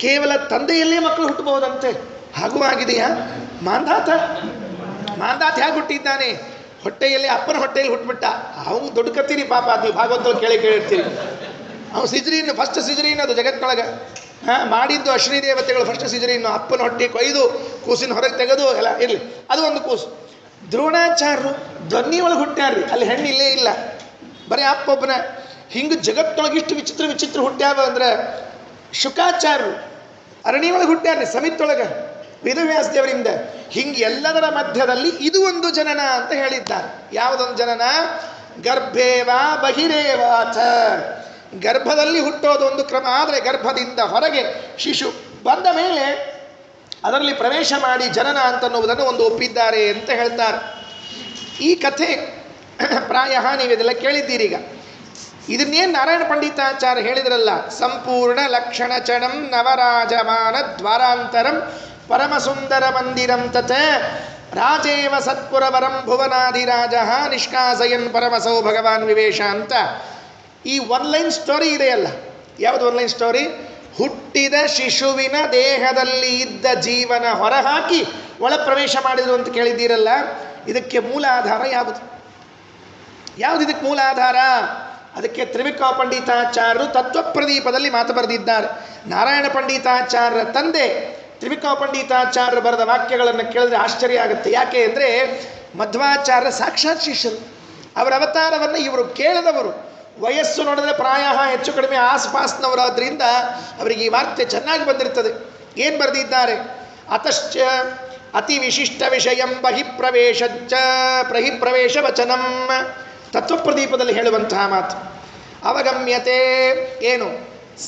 ಕೇವಲ ತಂದೆಯಲ್ಲೇ ಮಕ್ಕಳು ಹುಟ್ಟಬಹುದಂತೆ. ಹಾಗೂ ಆಗಿದೆಯಾ? ಮಾಂಧಾತ ಹೇಗೆ ಹುಟ್ಟಿದ್ದಾನೆ? ಹೊಟ್ಟೆಯಲ್ಲಿ ಅಪ್ಪನ ಹೊಟ್ಟೆಯಲ್ಲಿ ಹುಟ್ಟುಬಿಟ್ಟ. ಅವನು ದೊಡ್ಡ ಕತ್ತೀರಿ ಪಾಪ. ನೀವು ಭಾಗವತಲ್ಲಿ ಕೇಳಿರ್ತೀರಿ. ಅವನು ಸಿಜರೀನ್, ಫಸ್ಟ್ ಸಿಜರೀನ್ ಅದು ಜಗತ್ತಿನೊಳಗೆ ಮಾಡಿದ್ದು. ಅಶ್ವಿನಿ ದೇವತೆಗಳು ಫಸ್ಟ್ ಸಿಜರೀನು. ಅಪ್ಪನ ಹೊಟ್ಟೆ ಕೊಯ್ದು ಕೂಸಿನ ಹೊರಗೆ ತೆಗೆದು ಎಲ್ಲ ಇರಲಿ, ಅದು ಒಂದು ಕೂಸು. ದ್ರೋಣಾಚಾರ್ಯರು ಧ್ವನಿ ಒಳಗೆ ಹುಟ್ಟ್ಯಾರ್ರಿ, ಅಲ್ಲಿ ಹೆಣ್ಣು ಇಲ್ಲೇ ಇಲ್ಲ, ಬರೀ ಅಪ್ಪೊಬ್ಬನ. ಹಿಂಗೆ ಜಗತ್ತೊಳಗೆ ಇಷ್ಟು ವಿಚಿತ್ರ ಹುಟ್ಟ್ಯಾವ ಅಂದ್ರೆ ಶುಕಾಚಾರ್ಯರು ಅರಣ್ಯ ಒಳಗೆ ಹುಟ್ಟ್ಯಾರ್ರಿ, ಸಮಿತ್ತೊಳಗೆ ವೇದವ್ಯಾಸ ದೇವರಿಂದ. ಹಿಂಗೆ ಎಲ್ಲದರ ಮಧ್ಯದಲ್ಲಿ ಇದು ಒಂದು ಜನನ ಅಂತ ಹೇಳಿದ್ದಾರೆ. ಯಾವುದೊಂದು ಜನನ? ಗರ್ಭೇವಾ ಬಹಿರೇವಾಥ. ಗರ್ಭದಲ್ಲಿ ಹುಟ್ಟೋದು ಒಂದು ಕ್ರಮ, ಆದರೆ ಗರ್ಭದಿಂದ ಹೊರಗೆ ಶಿಶು ಬಂದ ಮೇಲೆ ಅದರಲ್ಲಿ ಪ್ರವೇಶ ಮಾಡಿ ಜನನ ಅಂತನ್ನುವುದನ್ನು ಒಂದು ಒಪ್ಪಿದ್ದಾರೆ ಅಂತ ಹೇಳ್ತಾರೆ. ಈ ಕಥೆ ಪ್ರಾಯ ನೀವೆಲ್ಲ ಕೇಳಿದ್ದೀರೀಗ. ಇದನ್ನೇನು ನಾರಾಯಣ ಪಂಡಿತಾಚಾರ್ಯ ಹೇಳಿದ್ರಲ್ಲ, ಸಂಪೂರ್ಣ ಲಕ್ಷಣ ಚಣಂ ನವರಾಜಮಾನ ದ್ವಾರಾಂತರಂ ಪರಮಸುಂದರ ಮಂದಿರಂ ತತ್ ರಾಜೇವ ಸತ್ಪುರವರಂ ಭುವನಾಧಿರಾಜ ನಿಷ್ಕಾಸಯನ್ ಪರಮಸೌ ಭಗವಾನ್ ವಿವೇಶ ಅಂತ ಈ ಒನ್ಲೈನ್ ಸ್ಟೋರಿ ಇದೆಯಲ್ಲ. ಯಾವುದು ಒನ್ಲೈನ್ ಸ್ಟೋರಿ? ಹುಟ್ಟಿದ ಶಿಶುವಿನ ದೇಹದಲ್ಲಿ ಇದ್ದ ಜೀವನ ಹೊರಹಾಕಿ ಒಳ ಪ್ರವೇಶ ಮಾಡಿದರು ಅಂತ ಕೇಳಿದ್ದೀರಲ್ಲ. ಇದಕ್ಕೆ ಮೂಲ ಆಧಾರ ಯಾವುದು? ಇದಕ್ಕೆ ಮೂಲ ಆಧಾರ? ಅದಕ್ಕೆ ತ್ರಿವಿಕ್ರಮ ಪಂಡಿತಾಚಾರ್ಯರು ತತ್ವಪ್ರದೀಪದಲ್ಲಿ ಮಾತು ಬರೆದಿದ್ದಾರೆ. ನಾರಾಯಣ ಪಂಡಿತಾಚಾರ್ಯರ ತಂದೆ ತ್ರಿವಿಕ್ರಮ ಪಂಡಿತಾಚಾರ್ಯರು ಬರೆದ ವಾಕ್ಯಗಳನ್ನು ಕೇಳಿದ್ರೆ ಆಶ್ಚರ್ಯ ಆಗುತ್ತೆ. ಯಾಕೆ ಅಂದರೆ ಮಧ್ವಾಚಾರ್ಯರ ಸಾಕ್ಷಾತ್ ಶಿಷ್ಯರು. ಅವರ ಅವತಾರವನ್ನು ಇವರು ಕೇಳಿದವರು. ವಯಸ್ಸು ನೋಡಿದ್ರೆ ಪ್ರಾಯ ಹೆಚ್ಚು ಕಡಿಮೆ ಆಸ್ಪಾಸ್ನವರಾದ್ರಿಂದ ಅವರಿಗೆ ಈ ವಾರ್ತೆ ಚೆನ್ನಾಗಿ ಬಂದಿರ್ತದೆ. ಏನು ಬರೆದಿದ್ದಾರೆ? ಅತಶ್ಚ ಅತಿ ವಿಶಿಷ್ಟ ವಿಷಯಂ ಬಹಿಪ್ರವೇಶ ವಚನಂ. ತತ್ವಪ್ರದೀಪದಲ್ಲಿ ಹೇಳುವಂತಹ ಮಾತು. ಅವಗಮ್ಯತೆ ಏನು?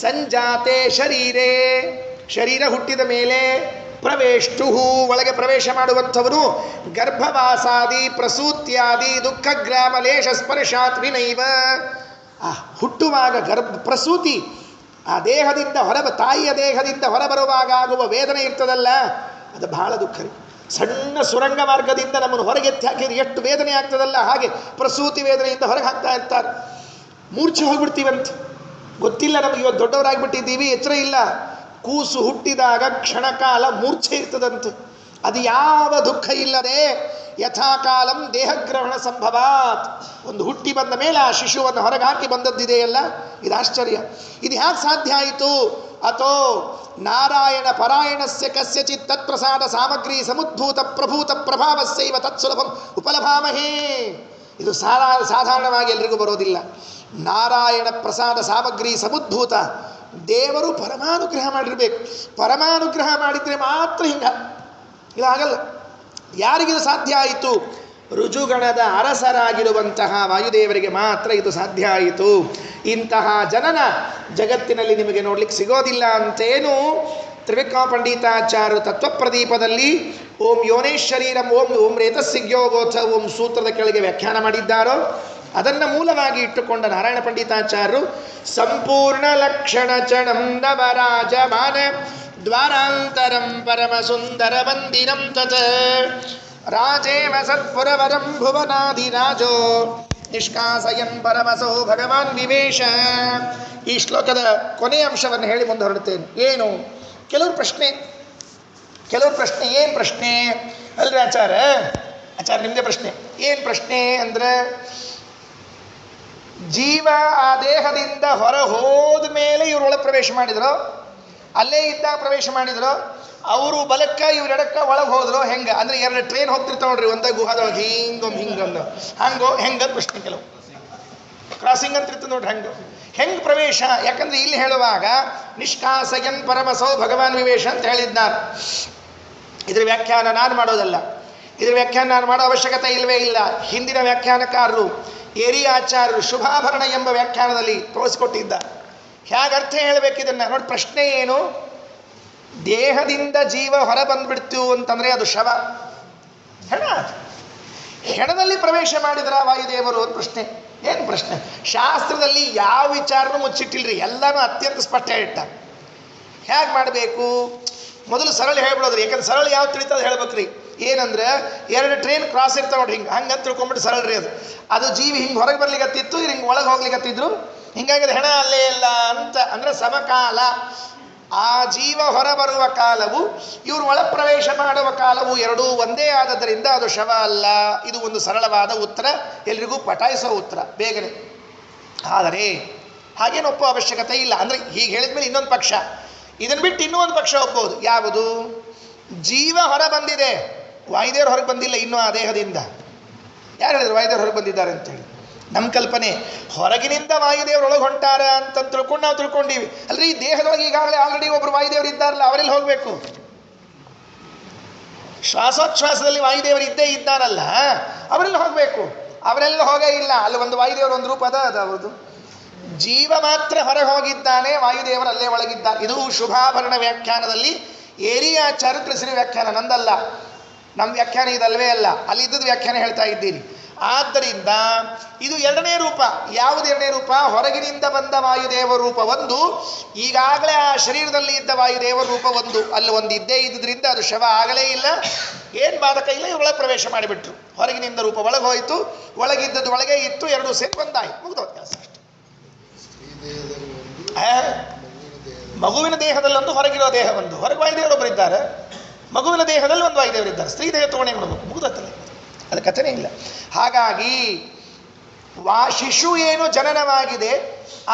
ಸಂಜಾತೆ ಶರೀರೇ, ಶರೀರ ಹುಟ್ಟಿದ ಮೇಲೆ ಪ್ರವೇಷ್ಟು ಒಳಗೆ ಪ್ರವೇಶ ಮಾಡುವಂಥವನು ಗರ್ಭವಾಸಾದಿ ಪ್ರಸೂತ್ಯಾದಿ ದುಃಖಗ್ರಾಮಲೇಶ ಸ್ಪರ್ಶಾತ್ ವಿನೈವ. ಹುಟ್ಟುವಾಗ ಪ್ರಸೂತಿ, ಆ ದೇಹದಿಂದ ತಾಯಿಯ ದೇಹದಿಂದ ಹೊರಬರುವಾಗ ಆಗುವ ವೇದನೆ ಇರ್ತದಲ್ಲ, ಅದು ಬಹಳ ದುಃಖ. ಸಣ್ಣ ಸುರಂಗ ಮಾರ್ಗದಿಂದ ನಮ್ಮನ್ನು ಹೊರಗೆ ಎತ್ತಿ ಹಾಕಿದ್ರೆ ಎಷ್ಟು ವೇದನೆ ಆಗ್ತದಲ್ಲ, ಹಾಗೆ ಪ್ರಸೂತಿ ವೇದನೆಯಿಂದ ಹೊರಗೆ ಹಾಕ್ತಾ ಇರ್ತಾರೆ. ಮೂರ್ಛೆ ಹೋಗ್ಬಿಡ್ತೀವಂತ, ಗೊತ್ತಿಲ್ಲ ನಮಗೆ. ಇವತ್ತು ದೊಡ್ಡವರಾಗಿಬಿಟ್ಟಿದ್ದೀವಿ, ಎಚ್ಚರ ಇಲ್ಲ. ಕೂಸು ಹುಟ್ಟಿದಾಗ ಕ್ಷಣಕಾಲ ಮೂರ್ಛೆ ಇರ್ತದಂತೆ. ಅದು ಯಾವ ದುಃಖ ಇಲ್ಲದೆ ಯಥಾಕಾಲಂ ದೇಹಗ್ರಹಣ ಸಂಭವಾತ್. ಒಂದು ಹುಟ್ಟಿ ಬಂದ ಮೇಲೆ ಆ ಶಿಶುವನ್ನು ಹೊರಗೆ ಹಾಕಿ ಬಂದದ್ದಿದೆಯಲ್ಲ, ಇದು ಆಶ್ಚರ್ಯ. ಇದು ಹೇಗೆ ಸಾಧ್ಯ ಆಯಿತು? ಅಥೋ ನಾರಾಯಣ ಪರಾಯಣಸ್ಯ ಕಸ್ಯಚಿತ್ ತತ್ಪ್ರಸಾದ ಸಾಮಗ್ರಿ ಸಮುದ್ಭೂತ ಪ್ರಭೂತ ಪ್ರಭಾವಸ್ಯೈವ ತತ್ಸುಲಭಂ ಉಪಲಭಾಮಹೇ. ಇದು ಸಾಧಾರಣವಾಗಿ ಎಲ್ರಿಗೂ ಬರೋದಿಲ್ಲ. ನಾರಾಯಣ ಪ್ರಸಾದ ಸಾಮಗ್ರಿ ಸಮುದ್ಭೂತ, ದೇವರು ಪರಮಾನುಗ್ರಹ ಮಾಡಿರಬೇಕು. ಪರಮಾನುಗ್ರಹ ಮಾಡಿದರೆ ಮಾತ್ರ ಇಲ್ಲ ಆಗಲ್ಲ. ಯಾರಿಗಿದು ಸಾಧ್ಯ ಆಯಿತು? ಋಜುಗಣದ ಅರಸರಾಗಿರುವಂತಹ ವಾಯುದೇವರಿಗೆ ಮಾತ್ರ ಇದು ಸಾಧ್ಯ ಆಯಿತು. ಇಂತಹ ಜನನ ಜಗತ್ತಿನಲ್ಲಿ ನಿಮಗೆ ನೋಡ್ಲಿಕ್ಕೆ ಸಿಗೋದಿಲ್ಲ ಅಂತೇನು ತ್ರಿವಿಕ್ರಮ ಪಂಡಿತಾಚಾರ್ಯರು ತತ್ವಪ್ರದೀಪದಲ್ಲಿ ಓಂ ಯೋನೇಶ್ವರೀರಂ ಓಂ ರೇತಸ್ಸಿಗ್ಯೋಗೋಥ ಓಂ ಸೂತ್ರದ ಕೆಳಗೆ ವ್ಯಾಖ್ಯಾನ ಮಾಡಿದ್ದಾರೋ ಅದನ್ನು ಮೂಲವಾಗಿ ಇಟ್ಟುಕೊಂಡ ನಾರಾಯಣ ಪಂಡಿತಾಚಾರ್ಯರು ಸಂಪೂರ್ಣ ಲಕ್ಷಣ ಚಣಂ ನವರಾಜಮಾನ ದ್ವಾರಾಂತರಂ ಪರಮ ಸುಂದರ ಮಂದಿರಂ ತತ್ ರಾಜೇವ ಸತ್ಪುರವರಂ ಭುವನಾಧಿರಾಜೋ ನಿಷ್ಕಾಸಯನ್ ಪರಮಸೋ ಭಗವಾನ್ ವಿವೇಶ. ಈ ಶ್ಲೋಕದ ಕೊನೆಯ ಅಂಶವನ್ನು ಹೇಳಿ ಮುಂದೆ ಹೊರಡುತ್ತೇನೆ. ಏನು? ಕೆಲವ್ರ ಪ್ರಶ್ನೆ ಏನು ಪ್ರಶ್ನೆ ಅಲ್ರಿ ಆಚಾರ್ಯ ನಿಮ್ಮದೇ ಪ್ರಶ್ನೆ. ಏನು ಪ್ರಶ್ನೆ ಅಂದರೆ, ಜೀವ ಆ ದೇಹದಿಂದ ಹೊರ ಹೋದ ಮೇಲೆ ಇವರೊಳಗೆ ಪ್ರವೇಶ ಮಾಡಿದ್ರು, ಅಲ್ಲೇ ಇದ್ದಾಗ ಪ್ರವೇಶ ಮಾಡಿದ್ರು, ಅವರು ಬಲಕ್ಕ ಇವ್ರ ಎಡಕ್ಕ ಒಳಗೆ ಹೋದ್ರು, ಹೆಂಗೆ ಅಂದರೆ ಎರಡು ಟ್ರೈನ್ ಹೋಗ್ತಿರ್ತಾವ ನೋಡ್ರಿ, ಒಂದ ಗುಹಾದೊಳಗೆ ಹಿಂಗೊಂದು ಹಿಂಗಂದು ಹಂಗೋ ಹೆಂಗಂದು ಪ್ರಶ್ನೆ. ಕೆಲವು ಕ್ರಾಸಿಂಗ್ ಅಂತ ಇರ್ತದೆ ನೋಡ್ರಿ, ಹೆಂಗೆ ಪ್ರವೇಶ? ಯಾಕಂದ್ರೆ ಇಲ್ಲಿ ಹೇಳುವಾಗ ನಿಷ್ಕಾಸಯನ್ ಪರಮಸೌ ಭಗವಾನ್ ವಿವೇಶ ಅಂತ ಹೇಳಿದ್ದಾರೆ. ಇದ್ರ ವ್ಯಾಖ್ಯಾನ ನಾನು ಮಾಡೋದಲ್ಲ, ಇದ್ರ ವ್ಯಾಖ್ಯಾನ ನಾನು ಮಾಡೋ ಅವಶ್ಯಕತೆ ಇಲ್ಲವೇ ಇಲ್ಲ. ಹಿಂದಿನ ವ್ಯಾಖ್ಯಾನಕಾರರು ಏರಿಯ ಆಚಾರ್ಯರು ಶುಭಾಭರಣ ಎಂಬ ವ್ಯಾಖ್ಯಾನದಲ್ಲಿ ತೋರಿಸ್ಕೊಟ್ಟಿದ್ದಾರೆ. ಹೇಗೆ ಅರ್ಥ ಹೇಳಬೇಕಿದನ್ನು ನೋಡಿ. ಪ್ರಶ್ನೆ ಏನು? ದೇಹದಿಂದ ಜೀವ ಹೊರ ಬಂದ್ಬಿಡ್ತು ಅಂತಂದರೆ ಅದು ಶವ, ಹೆಣ. ಹೆಣದಲ್ಲಿ ಪ್ರವೇಶ ಮಾಡಿದ್ರ ವಾಯುದೇವರು ಅಂತ ಪ್ರಶ್ನೆ. ಏನು ಪ್ರಶ್ನೆ? ಶಾಸ್ತ್ರದಲ್ಲಿ ಯಾವ ವಿಚಾರನೂ ಮುಚ್ಚಿಟ್ಟಿಲ್ರಿ, ಎಲ್ಲನೂ ಅತ್ಯಂತ ಸ್ಪಷ್ಟ ಇಟ್ಟ. ಹೇಗೆ ಮಾಡಬೇಕು? ಮೊದಲು ಸರಳ ಹೇಳ್ಬಿಡೋದ್ರಿ. ಯಾಕಂದ್ರೆ ಸರಳ ಯಾವ ತಿಳಿತದ ಹೇಳ್ಬೇಕ್ರಿ. ಏನಂದ್ರೆ 2 ಟ್ರೈನ್ ಕ್ರಾಸ್ ಇರ್ತಾವೆ ನೋಡ್ರಿ, ಹಂಗಂತ ತಿಳ್ಕೊಂಬಿಟ್ಟು ಸರಳ ರೀ ಅದು ಜೀವಿ ಹಿಂಗೆ ಹೊರಗೆ ಬರ್ಲಿಕ್ಕತ್ತಿತ್ತು, ಇವ್ರು ಹಿಂಗೆ ಒಳಗೆ ಹೋಗ್ಲಿಕ್ಕತ್ತಿದ್ರು, ಹಿಂಗಾಗಿ ಹೆಣ ಅಲ್ಲೇ ಇಲ್ಲ ಅಂತ. ಅಂದರೆ ಸಮಕಾಲ. ಆ ಜೀವ ಹೊರ ಬರುವ ಕಾಲವು ಇವರು ಒಳ ಪ್ರವೇಶ ಮಾಡುವ ಕಾಲವು ಎರಡೂ ಒಂದೇ ಆದದ್ದರಿಂದ ಅದು ಶವ ಅಲ್ಲ. ಇದು ಒಂದು ಸರಳವಾದ ಉತ್ತರ, ಎಲ್ರಿಗೂ ಪಟಾಯಿಸೋ ಉತ್ತರ ಬೇಗನೆ. ಆದರೆ ಹಾಗೇನು ಒಪ್ಪೋ ಅವಶ್ಯಕತೆ ಇಲ್ಲ. ಅಂದರೆ ಹೀಗೆ ಹೇಳಿದ್ಮೇಲೆ ಇನ್ನೊಂದು ಪಕ್ಷ, ಇದನ್ನು ಬಿಟ್ಟು ಇನ್ನೂ ಒಂದು ಪಕ್ಷ ಒಪ್ಪಬಹುದು. ಯಾವುದು? ಜೀವ ಹೊರ ಬಂದಿದೆ, ವಾಯುದೇವರು ಹೊರಗೆ ಬಂದಿಲ್ಲ ಇನ್ನೂ ಆ ದೇಹದಿಂದ. ಯಾರು ಹೇಳಿದ್ರು ವಾಯುದೇವರು ಹೊರಗೆ ಬಂದಿದ್ದಾರೆ ಅಂತೇಳಿ? ನಮ್ಮ ಕಲ್ಪನೆ. ಹೊರಗಿನಿಂದ ವಾಯುದೇವರು ಒಳಗೆ ಹೊಂಟಾರ ಅಂತ ತಿಳ್ಕೊಂಡು ನಾವು ತಿಳ್ಕೊಂಡೀವಿ. ಅಲ್ರಿ, ಈ ದೇಹದೊಳಗೆ ಈಗಾಗಲೇ ಆಲ್ರೆಡಿ ಒಬ್ಬರು ವಾಯುದೇವರು ಇದ್ದಾರಲ್ಲ, ಅವರೆಲ್ಲಿ ಹೋಗಬೇಕು? ಶ್ವಾಸೋಚ್ಛ್ವಾಸದಲ್ಲಿ ವಾಯುದೇವರು ಇದ್ದೇ ಇದ್ದಾರಲ್ಲ, ಅವರೆಲ್ಲ ಹೋಗಬೇಕು. ಅವರೆಲ್ಲ ಹೋಗೇ ಇಲ್ಲ. ಅಲ್ಲಿ ಒಂದು ವಾಯುದೇವರು ಒಂದು ರೂಪ ಅದ ಅವ್ರದ್ದು. ಜೀವ ಮಾತ್ರ ಹೊರಗೆ ಹೋಗಿದ್ದಾನೆ, ವಾಯುದೇವರು ಅಲ್ಲೇ ಒಳಗಿದ್ದಾರೆ. ಇದು ಶುಭಾಭರಣ ವ್ಯಾಖ್ಯಾನದಲ್ಲಿ ಏರಿಯಾಚಾರ್ಯ ತಿಳಿಸಿದ ವ್ಯಾಖ್ಯಾನ, ನಂದಲ್ಲ. ನಮ್ಮ ವ್ಯಾಖ್ಯಾನ ಇದಲ್ವೇ ಅಲ್ಲ, ಅಲ್ಲಿದ್ದದ್ದು ವ್ಯಾಖ್ಯಾನ ಹೇಳ್ತಾ ಇದ್ದೀನಿ. ಆದ್ದರಿಂದ ಇದು 2ನೇ ರೂಪ. ಯಾವುದು 2ನೇ ರೂಪ? ಹೊರಗಿನಿಂದ ಬಂದ ವಾಯುದೇವ ರೂಪ ಒಂದು, ಈಗಾಗಲೇ ಆ ಶರೀರದಲ್ಲಿ ಇದ್ದ ವಾಯುದೇವ ರೂಪ ಒಂದು. ಅಲ್ಲಿ ಒಂದು ಇದ್ದೇ ಇದ್ದುದರಿಂದ ಅದು ಶವ ಆಗಲೇ ಇಲ್ಲ, ಏನು ಬಾಧಕ ಇಲ್ಲ. ಇವ್ರ ಒಳಗೆ ಪ್ರವೇಶ ಮಾಡಿಬಿಟ್ರು. ಹೊರಗಿನಿಂದ ರೂಪ ಒಳಗೆ ಹೋಯಿತು, ಒಳಗಿದ್ದದ್ದು ಒಳಗೆ ಇತ್ತು, ಎರಡೂ ಸೇರಿ ಒಂದಾಯ್ತು, ಮುಗಿದೋದು ಕೆಲಸ ಅಷ್ಟೆ. ಮಗುವಿನ ದೇಹದಲ್ಲೊಂದು, ಹೊರಗಿರೋ ದೇಹ ಒಂದು. ಹೊರಗೆ ವಾಯುದೇವರೊಬ್ಬರು ಇದ್ದಾರೆ, ಮಗುವಿನ ದೇಹದಲ್ಲಿ ಒಂದು ವಾಯುದೇವರಿದ್ದಾರೆ. ಸ್ತ್ರೀ ದೇಹ ತಗೊಂಡೇ ನೋಡಬೇಕು, ಮುಗಿದತ್ತಲ್ಲ, ಅದು ಕಥೆನೇ ಇಲ್ಲ. ಹಾಗಾಗಿ ಶಿಶು ಏನು ಜನನವಾಗಿದೆ,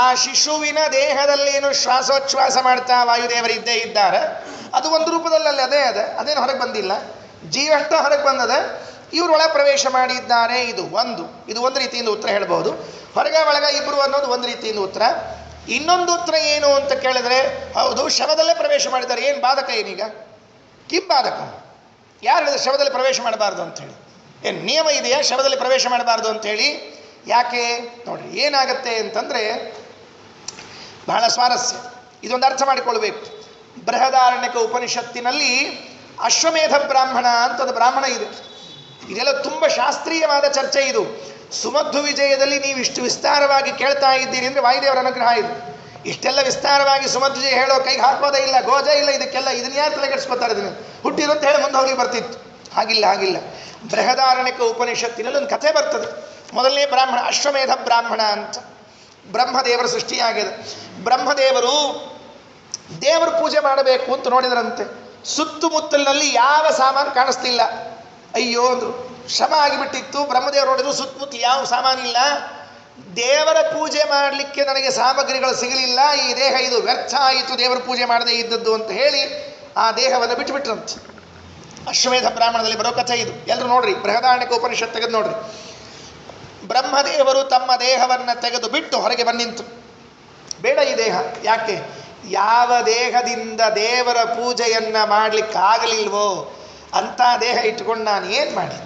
ಆ ಶಿಶುವಿನ ದೇಹದಲ್ಲೇನು ಶ್ವಾಸೋಚ್ಛ್ವಾಸ ಮಾಡ್ತಾ ವಾಯುದೇವರಿದ್ದೇ ಇದ್ದಾರೆ. ಅದು ಒಂದು ರೂಪದಲ್ಲಿ ಅದೇ ಅದೇನು ಹೊರಗೆ ಬಂದಿಲ್ಲ, ಜೀವಷ್ಟ ಹೊರಗೆ ಬಂದದ. ಇವರೊಳ ಪ್ರವೇಶ ಮಾಡಿದ್ದಾರೆ. ಇದು ಒಂದು ರೀತಿಯಿಂದ ಉತ್ತರ ಹೇಳ್ಬೋದು. ಹೊರಗ ಒಳಗ ಇಬ್ಬರು ಅನ್ನೋದು ಒಂದು ರೀತಿಯಿಂದ ಉತ್ತರ. ಇನ್ನೊಂದು ಉತ್ತರ ಏನು ಅಂತ ಕೇಳಿದ್ರೆ, ಹೌದು, ಶವದಲ್ಲೇ ಪ್ರವೇಶ ಮಾಡಿದ್ದಾರೆ. ಏನು ಬಾಧಕ? ಏನೀಗ ಕಿಂ ಬಾಧಕ? ಯಾರು ಹೇಳಿದ್ರೆ ಶವದಲ್ಲಿ ಪ್ರವೇಶ ಮಾಡಬಾರ್ದು ಅಂಥೇಳಿ? ಏನು ನಿಯಮ ಇದೆಯಾ ಶವದಲ್ಲಿ ಪ್ರವೇಶ ಮಾಡಬಾರ್ದು ಅಂಥೇಳಿ? ಯಾಕೆ ನೋಡ್ರಿ, ಏನಾಗತ್ತೆ ಅಂತಂದರೆ ಬಹಳ ಸ್ವಾರಸ್ಯ. ಇದೊಂದು ಅರ್ಥ ಮಾಡಿಕೊಳ್ಬೇಕು. ಬೃಹದಾರಣ್ಯಕ ಉಪನಿಷತ್ತಿನಲ್ಲಿ ಅಶ್ವಮೇಧ ಬ್ರಾಹ್ಮಣ ಅಂತ ಒಂದು ಬ್ರಾಹ್ಮಣ ಇದೆ. ಇದೆಲ್ಲ ತುಂಬ ಶಾಸ್ತ್ರೀಯವಾದ ಚರ್ಚೆ. ಇದು ಸುಮಧ್ವ ವಿಜಯದಲ್ಲಿ ನೀವು ಇಷ್ಟು ವಿಸ್ತಾರವಾಗಿ ಕೇಳ್ತಾ ಇದ್ದೀರಿ ಅಂದರೆ ವಾಯುದೇವರ ಅನುಗ್ರಹ ಇದು. ಇಷ್ಟೆಲ್ಲ ವಿಸ್ತಾರವಾಗಿ ಸುಮಧ್ವ ಹೇಳೋ ಕೈಗೆ ಹಾಕೋದೇ ಇಲ್ಲ, ಗೋಜ ಇಲ್ಲ, ಇದಕ್ಕೆಲ್ಲ ಇದನ್ನ ಯಾರು ತಲೆಗೆಡಿಸ್ಕೊತಾರೆ? ಇದನ್ನು ಹುಟ್ಟಿರು ಅಂತ ಹೇಳಿ ಮುಂದೆ ಹೋಗಿ ಬರ್ತಿತ್ತು. ಹಾಗಿಲ್ಲ. ಬೃಹದಾರಣ್ಯಕ ಉಪನಿಷತ್ತಿನಲ್ಲಿ ಒಂದು ಕಥೆ ಬರ್ತದೆ. ಮೊದಲನೇ ಬ್ರಾಹ್ಮಣ ಅಶ್ವಮೇಧ ಬ್ರಾಹ್ಮಣ ಅಂತ. ಬ್ರಹ್ಮದೇವರ ಸೃಷ್ಟಿಯಾಗಿದೆ. ಬ್ರಹ್ಮದೇವರು ದೇವರ ಪೂಜೆ ಮಾಡಬೇಕು ಅಂತ ನೋಡಿದ್ರಂತೆ. ಸುತ್ತಮುತ್ತಲಿನಲ್ಲಿ ಯಾವ ಸಾಮಾನು ಕಾಣಿಸ್ತಿಲ್ಲ. ಅಯ್ಯೋ ಅಂದರು, ಶ್ರಮ ಆಗಿಬಿಟ್ಟಿತ್ತು. ಬ್ರಹ್ಮದೇವರು ನೋಡಿದ್ರು ಸುತ್ತಮುತ್ತ ಯಾವ ಸಾಮಾನಿಲ್ಲ. ದೇವರ ಪೂಜೆ ಮಾಡಲಿಕ್ಕೆ ನನಗೆ ಸಾಮಗ್ರಿಗಳು ಸಿಗಲಿಲ್ಲ, ಈ ದೇಹ ಇದು ವ್ಯರ್ಥ ಆಯಿತು, ದೇವರ ಪೂಜೆ ಮಾಡದೇ ಇದ್ದದ್ದು ಅಂತ ಹೇಳಿ ಆ ದೇಹವನ್ನು ಬಿಟ್ಟುಬಿಟ್ರಂತೆ. ಅಶ್ವಮೇಧ ಬ್ರಾಹ್ಮಣದಲ್ಲಿ ಬರೋ ಕಥೆ ಇದು. ಎಲ್ಲರೂ ನೋಡ್ರಿ, ಬೃಹದಾರಣ್ಯಕ ಉಪನಿಷತ್ ತೆಗೆದು ನೋಡ್ರಿ. ಬ್ರಹ್ಮದೇವರು ತಮ್ಮ ದೇಹವನ್ನು ತೆಗೆದು ಬಿಟ್ಟು ಹೊರಗೆ ಬಂದಿತ್ತು. ಬೇಡ ಈ ದೇಹ. ಯಾಕೆ? ಯಾವ ದೇಹದಿಂದ ದೇವರ ಪೂಜೆಯನ್ನು ಮಾಡಲಿಕ್ಕಾಗಲಿಲ್ವೋ ಅಂಥ ದೇಹ ಇಟ್ಕೊಂಡು ನಾನು ಏನು ಮಾಡಿ?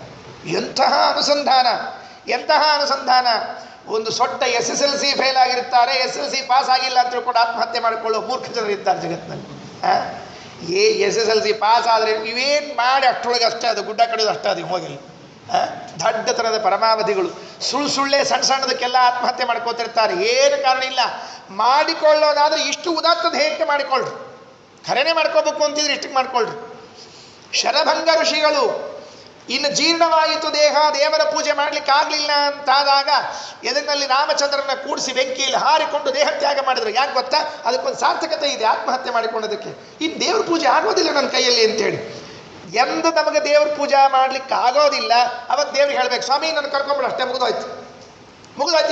ಎಂತಹ ಅನುಸಂಧಾನ. ಒಂದು ಸೊಟ್ಟ SSLC ಫೇಲ್ ಆಗಿರ್ತಾರೆ, SSLC ಪಾಸ್ ಆಗಿಲ್ಲ ಅಂತ ತಿಳ್ಕೊಂಡು ಆತ್ಮಹತ್ಯೆ ಮಾಡಿಕೊಳ್ಳೋ ಮೂರ್ಖ ಜನರು ಇರ್ತಾರೆ ಜಗತ್ತಿನಲ್ಲಿ. SSLC ಪಾಸ್ ಆದರೆ ಇವೇನು ಮಾಡಿ ಅಷ್ಟರೊಳಗೆ ಅಷ್ಟೇ ಅದು ಗುಡ್ಡ ಕಡಿಯೋದು ಅಷ್ಟೇ ಅದು ಹೋಗಿಲ್ಲ. ದಡ್ಡತನದ ಪರಮಾವಧಿಗಳು. ಸುಳ್ಳೆ ಸಣ್ಣದಕ್ಕೆಲ್ಲ ಆತ್ಮಹತ್ಯೆ ಮಾಡ್ಕೋತಿರ್ತಾರೆ. ಏನು ಕಾರಣ ಇಲ್ಲ. ಮಾಡಿಕೊಳ್ಳೋದಾದ್ರೆ ಇಷ್ಟು ಉದಾತ್ತ ದೇಹಕ್ಕೆ ಮಾಡಿಕೊಳ್ಳ್ರಿ. ಖರೇನೆ ಮಾಡ್ಕೋಬೇಕು ಅಂತಿದ್ರೆ ಇಷ್ಟಕ್ಕೆ ಮಾಡ್ಕೊಳ್ರಿ. ಶರಭಂಗ ಋಷಿಗಳು ಇನ್ನು ಜೀರ್ಣವಾಯಿತು ದೇಹ, ದೇವರ ಪೂಜೆ ಮಾಡಲಿಕ್ಕೆ ಆಗಲಿಲ್ಲ ಅಂತಾದಾಗ ಎದುರಿನಲ್ಲಿ ರಾಮಚಂದ್ರನ ಕೂಡಿಸಿ ಬೆಂಕಿಯಲ್ಲಿ ಹಾರಿಕೊಂಡು ದೇಹ ತ್ಯಾಗ ಮಾಡಿದ್ರು. ಯಾಕೆ ಗೊತ್ತಾ? ಅದಕ್ಕೊಂದು ಸಾರ್ಥಕತೆ ಇದೆ ಆತ್ಮಹತ್ಯೆ ಮಾಡಿಕೊಂಡದಕ್ಕೆ. ಇನ್ನು ದೇವ್ರ ಪೂಜೆ ಆಗೋದಿಲ್ಲ ನನ್ನ ಕೈಯಲ್ಲಿ ಅಂತೇಳಿ. ಎಂದು ನಮಗೆ ದೇವ್ರ ಪೂಜೆ ಮಾಡಲಿಕ್ಕೆ ಆಗೋದಿಲ್ಲ ಅವತ್ತು ದೇವ್ರಿಗೆ ಹೇಳ್ಬೇಕು, ಸ್ವಾಮಿ ನನ್ನ ಕರ್ಕೊಂಬಿಡು, ಅಷ್ಟೇ ಮುಗಿದೋಯ್ತು.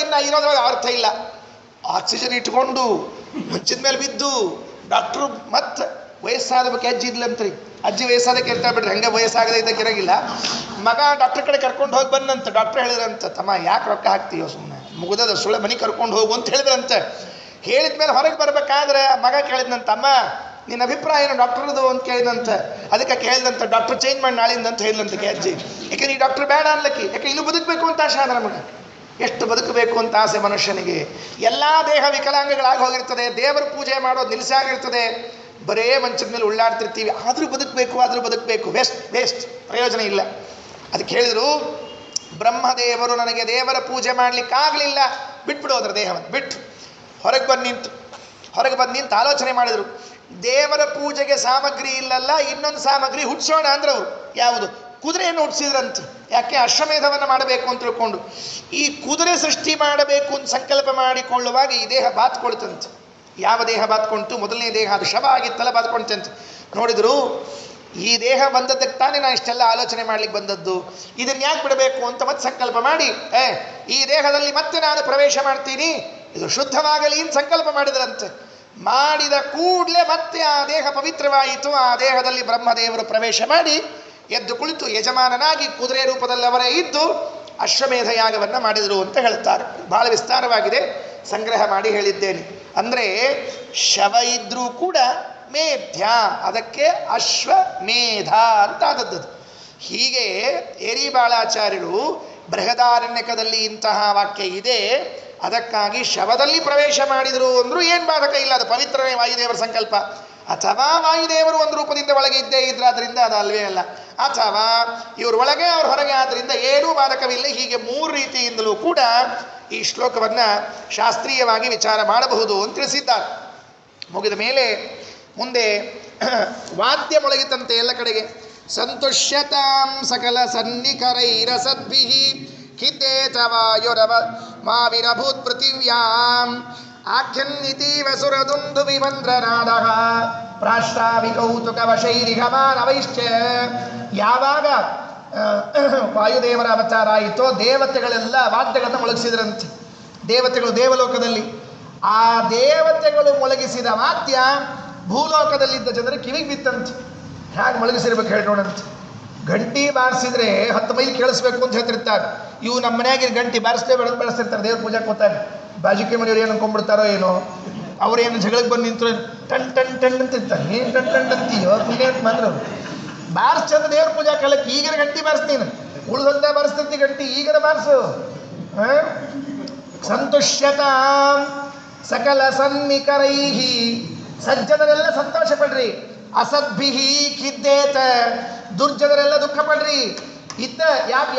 ಇನ್ನು ಇರೋದ್ರಾಗ ಅರ್ಥ ಇಲ್ಲ. ಆಕ್ಸಿಜನ್ ಇಟ್ಕೊಂಡು ಮುಂಚಿದ ಮೇಲೆ ಬಿದ್ದು ಡಾಕ್ಟ್ರು ಮತ್ತೆ ವಯಸ್ಸಾದ ಬಗ್ಗೆ ಅಜ್ಜಿ ಇದ್ಲಂತ್ರಿ. ಅಜ್ಜಿ ವಯಸ್ಸಾದಕ್ಕೆ ಇರ್ತಾ ಬಿಡ್ರಿ, ಹಂಗೆ ವಯಸ್ಸಾಗದೆ ಇದ್ದಕ್ಕೆ ಇರೋಂಗಿಲ್ಲ. ಮಗ ಡಾಕ್ಟ್ರ್ ಕಡೆ ಕರ್ಕೊಂಡು ಹೋಗಿ ಬಂದಂತ. ಡಾಕ್ಟ್ರ್ ಹೇಳಿದ್ರಂತ, ತಮ್ಮ ಯಾಕೆ ರೊಕ್ಕ ಹಾಕ್ತೀಯೋ, ಸುಮ್ಮನೆ ಮುಗಿದದ ಸುಳ್ಳೆ ಮನೆ ಕರ್ಕೊಂಡು ಹೋಗು ಅಂತ ಹೇಳಿದ್ರಂತೆ. ಹೇಳಿದ ಮೇಲೆ ಹೊರಗೆ ಬರ್ಬೇಕಾದ್ರೆ ಮಗ ಕೇಳಿದ್ನಂತ, ಅಮ್ಮ ನಿನ್ನ ಅಭಿಪ್ರಾಯ ಏನು ಡಾಕ್ಟರ್ದು ಅಂತ ಕೇಳಿದಂತ. ಅದಕ್ಕೆ ಕೇಳಿದಂತ ಡಾಕ್ಟರ್ ಚೇಂಜ್ ಮಾಡಿ ನಾಳಿಂದ ಅಂತ ಹೇಳಿದಂತ ಅಜ್ಜಿ. ಯಾಕೆ ನೀ ಡಾಕ್ಟರ್ ಬೇಡ ಅನ್ಲಕ್ಕಿ, ಯಾಕೆ ಇನ್ನೂ ಬದುಕಬೇಕು ಅಂತ ಆಸೆ ಆದ ನಮಗೆ. ಎಷ್ಟು ಬದುಕಬೇಕು ಅಂತ ಆಸೆ ಮನುಷ್ಯನಿಗೆ. ಎಲ್ಲ ದೇಹ ವಿಕಲಾಂಗಗಳಾಗಿ ಹೋಗಿರ್ತದೆ, ದೇವರ ಪೂಜೆ ಮಾಡೋದು ನಿಲ್ಲಿಸಾಗಿರ್ತದೆ, ಬರೇ ಮಂಚದ ಮೇಲೆ ಉಳ್ಳಾಡ್ತಿರ್ತೀವಿ. ಆದರೂ ಬದುಕಬೇಕು, ವೇಸ್ಟ್, ಪ್ರಯೋಜನ ಇಲ್ಲ. ಅದಕ್ಕೆ ಹೇಳಿದರು, ಬ್ರಹ್ಮದೇವರು ನನಗೆ ದೇವರ ಪೂಜೆ ಮಾಡಲಿಕ್ಕಾಗಲಿಲ್ಲ, ಬಿಟ್ಬಿಡು ಅದರ ದೇಹವನ್ನು ಬಿಟ್ಟು ಹೊರಗೆ ಬಂದು ನಿಂತು ಆಲೋಚನೆ ಮಾಡಿದರು. ದೇವರ ಪೂಜೆಗೆ ಸಾಮಗ್ರಿ ಇಲ್ಲಲ್ಲ, ಇನ್ನೊಂದು ಸಾಮಗ್ರಿ ಹುಟ್ಟಿಸೋಣ ಅಂದ್ರೆ ಅವರು ಯಾವುದು, ಕುದುರೆಯನ್ನು ಹುಟ್ಟಿಸಿದ್ರಂತೆ. ಯಾಕೆ, ಅಶ್ವಮೇಧವನ್ನು ಮಾಡಬೇಕು ಅಂತ ತಿಳ್ಕೊಂಡು. ಈ ಕುದುರೆ ಸೃಷ್ಟಿ ಮಾಡಬೇಕು ಅಂತ ಸಂಕಲ್ಪ ಮಾಡಿಕೊಳ್ಳುವಾಗ ಈ ದೇಹ ಬಾತ್ಕೊಳ್ತಂತೆ. ಯಾವ ದೇಹ ಬಾತ್ಕೊಂತು, ಮೊದಲನೇ ದೇಹ ಅದು ಶವ ಆಗಿತ್ತಲ್ಲ, ಬಾತ್ಕೊಳ್ತಂತೆ. ನೋಡಿದ್ರು, ಈ ದೇಹ ಬಂದದ್ದಕ್ಕೆ ತಾನೇ ನಾನು ಇಷ್ಟೆಲ್ಲ ಆಲೋಚನೆ ಮಾಡ್ಲಿಕ್ಕೆ ಬಂದದ್ದು, ಇದನ್ನು ಯಾಕೆ ಬಿಡಬೇಕು ಅಂತ ಮತ್ತೆ ಸಂಕಲ್ಪ ಮಾಡಿ ಈ ದೇಹದಲ್ಲಿ ಮತ್ತೆ ನಾನು ಪ್ರವೇಶ ಮಾಡ್ತೀನಿ, ಇದು ಶುದ್ಧವಾಗಲಿ ಅಂತ ಸಂಕಲ್ಪ ಮಾಡಿದ್ರಂತೆ. ಮಾಡಿದ ಕೂಡಲೇ ಮತ್ತೆ ಆ ದೇಹ ಪವಿತ್ರವಾಯಿತು. ಆ ದೇಹದಲ್ಲಿ ಬ್ರಹ್ಮದೇವರು ಪ್ರವೇಶ ಮಾಡಿ ಎದ್ದು ಕುಳಿತು ಯಜಮಾನನಾಗಿ ಕುದುರೆ ರೂಪದಲ್ಲಿ ಅವರೇ ಇದ್ದು ಅಶ್ವಮೇಧ ಯಾಗವನ್ನು ಮಾಡಿದರು ಅಂತ ಹೇಳ್ತಾರೆ. ಬಹಳ ವಿಸ್ತಾರವಾಗಿದೆ, ಸಂಗ್ರಹ ಮಾಡಿ ಹೇಳಿದ್ದೇನೆ. ಅಂದರೆ ಶವ ಇದ್ರೂ ಕೂಡ ಮೇಧ್ಯ, ಅದಕ್ಕೆ ಅಶ್ವಮೇಧ ಅಂತ ಆದದ್ದು. ಹೀಗೆ ಏರಿಬಾಳಾಚಾರ್ಯರು ಬೃಹದಾರಣ್ಯಕದಲ್ಲಿ ಇಂತಹ ವಾಕ್ಯ ಇದೆ, ಅದಕ್ಕಾಗಿ ಶವದಲ್ಲಿ ಪ್ರವೇಶ ಮಾಡಿದರು ಅಂದರೂ ಏನು ಬಾಧಕ ಇಲ್ಲ, ಅದು ಪವಿತ್ರನೇ ವಾಯುದೇವರ ಸಂಕಲ್ಪ. ಅಥವಾ ವಾಯುದೇವರು ಒಂದು ರೂಪದಿಂದ ಒಳಗೆ ಇದ್ದೇ ಇದ್ರಾದ್ರಿಂದ ಅದು ಅಲ್ವೇ ಅಲ್ಲ, ಅಥವಾ ಇವರು ಒಳಗೆ ಅವ್ರ ಹೊರಗೆ ಆದ್ದರಿಂದ ಏನೂ ಬಾಧಕವಿಲ್ಲ. ಹೀಗೆ 3 ರೀತಿಯಿಂದಲೂ ಕೂಡ ಈ ಶ್ಲೋಕವನ್ನು ಶಾಸ್ತ್ರೀಯವಾಗಿ ವಿಚಾರ ಮಾಡಬಹುದು ಅಂತ ತಿಳಿಸಿದ್ದಾರೆ. ಮುಗಿದ ಮೇಲೆ ಮುಂದೆ ವಾದ್ಯ ಮೊಳಗಿತಂತೆ ಎಲ್ಲ ಕಡೆಗೆ. ಸಂತುಷ್ಯತಾಂ ಸಕಲ ಸನ್ನಿಕರೈರಸದ್ಭಿಃ ಖಿದ್ದೇತ ವಾಯುರವ ಮಾವಿರಭೂತ್ ಪೃಥಿವ್ಯಾಂ ಆಖ್ಯನ್ನಿತೀವ ಸುರದುಂದು ವಿಮಂದ್ರನಾದಃ ಪ್ರಾಶ್ರಾವಿ ಕೌತುಕವಶೈರಿಹಮಾನವೈಶ್ಚ. ಯಾವಾಗ ವಾಯುದೇವರ ಅವತಾರ ಆಯಿತೋ ದೇವತೆಗಳೆಲ್ಲ ವಾದ್ಯಗಳನ್ನು ಮೊಳಗಿಸಿದ್ರಂತೆ. ದೇವತೆಗಳು ದೇವಲೋಕದಲ್ಲಿ, ಆ ದೇವತೆಗಳು ಮೊಳಗಿಸಿದ ವಾದ್ಯ ಭೂಲೋಕದಲ್ಲಿದ್ದ ಜನರು ಕಿವಿಗೆ ಬಿತ್ತಂತೆ. ಹೇಗೆ ಮೊಳಗಿಸಿರ್ಬೇಕು ಹೇಳಿ ನೋಡಂತೆ. ಗಂಟಿ ಬಾರಿಸಿದ್ರೆ 10 ಮೈಲಿ ಕೇಳಿಸ್ಬೇಕು ಅಂತ ಹೇಳ್ತಿರ್ತಾರೆ. ಇವು ನಮ್ಮ ಮನೆಯಾಗಿನ ಗಂಟಿ ಬಾರಿಸ್ತಿರ್ತಾರೆ, ದೇವ್ರ ಪೂಜಾಕ್ಕೆ ಹೋಗ್ತಾರೆ. ಬಾಜುಕಿ ಮನೆಯವ್ರು ಏನು ಅನ್ಕೊಂಡ್ಬಿಡ್ತಾರೋ ಏನೋ, ಅವ್ರೇನು ಜಗಳಕ್ಕೆ ಬಂದು ನಿಂತರು ಟನ್ ಟನ್ ಟನ್ ಅಂತಿರ್ತಾರೆ. ನೀನು ಟನ್ ಟನ್ ಅಂತೀಯೋ ಪುಣ್ಯ ಅಂತ ಬಂದ್ರು ಬಾರಿಸ್ ಚಂದ ದೇವ್ರ ಪೂಜಾ ಕಾಲಕ್ಕೆ. ಈಗರ ಗಂಟಿ ಬಾರಿಸ್ತೀನಿ, ಉಳಿದಂತ ಬಾರಿಸ್ತಿರ್ತಿ ಗಂಟಿ, ಈಗರ ಬಾರಿಸು. ಸಂತುಷ್ಯತಾಂ ಸಕಲ ಸನ್ನಿಕರೈಹಿ, ಸಜ್ಜನರೆಲ್ಲ ಸಂತೋಷ ಪಡ್ರಿ. ಅಸದ್ಭಿಹಿ ಖಿದ್ದೇತ, ದುರ್ಜನರೆಲ್ಲ ದುಃಖ ಪಡ್ರಿ.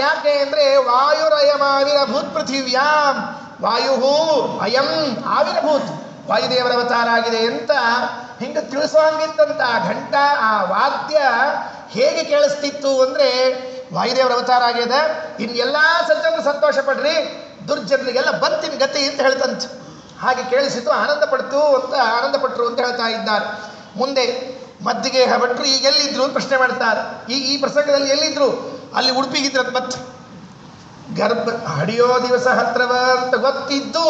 ಯಾಕೆ ಅಂದರೆ ವಾಯುರಯಮಾವಿರಭೂತ್ ಪೃಥಿವ್ಯಾಂ, ವಾಯು ಅಯಂ ಆವಿರಭೂತ್, ವಾಯುದೇವರ ಅವತಾರ ಆಗಿದೆ ಅಂತ ಹಿಂಗೆ ತಿಳಿಸೋಂಗಿತ್ತಂತ. ಘಂಟ ಆ ವಾದ್ಯ ಹೇಗೆ ಕೇಳಿಸ್ತಿತ್ತು ಅಂದರೆ ವಾಯುದೇವರ ಅವತಾರ ಆಗಿದೆ, ಇನ್ನೆಲ್ಲ ಸಜ್ಜನರು ಸಂತೋಷ ಪಡ್ರಿ, ದುರ್ಜನರಿಗೆಲ್ಲ ಬಂತಿನ ಗತಿ ಅಂತ ಹೇಳ್ತಂತ. ಹಾಗೆ ಕೇಳಿಸಿತು, ಆನಂದಪಟ್ಟರು ಅಂತ ಹೇಳ್ತಾ ಇದ್ದಾರೆ. ಮುಂದೆ ಮದ್ದಿಗೆ ಭಟ್ರು ಈಗ ಎಲ್ಲಿದ್ರು ಅಂತ ಪ್ರಶ್ನೆ ಮಾಡ್ತಾರೆ. ಈ ಪ್ರಸಂಗದಲ್ಲಿ ಎಲ್ಲಿದ್ರು? ಅಲ್ಲಿ ಉಡುಪಿಗಿದ್ರು. ಮತ್ತೆ ಗರ್ಭ ಹಡಿಯೋ ದಿವಸ ಹತ್ರವ ಅಂತ ಗೊತ್ತಿದ್ದು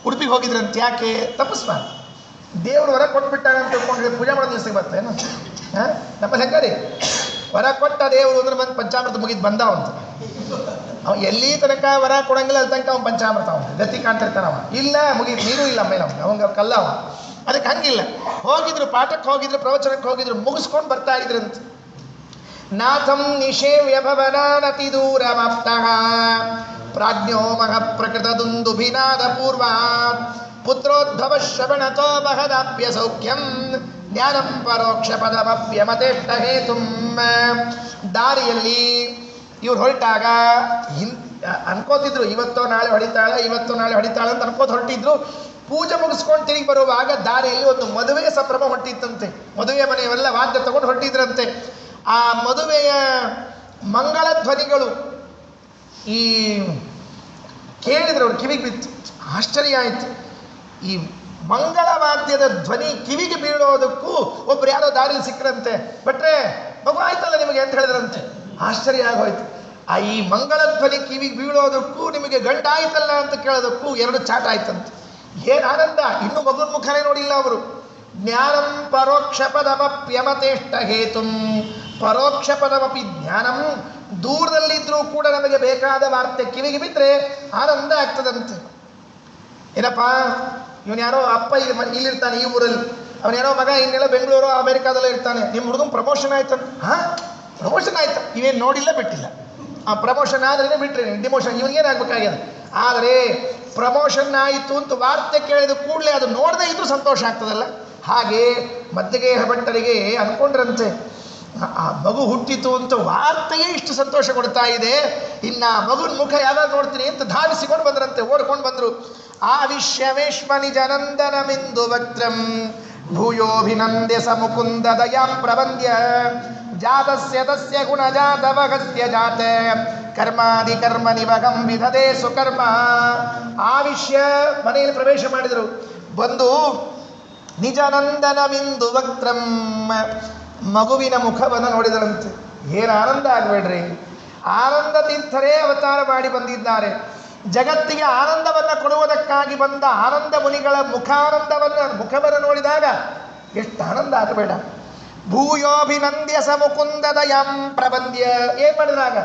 ಉಡುಪಿಗೆ ಹೋಗಿದ್ರಂತೆ. ಯಾಕೆ? ತಪಸ್ ಮಾಡಿ ದೇವ್ರು ವರ ಕೊಟ್ಬಿಟ್ಟಾನ ಅಂತ ತಿಳ್ಕೊಂಡ್ರೆ ಪೂಜೆ ಮಾಡೋ ದಿವಸಕ್ಕೆ ಬರ್ತೇನು? ನಮ್ಮ ಹೆಂಗರಿ ವರ ಕೊಟ್ಟ ದೇವರು ಅಂದ್ರೆ ಬಂದು ಪಂಚಾಮೃತ ಮುಗಿದು ಬಂದವಂತ. ಅವ ಎಲ್ಲಿ ತನಕ ವರ ಕೊಡಂಗಿಲ್ಲ ಅಲ್ಲಿ ತನಕ ಅವ್ನು ಪಂಚಾಮೃತ ಅವನು ಗತಿ ಕಾಣ್ತಿರ್ತಾನ. ಅವ ಇಲ್ಲ ಮುಗಿದು ನೀರು ಇಲ್ಲ ಮೇಲೆ ಅವಂಗ ಕಲ್ಲ ಅವ. ಅದಕ್ಕೆ ಹಂಗಿಲ್ಲ. ಹೋಗಿದ್ರು, ಪಾಠಕ್ಕೆ ಹೋಗಿದ್ರು, ಪ್ರವಚನಕ್ಕೆ ಹೋಗಿದ್ರು, ಮುಗಿಸ್ಕೊಂಡು ಬರ್ತಾ ಇದ್ರಂತ. ನಾಥಂ ನಿಷೇವ್ಯ ಭವನಾನತಿ ದೂರಮಾಪ್ತಃ ಪ್ರಾಜ್ಞೋ ಮಹ ಪ್ರಕೃತ ದುಂದುಭಿನಾದ ಪೂರ್ವಾತ್ ಪುತ್ರೋದ್ಭವ ಶ್ರವಣತೋ ಮಹದಾಪ್ಯ ಸೌಖ್ಯಂ ಜ್ಞಾನಂ ಪರೋಕ್ಷ ಪದಮಪ್ಯಮತೇಷ್ಟ ಹೇತುಂ. ದಾರಿಯಲ್ಲಿ ಇವ್ರು ಹೊರಟಾಗ ಅನ್ಕೋತಿದ್ರು ಇವತ್ತೋ ನಾಳೆ ಹೊಡಿತಾಳೆ ಅಂತ ಅನ್ಕೋತ ಹೊರಟಿದ್ರು. ಪೂಜೆ ಮುಗಿಸ್ಕೊಂಡು ತಿರುಗಿ ಬರುವಾಗ ದಾರಿಯಲ್ಲಿ ಒಂದು ಮದುವೆಯ ಸಂಭ್ರಮ ಹೊರಟಿತ್ತಂತೆ. ಮದುವೆ ಮನೆಯವೆಲ್ಲ ವಾದ್ಯ ತಗೊಂಡು ಹೊರಟಿದ್ರಂತೆ. ಆ ಮದುವೆಯ ಮಂಗಳ ಧ್ವನಿಗಳು ಈ ಕೇಳಿದ್ರು, ಅವ್ರು ಕಿವಿಗೆ ಬಿತ್ತು. ಆಶ್ಚರ್ಯ ಆಯಿತು. ಈ ಮಂಗಳವಾದ್ಯದ ಧ್ವನಿ ಕಿವಿಗೆ ಬೀಳೋದಕ್ಕೂ ಒಬ್ರು ಯಾರೋ ದಾರಿಯಲ್ಲಿ ಸಿಕ್ಕರಂತೆ. ಬಟ್ರೆ ಮಗು ಆಯ್ತಲ್ಲ ನಿಮಗೆ ಅಂತ ಹೇಳಿದ್ರಂತೆ. ಆಶ್ಚರ್ಯ ಆಗೋಯ್ತು. ಈ ಮಂಗಳ ಧ್ವನಿ ಕಿವಿಗೆ ಬೀಳೋದಕ್ಕೂ ನಿಮಗೆ ಗಂಟಾಯ್ತಲ್ಲ ಅಂತ ಕೇಳೋದಕ್ಕೂ 2 ಚಾಟ ಆಯ್ತಂತೆ. ಏನು ಆನಂದ! ಇನ್ನೂ ಮಗುನ ಮುಖನೇ ನೋಡಿಲ್ಲ ಅವರು. ಜ್ಞಾನಂ ಪರೋಕ್ಷ ಪದಮಪ್ಯಮತೇಷ್ಟ ಹೇತುಂ. ಪರೋಕ್ಷ ಪದಮಪಿ ಜ್ಞಾನಂ, ದೂರದಲ್ಲಿದ್ದರೂ ಕೂಡ ನಮಗೆ ಬೇಕಾದ ವಾರ್ತೆ ಕಿವಿಗೆ ಬಿದ್ದರೆ ಆನಂದ ಆಗ್ತದಂತೆ. ಏನಪ್ಪ ಇವನು ಯಾರೋ ಅಪ್ಪ ಇಲ್ಲಿರ್ತಾನೆ ಈ ಊರಲ್ಲಿ, ಅವನು ಯಾರೋ ಮಗ ಇನ್ನೆಲ್ಲ ಬೆಂಗಳೂರು ಅಮೆರಿಕಾದಲ್ಲೇ ಇರ್ತಾನೆ, ನಿಮ್ಮ ಹುಡುಗನ ಪ್ರಮೋಷನ್ ಆಯ್ತು. ಹಾಂ, ಪ್ರಮೋಷನ್ ಆಯ್ತು, ಇವೇನು ನೋಡಿಲ್ಲ ಬಿಟ್ಟಿಲ್ಲ. ಆ ಪ್ರಮೋಷನ್ ಆದ್ರೇ ಬಿಟ್ರಿ, ಡಿಮೋಷನ್ ಇವನಿಗೇನಾಗಬೇಕಾಗ್ಯದ. ಆದರೆ ಪ್ರಮೋಷನ್ ಆಯಿತು ಅಂತ ವಾರ್ತೆ ಕೇಳಿದ ಕೂಡಲೇ ಅದು ನೋಡದೇ ಇದ್ರೂ ಸಂತೋಷ ಆಗ್ತದಲ್ಲ. ಹಾಗೆ ಮದ್ದಿಗೆ ಭಟ್ಟರಿಗೆ ಅನ್ಕೊಂಡ್ರಂತೆ ಆ ಮಗು ಹುಟ್ಟಿತು ಅಂತ ವಾರ್ತೆಯೇ ಇಷ್ಟು ಸಂತೋಷ ಕೊಡ್ತಾ ಇದೆ, ಇನ್ನು ಮಗುನ ಮುಖ ಯಾವಾಗ ನೋಡ್ತೀನಿ ಅಂತ ಧಾವಿಸಿಕೊಂಡು ಬಂದ್ರಂತೆ, ಓಡ್ಕೊಂಡು ಬಂದರು. ಆವಿಶ್ಯವೇಶ್ಮ ನಿಜನಂದನಮಿಂದು ವಕ್ತ್ರಂ ಭೂಯೋಭಿನಂದ್ಯ ಸಮುಕುಂದ ದಯಾಂ ಪ್ರಬಂದ್ಯ ಜಾತಸ್ಯ ತಸ್ಯ ಗುಣಜಾತವಗಸ್ಯ ಜಾತ ಕರ್ಮಾದಿ ಕರ್ಮ ನಿವಗಂ ವಿಧದೆ ಸುಕರ್ಮ. ಆವಿಶ್ಯ ಮನೆಯಲ್ಲಿ ಪ್ರವೇಶ ಮಾಡಿದರು. ಬಂದು ನಿಜನಂದನಮಿಂದು ವಕ್ತ್ರಂ ಮಗುವಿನ ಮುಖವನ್ನು ನೋಡಿದರಂತೆ. ಏನು ಆನಂದ ಆಗಬೇಡ್ರಿ, ಆನಂದ ತೀರ್ಥರೇ ಅವತಾರ ಮಾಡಿ ಬಂದಿದ್ದಾರೆ. ಜಗತ್ತಿಗೆ ಆನಂದವನ್ನು ಕೊಡುವುದಕ್ಕಾಗಿ ಬಂದ ಆನಂದ ಮುನಿಗಳ ಮುಖವನ್ನು ನೋಡಿದಾಗ ಎಷ್ಟು ಆನಂದ ಆಗಬೇಡ. ಭೂಯೋಭಿನಂದ್ಯ ಸಮುಕುಂದದ ಯಂ ಪ್ರಬಂದ್ಯ. ಏನು ಮಾಡಿದಾಗ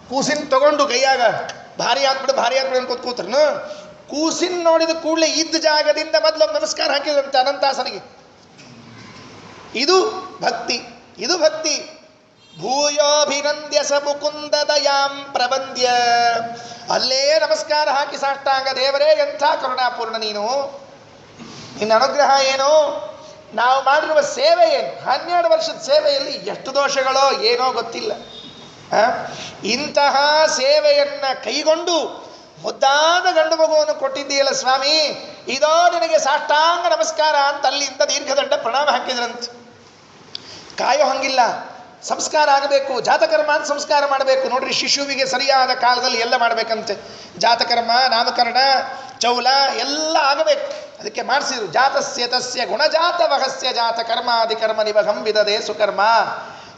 ಕೂಸಿನ ತಗೊಂಡು ಕೈಯಾಗ ಭಾರಿ ಆತ್ಬಿಡು ಕೂತ್ರು. ಕೂಸಿನ ನೋಡಿದ ಕೂಡಲೇ ಇದ್ದ ಜಾಗದಿಂದ ಮೊದಲು ನಮಸ್ಕಾರ ಹಾಕಿದ್ರಂತೆ ಅನಂತಾಸನಿಗೆ. ಇದು ಭಕ್ತಿ, ಇದು ಭಕ್ತಿ. ಭೂಯೋಭಿನಂದ್ಯ ಸಮುಕುಂದದ ಯಾಂ ಪ್ರಬಂದ್ಯ. ಅಲ್ಲೇ ನಮಸ್ಕಾರ ಹಾಕಿ ಸಾಷ್ಟಾಂಗ, ದೇವರೇ ಎಂಥ ಕರುಣಾಪೂರ್ಣ ನೀನು, ನಿನ್ನ ಅನುಗ್ರಹ ಏನು, ನಾವು ಮಾಡಿರುವ ಸೇವೆ ಏನು, 12 ವರ್ಷದ ಸೇವೆಯಲ್ಲಿ ಎಷ್ಟು ದೋಷಗಳೋ ಏನೋ ಗೊತ್ತಿಲ್ಲ. ಇಂತಹ ಸೇವೆಯನ್ನು ಕೈಗೊಂಡು ಮುದ್ದಾದ ಗಂಡು ಮಗುವನ್ನು ಕೊಟ್ಟಿದ್ದೀಯಲ್ಲ ಸ್ವಾಮಿ, ಇದೋ ನಿನಗೆ ಸಾಷ್ಟಾಂಗ ನಮಸ್ಕಾರ ಅಂತ ಅಲ್ಲಿಂದ ದೀರ್ಘದಂಡ ಪ್ರಣಾಮ ಹಾಕಿದ್ರಂತೆ. ಕಾಯೋ ಹಂಗಿಲ್ಲ, ಸಂಸ್ಕಾರ ಆಗಬೇಕು. ಜಾತಕರ್ಮ ಅಂತ ಸಂಸ್ಕಾರ ಮಾಡಬೇಕು. ನೋಡ್ರಿ, ಶಿಶುವಿಗೆ ಸರಿಯಾದ ಕಾಲದಲ್ಲಿ ಎಲ್ಲ ಮಾಡಬೇಕಂತೆ. ಜಾತಕರ್ಮ, ನಾಮಕರಣ, ಚೌಲ ಎಲ್ಲ ಆಗಬೇಕು. ಅದಕ್ಕೆ ಮಾಡಿಸಿದ್ರು. ಜಾತಸ್ಯ ತಸ್ಯ ಗುಣಜಾತ ವಹಸ್ಯ ಜಾತ ಕರ್ಮಾದಿ ಕರ್ಮ ನಿವಗಂ ವಿಧದೆ ಸುಕರ್ಮ.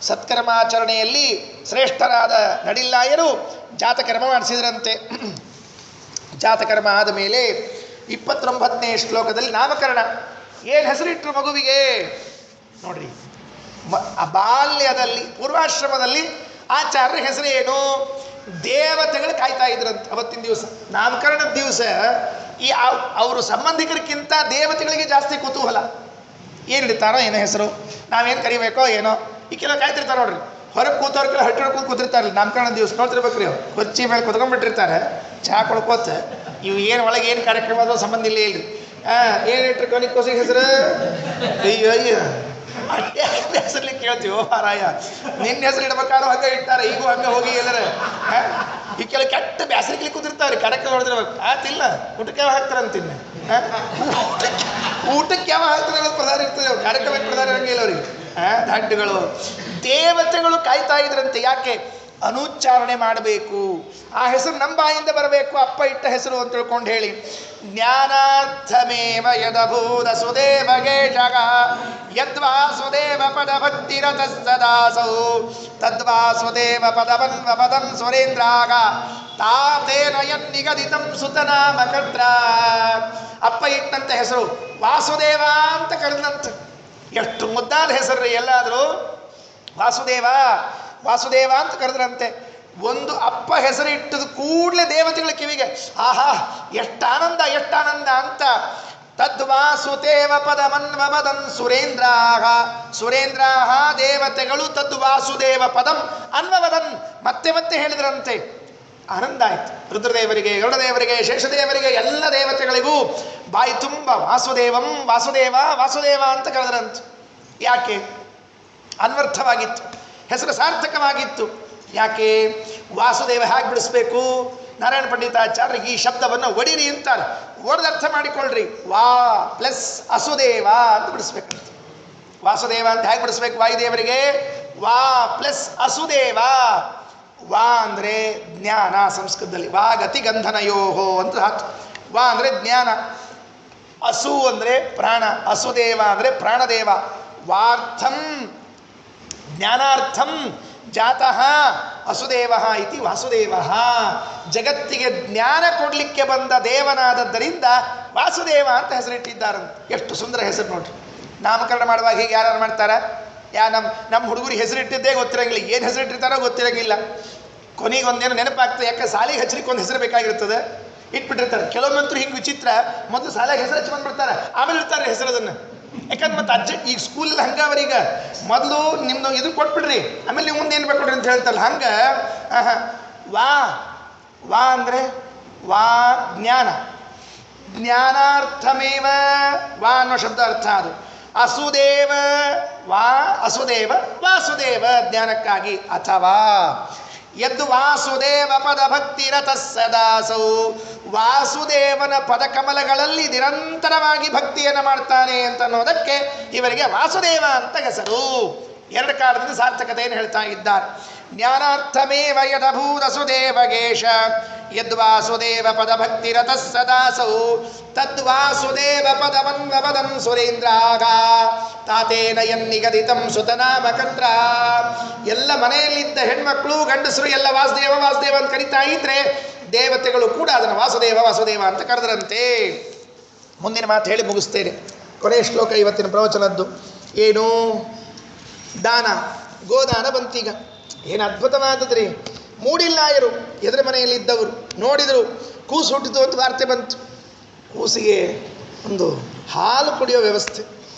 ಸತ್ಕರ್ಮಾಚರಣೆಯಲ್ಲಿ ಶ್ರೇಷ್ಠರಾದ ನಡಿಲ್ಲಾಯರು ಜಾತಕರ್ಮ ಮಾಡಿಸಿದ್ರಂತೆ. ಜಾತಕರ್ಮ ಆದ ಮೇಲೆ 29ನೇ ಶ್ಲೋಕದಲ್ಲಿ ನಾಮಕರಣ. ಏನು ಹೆಸರಿಟ್ಟರು ಮಗುವಿಗೆ ನೋಡ್ರಿ. ಬಾಲ್ಯದಲ್ಲಿ ಪೂರ್ವಾಶ್ರಮದಲ್ಲಿ ಆಚಾರ್ಯರ ಹೆಸರು ಏನು, ದೇವತೆಗಳು ಕಾಯ್ತಾ ಇದ್ರಂತೆ ಅವತ್ತಿನ ದಿವಸ. ನಾಮಕರಣದ ದಿವಸ ಈ ಅವರು ಸಂಬಂಧಿಕರಿಗಿಂತ ದೇವತೆಗಳಿಗೆ ಜಾಸ್ತಿ ಕುತೂಹಲ. ಏನು ಇಡ್ತಾರೋ ಏನೋ ಹೆಸರು, ನಾವೇನು ಕರಿಬೇಕೋ ಏನೋ. ಈ ಕೆಲವು ಕಾಯ್ತಿರ್ತಾರೆ ನೋಡ್ರಿ, ಹೊರಗೆ ಕೂತವ್ರಿಗೆಲ್ಲ ಹಟ್ಟಿ ಹೊಡ್ಕೊಂಡು ಕೂತಿರ್ತಾರಲ್ಲ ನಾಮಕರಣ ದಿವಸ. ನೋಡ್ತಿರ್ಬೇಕ್ರಿ, ಅವ್ರು ಕುರ್ಚಿ ಮೇಲೆ ಕುತ್ಕೊಂಡ್ಬಿಟ್ಟಿರ್ತಾರೆ, ಚಹಾ ಕೊಡ್ಕೋತ. ಇವು ಏನು ಒಳಗೆ ಏನು ಕಾರ್ಯಕ್ರಮ ಅದೋ ಸಂಬಂಧ ಇಲ್ಲ ಇಲ್ರಿ. ಏನು ಇಟ್ರು ಕೊನೆಗೆ ಕೋಸಿಗೆ ಹೆಸರು, ಅಯ್ಯೋ ಅಷ್ಟೇ ಹೆಸರಲ್ಲಿ ಕೇಳ್ತೀವಿ. ಓ ಮಾರಾಯ, ನಿನ್ನ ಹೆಸರು ಇಡ್ಬೇಕಾದ್ರೂ ಹಂಗೆ ಇಡ್ತಾರೆ, ಈಗೂ ಹಂಗೆ ಹೋಗಿ ಎಲ್ಲರ. ಈ ಕೆಲವು ಕೆಟ್ಟ ಬ್ಯಾಸರಿಕಲಿ ಕೂತಿರ್ತಾವ್ರಿ, ಕಾರ್ಯಕ್ರಮ ನೋಡಿದಿರ್ಬೇಕು. ಆತಿಲ್ಲ, ಊಟಕ್ಕೆ ಯಾವ ಹಾಕ್ತಾರಂತಿನ್ನ, ಊಟಕ್ಕೆ ಯಾವ ಹಾಕ್ತಾರೆ ಅನ್ನೋದು ಪ್ರಧಾನ ಇರ್ತದೆ. ಅವ್ರು ಕಾರ್ಯಕ್ರಮಕ್ಕೆ ಪ್ರಧಾನ ಇರಂಗಿಲ್ಲ ಅವ್ರಿಗೆ. ದಾಂಡುಗಳು ದೇವತೆಗಳು ಕಾಯ್ತಾ ಇದ್ರಂತೆ. ಯಾಕೆ? ಅನುಚ್ಚಾರಣೆ ಮಾಡಬೇಕು, ಆ ಹೆಸರು ನಮ್ಮ ಬಾಯಿಂದ ಬರಬೇಕು, ಅಪ್ಪ ಇಟ್ಟ ಹೆಸರು ಅಂತ ತಿಳ್ಕೊಂಡು ಹೇಳಿ. ಜ್ಞಾನಾರ್ಥಮೇವ ಯದಭೂತ ಸುದೇವಗೆ ಜಗ ಯದ್ವಾಸುದೇವ ಪದ ಭಕ್ತಿರತ ಸದಾಸೌ ತದ್ವಾಸುದೇವ ಪದವನ್ವಪದಂ ಸುರೇಂದ್ರಾಗ ತಾತೇನ ಯನ್ನಿಗದಿತಂ ಸುತನಾಮಕತ್ರ. ಅಪ್ಪ ಇಟ್ಟಂತ ಹೆಸರು ವಾಸುದೇವ ಅಂತ ಕರೆದಂತ. ಎಷ್ಟು ಮುದ್ದಾದ ಹೆಸರು ಎಲ್ಲಾದರೂ. ವಾಸುದೇವ ವಾಸುದೇವ ಅಂತ ಕರೆದ್ರಂತೆ. ಒಂದು ಅಪ್ಪ ಹೆಸರು ಇಟ್ಟದ ಕೂಡಲೇ ದೇವತೆಗಳ ಕಿವಿಗೆ ಆಹಾ ಎಷ್ಟಾನಂದ ಎಷ್ಟಾನಂದ ಅಂತ. ತದ್ವಾಸುದೇವ ಪದಮನ್ವಪದಂ ಸುರೇಂದ್ರಾಹ. ಸುರೇಂದ್ರಾಹ ದೇವತೆಗಳು ತದ್ವಾಸುದೇವ ಪದಂ ಅನ್ವವದನ್ ಮತ್ತೆ ಮತ್ತೆ ಹೇಳಿದ್ರಂತೆ. ಆನಂದ ಆಯ್ತು. ರುದ್ರದೇವರಿಗೆ, ಗರುಡದೇವರಿಗೆ, ಶೇಷದೇವರಿಗೆ, ಎಲ್ಲ ದೇವತೆಗಳಿಗೂ ಬಾಯಿ ತುಂಬ ವಾಸುದೇವಂ ವಾಸುದೇವ ವಾಸುದೇವ ಅಂತ ಕರೆದ್ರಂತೆ. ಯಾಕೆ? ಅನ್ವರ್ಥವಾಗಿತ್ತು, ಹೆಸರು ಸಾರ್ಥಕವಾಗಿತ್ತು. ಯಾಕೆ? ವಾಸುದೇವ ಹೇಗೆ ಬಿಡಿಸ್ಬೇಕು? ನಾರಾಯಣ ಪಂಡಿತಾಚಾರ್ಯ ಈ ಶಬ್ದವನ್ನು ಒಡಿರಿ ಅಂತಾರೆ. ಒಡೆದು ಅರ್ಥ ಮಾಡಿಕೊಳ್ಳ್ರಿ. ವಾ ಪ್ಲಸ್ ಅಸುದೇವ ಅಂತ ಬಿಡಿಸ್ಬೇಕಂತ. ವಾಸುದೇವ ಅಂತ ಹೇಗೆ ಬಿಡಿಸ್ಬೇಕು? ವಾಯುದೇವರಿಗೆ ವಾ ಪ್ಲಸ್ ಅಸುದೇವ. ವಾ ಅಂದರೆ ಜ್ಞಾನ, ಸಂಸ್ಕೃತದಲ್ಲಿ ವಾಗತಿ ಗಂಧನಯೋಹೋ ಅಂತ ಹಾಕಿ. ವಾ ಅಂದರೆ ಜ್ಞಾನ, ಅಸು ಅಂದರೆ ಪ್ರಾಣ, ಅಸುದೇವ ಅಂದರೆ ಪ್ರಾಣದೇವ. ವಾರ್ಥಂ ಜ್ಞಾನಾರ್ಥಂ ಜಾತಃ ಅಸುದೇವ ಇತಿ ವಾಸುದೇವ. ಜಗತ್ತಿಗೆ ಜ್ಞಾನ ಕೊಡಲಿಕ್ಕೆ ಬಂದ ದೇವನಾದದ್ದರಿಂದ ವಾಸುದೇವ ಅಂತ ಹೆಸರಿಟ್ಟಿದ್ದಾರಂತೆ. ಎಷ್ಟು ಸುಂದರ ಹೆಸರು ನೋಡ್ರಿ. ನಾಮಕರಣ ಮಾಡುವಾಗ ಹೀಗೆ ಯಾರು ಮಾಡ್ತಾರ? ನಮ್ಮ ಹುಡುಗರಿಗೆ ಹೆಸರಿಟ್ಟಿದ್ದೇ ಗೊತ್ತಿರಂಗಿಲ್ಲ, ಏನು ಹೆಸರಿಟ್ಟಿರ್ತಾರೋ ಗೊತ್ತಿರಂಗಿಲ್ಲ. ಕೊನೆಗೆ ಒಂದೇನು ನೆನಪಾಗ್ತದೆ. ಯಾಕೆ ಸಾಲಿಗೆ ಹಚ್ಚಲಿಕ್ಕೆ ಒಂದು ಹೆಸರು ಬೇಕಾಗಿರ್ತದೆ. ಇಟ್ಬಿಟ್ಟಿರ್ತಾರೆ. ಕೆಲವೊಮ್ಮಂತೂ ಹಿಂಗೆ ವಿಚಿತ್ರ, ಮೊದಲು ಶಾಲೆಗೆ ಹೆಸರು ಹಚ್ಚಿ ಬಂದ್ಬಿಡ್ತಾರೆ, ಆಮೇಲೆ ಇರ್ತಾರೆ ಹೆಸರದನ್ನು. ಯಾಕಂದ್ರೆ ಮತ್ತೆ ಅಜ್ಜ ಈಗ ಸ್ಕೂಲಲ್ಲಿ ಹಂಗಾವರೀಗ ಮೊದಲು ನಿಮ್ದು ಇದನ್ನು ಕೊಟ್ಬಿಡ್ರಿ, ಆಮೇಲೆ ನೀವು ಮುಂದೆ ಏನು ಬೇಕು ಅಂತ ಹೇಳ್ತಲ್ಲ, ಹಂಗೆ ವಾ ವಾ ಅಂದರೆ ವಾ ಜ್ಞಾನ, ಜ್ಞಾನಾರ್ಥಮೇವ ವಾ ಅನ್ನೋ ಶಬ್ದ ಅರ್ಥ ಅದು. ಅಸುದೇವ ವಾ ಅಸುದೇವ ವಾಸುದೇವ ಜ್ಞಾನಕ್ಕಾಗಿ. ಅಥವಾ ಯದ್ದು ವಾಸುದೇವ ಪದ ಭಕ್ತಿರತ ಸದಾಸೌ, ವಾಸುದೇವನ ಪದಕಮಲಗಳಲ್ಲಿ ನಿರಂತರವಾಗಿ ಭಕ್ತಿಯನ್ನು ಮಾಡ್ತಾನೆ ಅಂತ ಅನ್ನೋದಕ್ಕೆ ಇವರಿಗೆ ವಾಸುದೇವ ಅಂತ ಹೆಸರು. ಎರಡು ಕಾಲದಿಂದ ಸಾರ್ಥಕತೆಯನ್ನು ಹೇಳ್ತಾ ಇದ್ದಾರೆ. ಜ್ಞಾನಾರ್ಥಮೇವ ಯದಭೂತಸುದೇವಗೇಶ ಯದ್ವಾಸುದೇವ ಪದ ಭಕ್ತಿರತ ಸದಾಸೌ ತದ್ವಾಸುದೇವ ಪದವನ್ವಪದಂ ಸುರೇಂದ್ರಾಗ ತಾತೇನ ಯನ್ನಿಗದಿತಂ ಸುತನಾಮಕತ್ರ. ಎಲ್ಲ ಮನೆಯಲ್ಲಿದ್ದ ಹೆಣ್ಮಕ್ಳು ಗಂಡಸರು ಎಲ್ಲ ವಾಸುದೇವ ವಾಸುದೇವ ಅಂತ ಕರಿತಾ ಇದ್ರೆ ದೇವತೆಗಳು ಕೂಡ ಅದನ್ನು ವಾಸುದೇವ ವಾಸುದೇವ ಅಂತ ಕರೆದರಂತೆ. ಮುಂದಿನ ಮಾತು ಹೇಳಿ ಮುಗಿಸ್ತೇನೆ. ಕೊನೆಯ ಶ್ಲೋಕ ಇವತ್ತಿನ ಪ್ರವಚನದ್ದು. ಏನು? ದಾನ, ಗೋದಾನ ಬಂತೀಗ. ಏನು ಅದ್ಭುತವಾದದ್ರಿ. ಮೂಡಿಲ್ಲಾಯರು ಎದುರು ಮನೆಯಲ್ಲಿ ಇದ್ದವರು ನೋಡಿದರು, ಕೂಸು ಹುಟ್ಟಿತು ಅಂತ ವಾರ್ತೆ ಬಂತು. ಕೂಸಿಗೆ ಒಂದು ಹಾಲು ಕುಡಿಯೋ ವ್ಯವಸ್ಥೆ,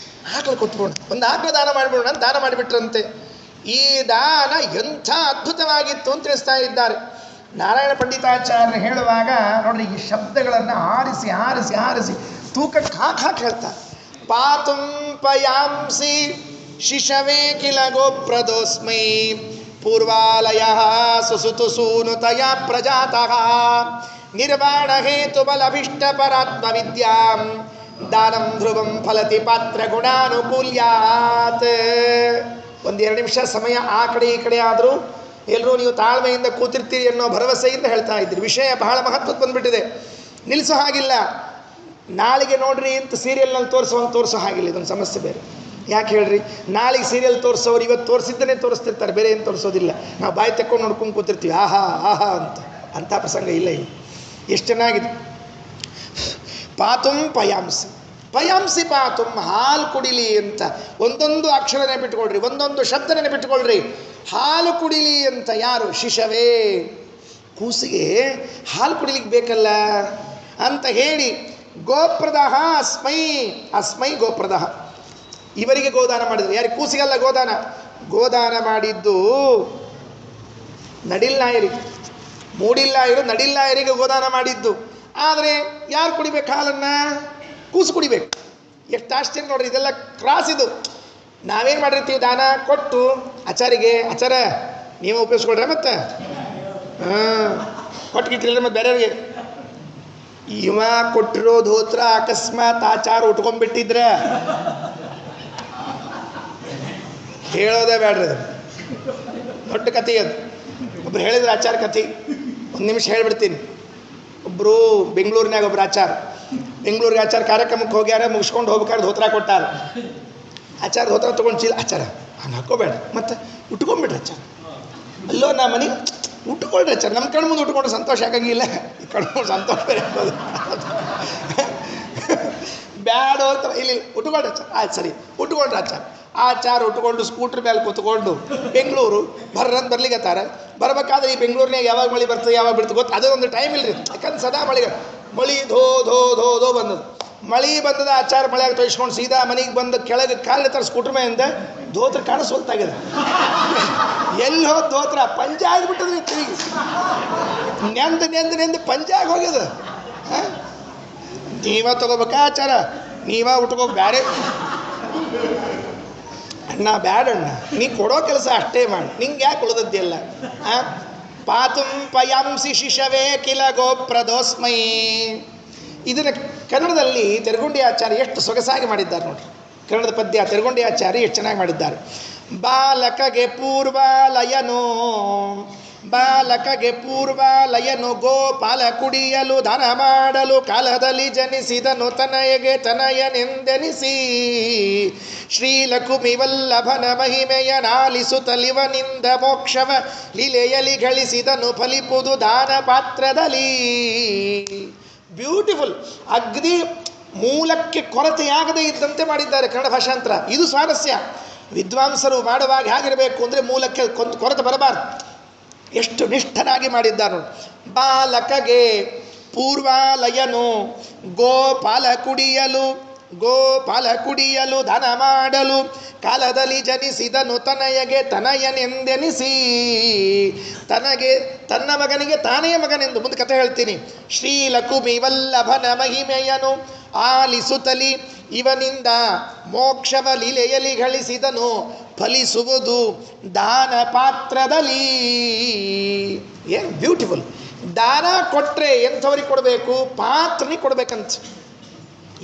ಆಕಳು ಕೊಟ್ಕೊಂಡು ಒಂದು ಆಕಳು ದಾನ ಮಾಡಿಬಿಡೋಣ ಅಂತ ದಾನ ಮಾಡಿಬಿಟ್ರಂತೆ. ಈ ದಾನ ಎಂಥ ಅದ್ಭುತವಾಗಿತ್ತು ಅಂತ ತಿಳಿಸ್ತಾ ಇದ್ದಾರೆ ನಾರಾಯಣ ಪಂಡಿತಾಚಾರ್ಯರು ಹೇಳುವಾಗ. ನೋಡ್ರಿ, ಈ ಶಬ್ದಗಳನ್ನು ಆರಿಸಿ ಆರಿಸಿ ಆರಿಸಿ ತೂಕಕ್ಕೆ ಹಾಕಿ ಹೇಳ್ತಾರೆ. ಪಾತುಂ ಪಯಾಂಸಿ ಶಿಶವೇ ಕಿಲ ಗೋಪ್ರದೋಸ್ಮೈ ಪೂರ್ವಾಲಯ ಸುಸುತು ಸೂನುತಯ ಪ್ರಜಾತಃ ನಿರ್ವಾಣ ಹೇತು ಬಲಭಿಷ್ಟ ಪರಾತ್ಮ ವಿದ್ಯಾಂ ದಾನಂ ಧ್ರುವಂ ಫಲತಿ ಪಾತ್ರ ಗುಣಾನುಕೂಲ್ಯಾತ್. ಒಂದೆರಡು ನಿಮಿಷ ಸಮಯ ಆ ಕಡೆ ಈ ಕಡೆ ಆದರೂ ಎಲ್ಲರೂ ನೀವು ತಾಳ್ಮೆಯಿಂದ ಕೂತಿರ್ತೀರಿ ಅನ್ನೋ ಭರವಸೆಯಿಂದ ಹೇಳ್ತಾ ಇದ್ದೀರಿ. ವಿಷಯ ಬಹಳ ಮಹತ್ವಕ್ಕೆ ಬಂದುಬಿಟ್ಟಿದೆ, ನಿಲ್ಲಿಸೋ ಹಾಗಿಲ್ಲ. ನಾಳೆಗೆ ನೋಡ್ರಿ ಅಂತ ಸೀರಿಯಲ್ನಲ್ಲಿ ತೋರಿಸೋ ಹಾಗಿಲ್ಲ. ಇದೊಂದು ಸಮಸ್ಯೆ ಬೇರೆ. ಯಾಕೆ ಹೇಳ್ರಿ? ನಾಳೆಗೆ ಸೀರಿಯಲ್ ತೋರಿಸೋರು ಇವತ್ತು ತೋರಿಸಿದ್ದನ್ನೇ ತೋರಿಸ್ತಿರ್ತಾರೆ, ಬೇರೆ ಏನು ತೋರಿಸೋದಿಲ್ಲ. ನಾವು ಬಾಯಿ ತೆಕ್ಕೊಂಡು ನೋಡ್ಕೊಂಡು ಕೂತಿರ್ತೀವಿ, ಆಹಾ ಆಹಾ ಅಂತ. ಅಂಥ ಪ್ರಸಂಗ ಇಲ್ಲ ಇಲ್ಲಿ. ಎಷ್ಟು ಚೆನ್ನಾಗಿದೆ. ಪಾತುಂ ಪಯಾಂಸಿ, ಪಯಾಂಸಿ ಪಾತುಂ, ಹಾಲು ಕುಡಿಲಿ ಅಂತ. ಒಂದೊಂದು ಅಕ್ಷರ ನೆನಪಿಟ್ಕೊಳ್ರಿ, ಒಂದೊಂದು ಶಬ್ದ ನೆನಪಿಟ್ಕೊಳ್ರಿ. ಹಾಲು ಕುಡಿಲಿ ಅಂತ ಯಾರು? ಶಿಶವೇ, ಕೂಸಿಗೆ ಹಾಲು ಕುಡಿಲಿಕ್ಕೆ ಬೇಕಲ್ಲ ಅಂತ ಹೇಳಿ ಗೋಪ್ರದಃ ಅಸ್ಮೈ, ಅಸ್ಮೈ ಗೋಪ್ರದಃ, ಇವರಿಗೆ ಗೋದಾನ ಮಾಡಿದ್ರು. ಯಾರಿಗೆ? ಕೂಸಿಗಲ್ಲ ಗೋದಾನ. ಗೋದಾನ ಮಾಡಿದ್ದು ನಡಿಲ್ನಾಯರಿಗೆ, ಮೂಡಿಲ್ಲಾಯರು ನಡಿಲ್ಲಾಯರಿಗೆ ಗೋದಾನ ಮಾಡಿದ್ದು. ಆದರೆ ಯಾರು ಕುಡಿಬೇಕು ಹಾಲನ್ನು? ಕೂಸು ಕುಡಿಬೇಕು. ಎಷ್ಟು ಆಶ್ಚರ್ಯ ನೋಡ್ರಿ, ಇದೆಲ್ಲ ಕ್ರಾಸ್ ಇದು. ನಾವೇನು ಮಾಡಿರ್ತೀವಿ? ದಾನ ಕೊಟ್ಟು ಆಚಾರಿಗೆ, ಆಚಾರ ನೀವು ಉಪಯೋಗಿಸ್ಕೊಳ್ರೆ ಮತ್ತೆ ಕೊಟ್ಗಿಟ್ಟಿಲ್ಲ ಮತ್ತೆ ಬೇರೆಯವ್ರಿಗೆ. ಇವ ಕೊಟ್ಟಿರೋ ಧೋತ್ರ ಅಕಸ್ಮಾತ್ ಆಚಾರ ಉಟ್ಕೊಂಡ್ಬಿಟ್ಟಿದ್ರೆ ಹೇಳೋದೇ ಬೇಡ್ರಿ, ಅದು ದೊಡ್ಡ ಕಥೆ. ಅದು ಒಬ್ರು ಹೇಳಿದ್ರು ಆಚಾರ ಕಥೆ, ಒಂದು ನಿಮಿಷ ಹೇಳ್ಬಿಡ್ತೀನಿ. ಒಬ್ಬರು ಬೆಂಗಳೂರಿನಾಗ ಒಬ್ರು ಆಚಾರ, ಬೆಂಗಳೂರಿಗೆ ಆಚಾರ ಕಾರ್ಯಕ್ರಮಕ್ಕೆ ಹೋಗ್ಯಾರ, ಮುಗಿಸ್ಕೊಂಡು ಹೋಗ್ಬೇಕಾದ್ರೆ ಧೋತ್ರ ಕೊಟ್ಟಾರ. ಆಚಾರ ಧೋತ್ರ ತೊಗೊಂಡು ಚೀಲ, ಆಚಾರ ಹಂಗೆ ಹಾಕೋಬೇಡ ಮತ್ತೆ ಉಟ್ಕೊಂಡ್ಬಿಡ್ರಿ ಆಚಾರ. ಅಲ್ಲೋ ನಾ ಮನೆಗೆ ಉಟ್ಕೊಳ್ರಿ ಆಚಾರ, ನಮ್ಮ ಕಣ್ಣು ಮುಂದೆ ಉಟ್ಕೊಂಡ್ರೆ ಸಂತೋಷ ಆಗಂಗಿಲ್ಲ, ಈ ಕಣ್ಣು ಮುಂದೆ ಸಂತೋಷ ಬೇರೆ ಆಗ್ಬೋದು. ಬ್ಯಾಡ ಅಂತ ಇಲ್ಲಿ ಉಟ್ಕೊಳ್ರಿ ಆಚಾರ. ಆಯ್ತು ಸರಿ, ಉಟ್ಕೊಂಡ್ರೆ ಆಚಾರ ಉಟ್ಕೊಂಡು ಸ್ಕೂಟ್ರ್ ಮೇಲೆ ಕೂತ್ಕೊಂಡು ಬೆಂಗಳೂರು ಬರ್ರಂತ ಬರ್ಲಿಕ್ಕತ್ತಾರ. ಬರ್ಬೇಕಾದ್ರೆ ಈ ಬೆಂಗಳೂರಿನಾಗ ಯಾವಾಗ ಮಳೆ ಬರ್ತದೆ ಯಾವಾಗ ಬಿಡ್ತದೆ ಗೊತ್ತು, ಅದೇ ಒಂದು ಟೈಮ್ ಇಲ್ರಿ. ಯಾಕಂದ್ರೆ ಸದಾ ಮಳೆ ಧೋ ಧೋ ಧೋ ಧೋ ಬಂದದ್ದು. ಮಳೆ ಬಂದದ, ಆಚಾರ ಮಳೆಯಾಗ ತೊಯ್ಸ್ಕೊಂಡು ಸೀದಾ ಮನೆಗೆ ಬಂದು ಕೆಳಗೆ ಕಾಲಿಡ್ತಾರೆ ಸ್ಕೂಟ್ರ್ ಮೇಲಿಂದ. ಧೋತ್ರ ಕಾಣಿಸೋಲ್ತಾಗಿದೆ, ಎಲ್ಲಿ ಹೋದ್ ಧೋತ್ರ ಪಂಜೆ ಆಗಿಬಿಟ್ಟದ್ರಿ. ತಿರುಗಿ ನೆಂದು ನೆಂದು ನೆಂದು ಪಂಜಾಗಿ ಹೋಗ್ಯದ. ನೀವ ತಗೋಬೇಕಾ ಆಚಾರ? ನೀವ ಉಟ್ಕೋ, ಬ್ಯಾರೆ ಅಣ್ಣ ಬ್ಯಾಡಣ್ಣ, ನೀ ಕೊಡೋ ಕೆಲಸ ಅಷ್ಟೇ ಮಾಡಿ, ನಿಂಗೆ ಯಾಕೆ ಉಳಿದದ್ದೆಲ್ಲ. ಪಾತುಂ ಪಯಾಂಸಿ ಶಿಶವೇ ಕಿಲ ಗೋಪ್ರದೋಸ್ಮೈ. ಇದನ್ನು ಕನ್ನಡದಲ್ಲಿ ತೆರಗುಂಡಿ ಆಚಾರ್ಯ ಎಷ್ಟು ಸೊಗಸಾಗಿ ಮಾಡಿದ್ದಾರೆ ನೋಡ್ರಿ. ಕನ್ನಡದ ಪದ್ಯ ತೆರಗುಂಡಿ ಆಚಾರ್ಯ ಎಷ್ಟು ಚೆನ್ನಾಗಿ ಮಾಡಿದ್ದಾರೆ. ಬಾಲಕಗೆ ಪೂರ್ವಾಲಯನೋ, ಬಾಲಕಗೆ ಪೂರ್ವಾಲಯನು ಗೋಪಾಲ ಕುಡಿಯಲು ದಾನ ಮಾಡಲು ಕಾಲದಲ್ಲಿ ಜನಿಸಿದನು ತನಯಗೆ ತನಯನೆಂದೆನಿಸಿ ಶ್ರೀಲಕುಮಿ ವಲ್ಲಭನ ಮಹಿಮೆಯ ನಾಲಿಸುತ್ತಲಿವನಿಂದ ಮೋಕ್ಷವ ಲೀಲೆಯಲಿ ಗಳಿಸಿದನು ಫಲಿಪುದು ದಾನ ಪಾತ್ರದಲ್ಲಿ. ಬ್ಯೂಟಿಫುಲ್. ಅಗ್ದಿ ಮೂಲಕ್ಕೆ ಕೊರತೆಯಾಗದೇ ಇದ್ದಂತೆ ಮಾಡಿದ್ದಾರೆ ಕನ್ನಡ ಭಾಷಾಂತರ. ಇದು ಸ್ವಾರಸ್ಯ. ವಿದ್ವಾಂಸರು ಮಾಡುವಾಗ ಹೇಗಿರಬೇಕು ಅಂದರೆ ಮೂಲಕ್ಕೆ ಕೊರತೆ ಬರಬಾರ್ದು. ಎಷ್ಟು ನಿಷ್ಠನಾಗಿ ಮಾಡಿದ್ದಾರೆ. ಬಾಲಕಗೆ ಪೂರ್ವಾಲಯನು ಗೋಪಾಲ ಕುಡಿಯಲು ಧನ ಮಾಡಲು ಕಾಲದಲ್ಲಿ ಜನಿಸಿದನು ತನಯಗೆ ತನಯನೆಂದೆನಿಸಿ. ತನ್ನ ಮಗನಿಗೆ ತಾನೇ ಮಗನೆಂದು ಮುಂದೆ ಕಥೆ ಹೇಳ್ತೀನಿ. ಶ್ರೀಲಕುಮಿ ವಲ್ಲಭನ ಮಹಿಮೆಯನು ಆಲಿಸುತ್ತಲಿ ಇವನಿಂದ ಮೋಕ್ಷವ ಲೀಲೆಯಲ್ಲಿ ಗಳಿಸಿದನು ಫಲಿಸುವುದು ದಾನ ಪಾತ್ರದಲ್ಲಿ. ಏನು ಬ್ಯೂಟಿಫುಲ್. ದಾನ ಕೊಟ್ಟರೆ ಎಂಥವ್ರಿಗೆ ಕೊಡಬೇಕು? ಪಾತ್ರನಿಗೆ ಕೊಡ್ಬೇಕಂತ.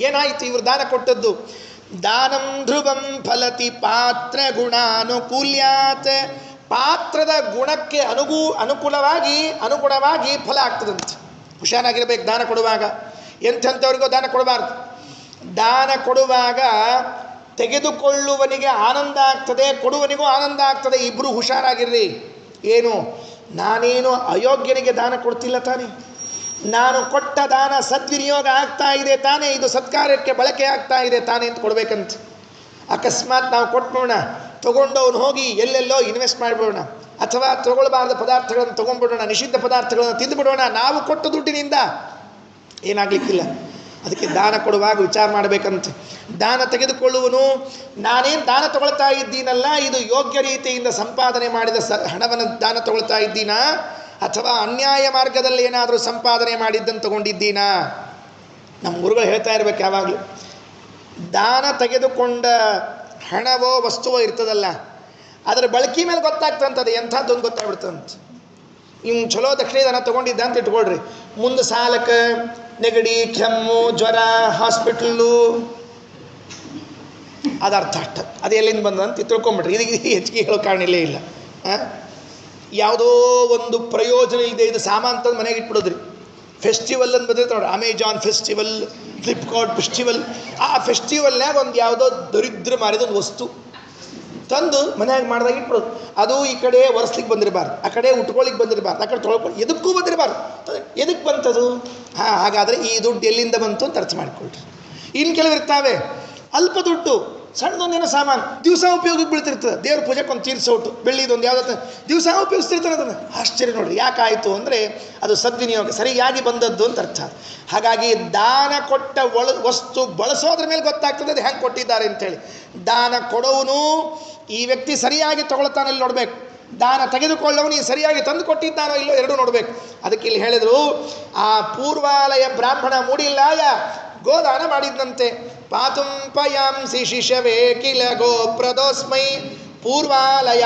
ಏನಾಯಿತು ಇವರು ದಾನ ಕೊಟ್ಟದ್ದು? ದಾನಂ ಧ್ರುವಂ ಫಲತಿ ಪಾತ್ರ ಗುಣಾನುಕೂಲ್ಯಾತ್. ಪಾತ್ರದ ಗುಣಕ್ಕೆ ಅನುಗುಣವಾಗಿ ಫಲ ಆಗ್ತದಂತೆ. ಹುಷಾರಾಗಿರ್ಬೇಕು ದಾನ ಕೊಡುವಾಗ. ಎಂಥವ್ರಿಗೋ ದಾನ ಕೊಡಬಾರ್ದು. ದಾನ ಕೊಡುವಾಗ ತೆಗೆದುಕೊಳ್ಳುವನಿಗೆ ಆನಂದ ಆಗ್ತದೆ, ಕೊಡುವನಿಗೂ ಆನಂದ ಆಗ್ತದೆ. ಇಬ್ಬರು ಹುಷಾರಾಗಿರ್ರಿ. ಏನು, ನಾನೇನು ಅಯೋಗ್ಯನಿಗೆ ದಾನ ಕೊಡ್ತಿಲ್ಲ ತಾನೆ, ನಾನು ಕೊಟ್ಟ ದಾನ ಸದ್ವಿನಿಯೋಗ ಆಗ್ತಾ ಇದೆ ತಾನೇ, ಇದು ಸತ್ಕಾರ್ಯಕ್ಕೆ ಬಳಕೆ ಆಗ್ತಾ ಇದೆ ತಾನೇ ಅಂತ ಕೊಡ್ಬೇಕಂತ. ಅಕಸ್ಮಾತ್ ನಾವು ಕೊಟ್ಬಿಡೋಣ, ತೊಗೊಂಡವನು ಹೋಗಿ ಎಲ್ಲೆಲ್ಲೋ ಇನ್ವೆಸ್ಟ್ ಮಾಡಿಬಿಡೋಣ, ಅಥವಾ ತಗೊಳ್ಬಾರ್ದ ಪದಾರ್ಥಗಳನ್ನು ತೊಗೊಂಡ್ಬಿಡೋಣ, ನಿಷಿದ್ಧ ಪದಾರ್ಥಗಳನ್ನು ತಿಂದುಬಿಡೋಣ, ನಾವು ಕೊಟ್ಟ ದುಡ್ಡಿನಿಂದ ಏನಾಗಲಿಕ್ಕಿಲ್ಲ. ಅದಕ್ಕೆ ದಾನ ಕೊಡುವಾಗ ವಿಚಾರ ಮಾಡಬೇಕಂತ. ದಾನ ತೆಗೆದುಕೊಳ್ಳುವನು, ನಾನೇನು ದಾನ ತಗೊಳ್ತಾ ಇದ್ದೀನಲ್ಲ, ಇದು ಯೋಗ್ಯ ರೀತಿಯಿಂದ ಸಂಪಾದನೆ ಮಾಡಿದ ಹಣವನ್ನು ದಾನ ತಗೊಳ್ತಾ ಇದ್ದೀನಾ, ಅಥವಾ ಅನ್ಯಾಯ ಮಾರ್ಗದಲ್ಲಿ ಏನಾದರೂ ಸಂಪಾದನೆ ಮಾಡಿದ್ದನ್ನು ತಗೊಂಡಿದ್ದೀನಾ? ನಮ್ಮ ಗುರುಗಳು ಹೇಳ್ತಾ ಇರ್ಬೇಕು ಯಾವಾಗಲೂ, ದಾನ ತೆಗೆದುಕೊಂಡ ಹಣವೋ ವಸ್ತುವೋ ಇರ್ತದಲ್ಲ, ಅದರ ಬಳಕೆ ಮೇಲೆ ಗೊತ್ತಾಗ್ತಂಥದ್ದು ಎಂಥದ್ದೊಂದು ಗೊತ್ತಾಗ್ಬಿಡ್ತಂತ. ಇನ್ನು ಚಲೋ ದಕ್ಷಿಣ ದಾನ ತೊಗೊಂಡಿದ್ದ ಅಂತ ಇಟ್ಕೊಳ್ರಿ, ಮುಂದೆ ಸಾಲಕ್ಕೆ ನೆಗಡಿ, ಕೆಮ್ಮು, ಜ್ವರ, ಹಾಸ್ಪಿಟಲ್ಲು, ಅದು ಅರ್ಥ ಅಷ್ಟ. ಅದು ಎಲ್ಲಿಂದ ಬಂದಂತ ತಿಳ್ಕೊಂಬಿಟ್ರಿ. ಇದಕ್ಕೆ ಹೆಚ್ಚಿಗೆ ಹೇಳೋ ಕಾರಣ ಇಲ್ಲೇ ಇಲ್ಲ. ಯಾವುದೋ ಒಂದು ಪ್ರಯೋಜನ ಇದೆ, ಇದು ಸಾಮಾನು ತಂದು ಮನೆಗೆ ಇಟ್ಬಿಡೋದ್ರಿ. ಫೆಸ್ಟಿವಲ್ ಅಂತ ಬಂದಿರ್ತಾರೆ ನೋಡಿ, ಅಮೆಜಾನ್ ಫೆಸ್ಟಿವಲ್, ಫ್ಲಿಪ್ಕಾರ್ಟ್ ಫೆಸ್ಟಿವಲ್. ಆ ಫೆಸ್ಟಿವಲ್ನಾಗ ಒಂದು ಯಾವುದೋ ದರಿದ್ರ ಮಾರಿದ ಒಂದು ವಸ್ತು ತಂದು ಮನೆಯಾಗ ಮಾಡಿದಾಗ ಇಟ್ಬಿಡೋದು. ಅದು ಈ ಕಡೆ ಒರೆಸ್ಲಿಕ್ಕೆ ಬಂದಿರಬಾರ್ದು, ಆ ಕಡೆ ಉಟ್ಕೊಳ್ಳಿಕ್ಕೆ ಬಂದಿರಬಾರ್ದು, ಆ ಕಡೆ ತೊಳ್ಕೊಂಡು ಎದಕ್ಕೂ ಬಂದಿರಬಾರ್ದು. ಎದಕ್ಕೆ ಬಂತದು? ಹಾಗಾದರೆ ಈ ದುಡ್ಡು ಎಲ್ಲಿಂದ ಬಂತು ಅಂತ ಅರ್ಥ ಮಾಡಿಕೊಳ್ರಿ. ಇನ್ನು ಕೆಲವು ಇರ್ತಾವೆ ಅಲ್ಪ ದುಡ್ಡು, ಸಣ್ಣದೊಂದೇನೋ ಸಾಮಾನು ದಿವಸ ಉಪಯೋಗಕ್ಕೆ ಬೀಳ್ತಿರ್ತದೆ. ದೇವ್ರ ಪೂಜೆಗೆ ಒಂದು ತೀರ್ಸೋಟು ಬೆಳ್ಳಿದೊಂದು ಯಾವುದೋ ದಿವಸ ಉಪಯೋಗಿಸ್ತಿರ್ತಾರೆ. ಅದನ್ನು ಆಶ್ಚರ್ಯ ನೋಡ್ರಿ, ಯಾಕಾಯಿತು ಅಂದರೆ ಅದು ಸದ್ವಿನಿಯೋಗ ಸರಿಯಾಗಿ ಬಂದದ್ದು ಅಂತ ಅರ್ಥ. ಹಾಗಾಗಿ ದಾನ ಕೊಟ್ಟ ವಸ್ತು ಬಳಸೋದ್ರ ಮೇಲೆ ಗೊತ್ತಾಗ್ತದೆ ಅದು ಹೆಂಗೆ ಕೊಟ್ಟಿದ್ದಾರೆ ಅಂತೇಳಿ. ದಾನ ಕೊಡೋನು ಈ ವ್ಯಕ್ತಿ ಸರಿಯಾಗಿ ತಗೊಳ್ತಾನಲ್ಲಿ ನೋಡಬೇಕು, ದಾನ ತೆಗೆದುಕೊಳ್ಳವನು ಈ ಸರಿಯಾಗಿ ತಂದು ಕೊಟ್ಟಿದ್ದಾನೋ ಇಲ್ಲೋ ಎರಡೂ ನೋಡಬೇಕು. ಅದಕ್ಕೆ ಇಲ್ಲಿ ಹೇಳಿದರು, ಆ ಪೂರ್ವಾಲಯ ಬ್ರಾಹ್ಮಣ ಮೂಡಿಲ್ಲಾಯ ಗೋದಾನ ಮಾಡಿದ್ದಂತೆ. ಪಾತುಂಪಯಾಂಸಿ ಶಿಶವೇ ಕಿಲ ಗೋಪ್ರದೋಸ್ಮೈ. ಪೂರ್ವಾಲಯ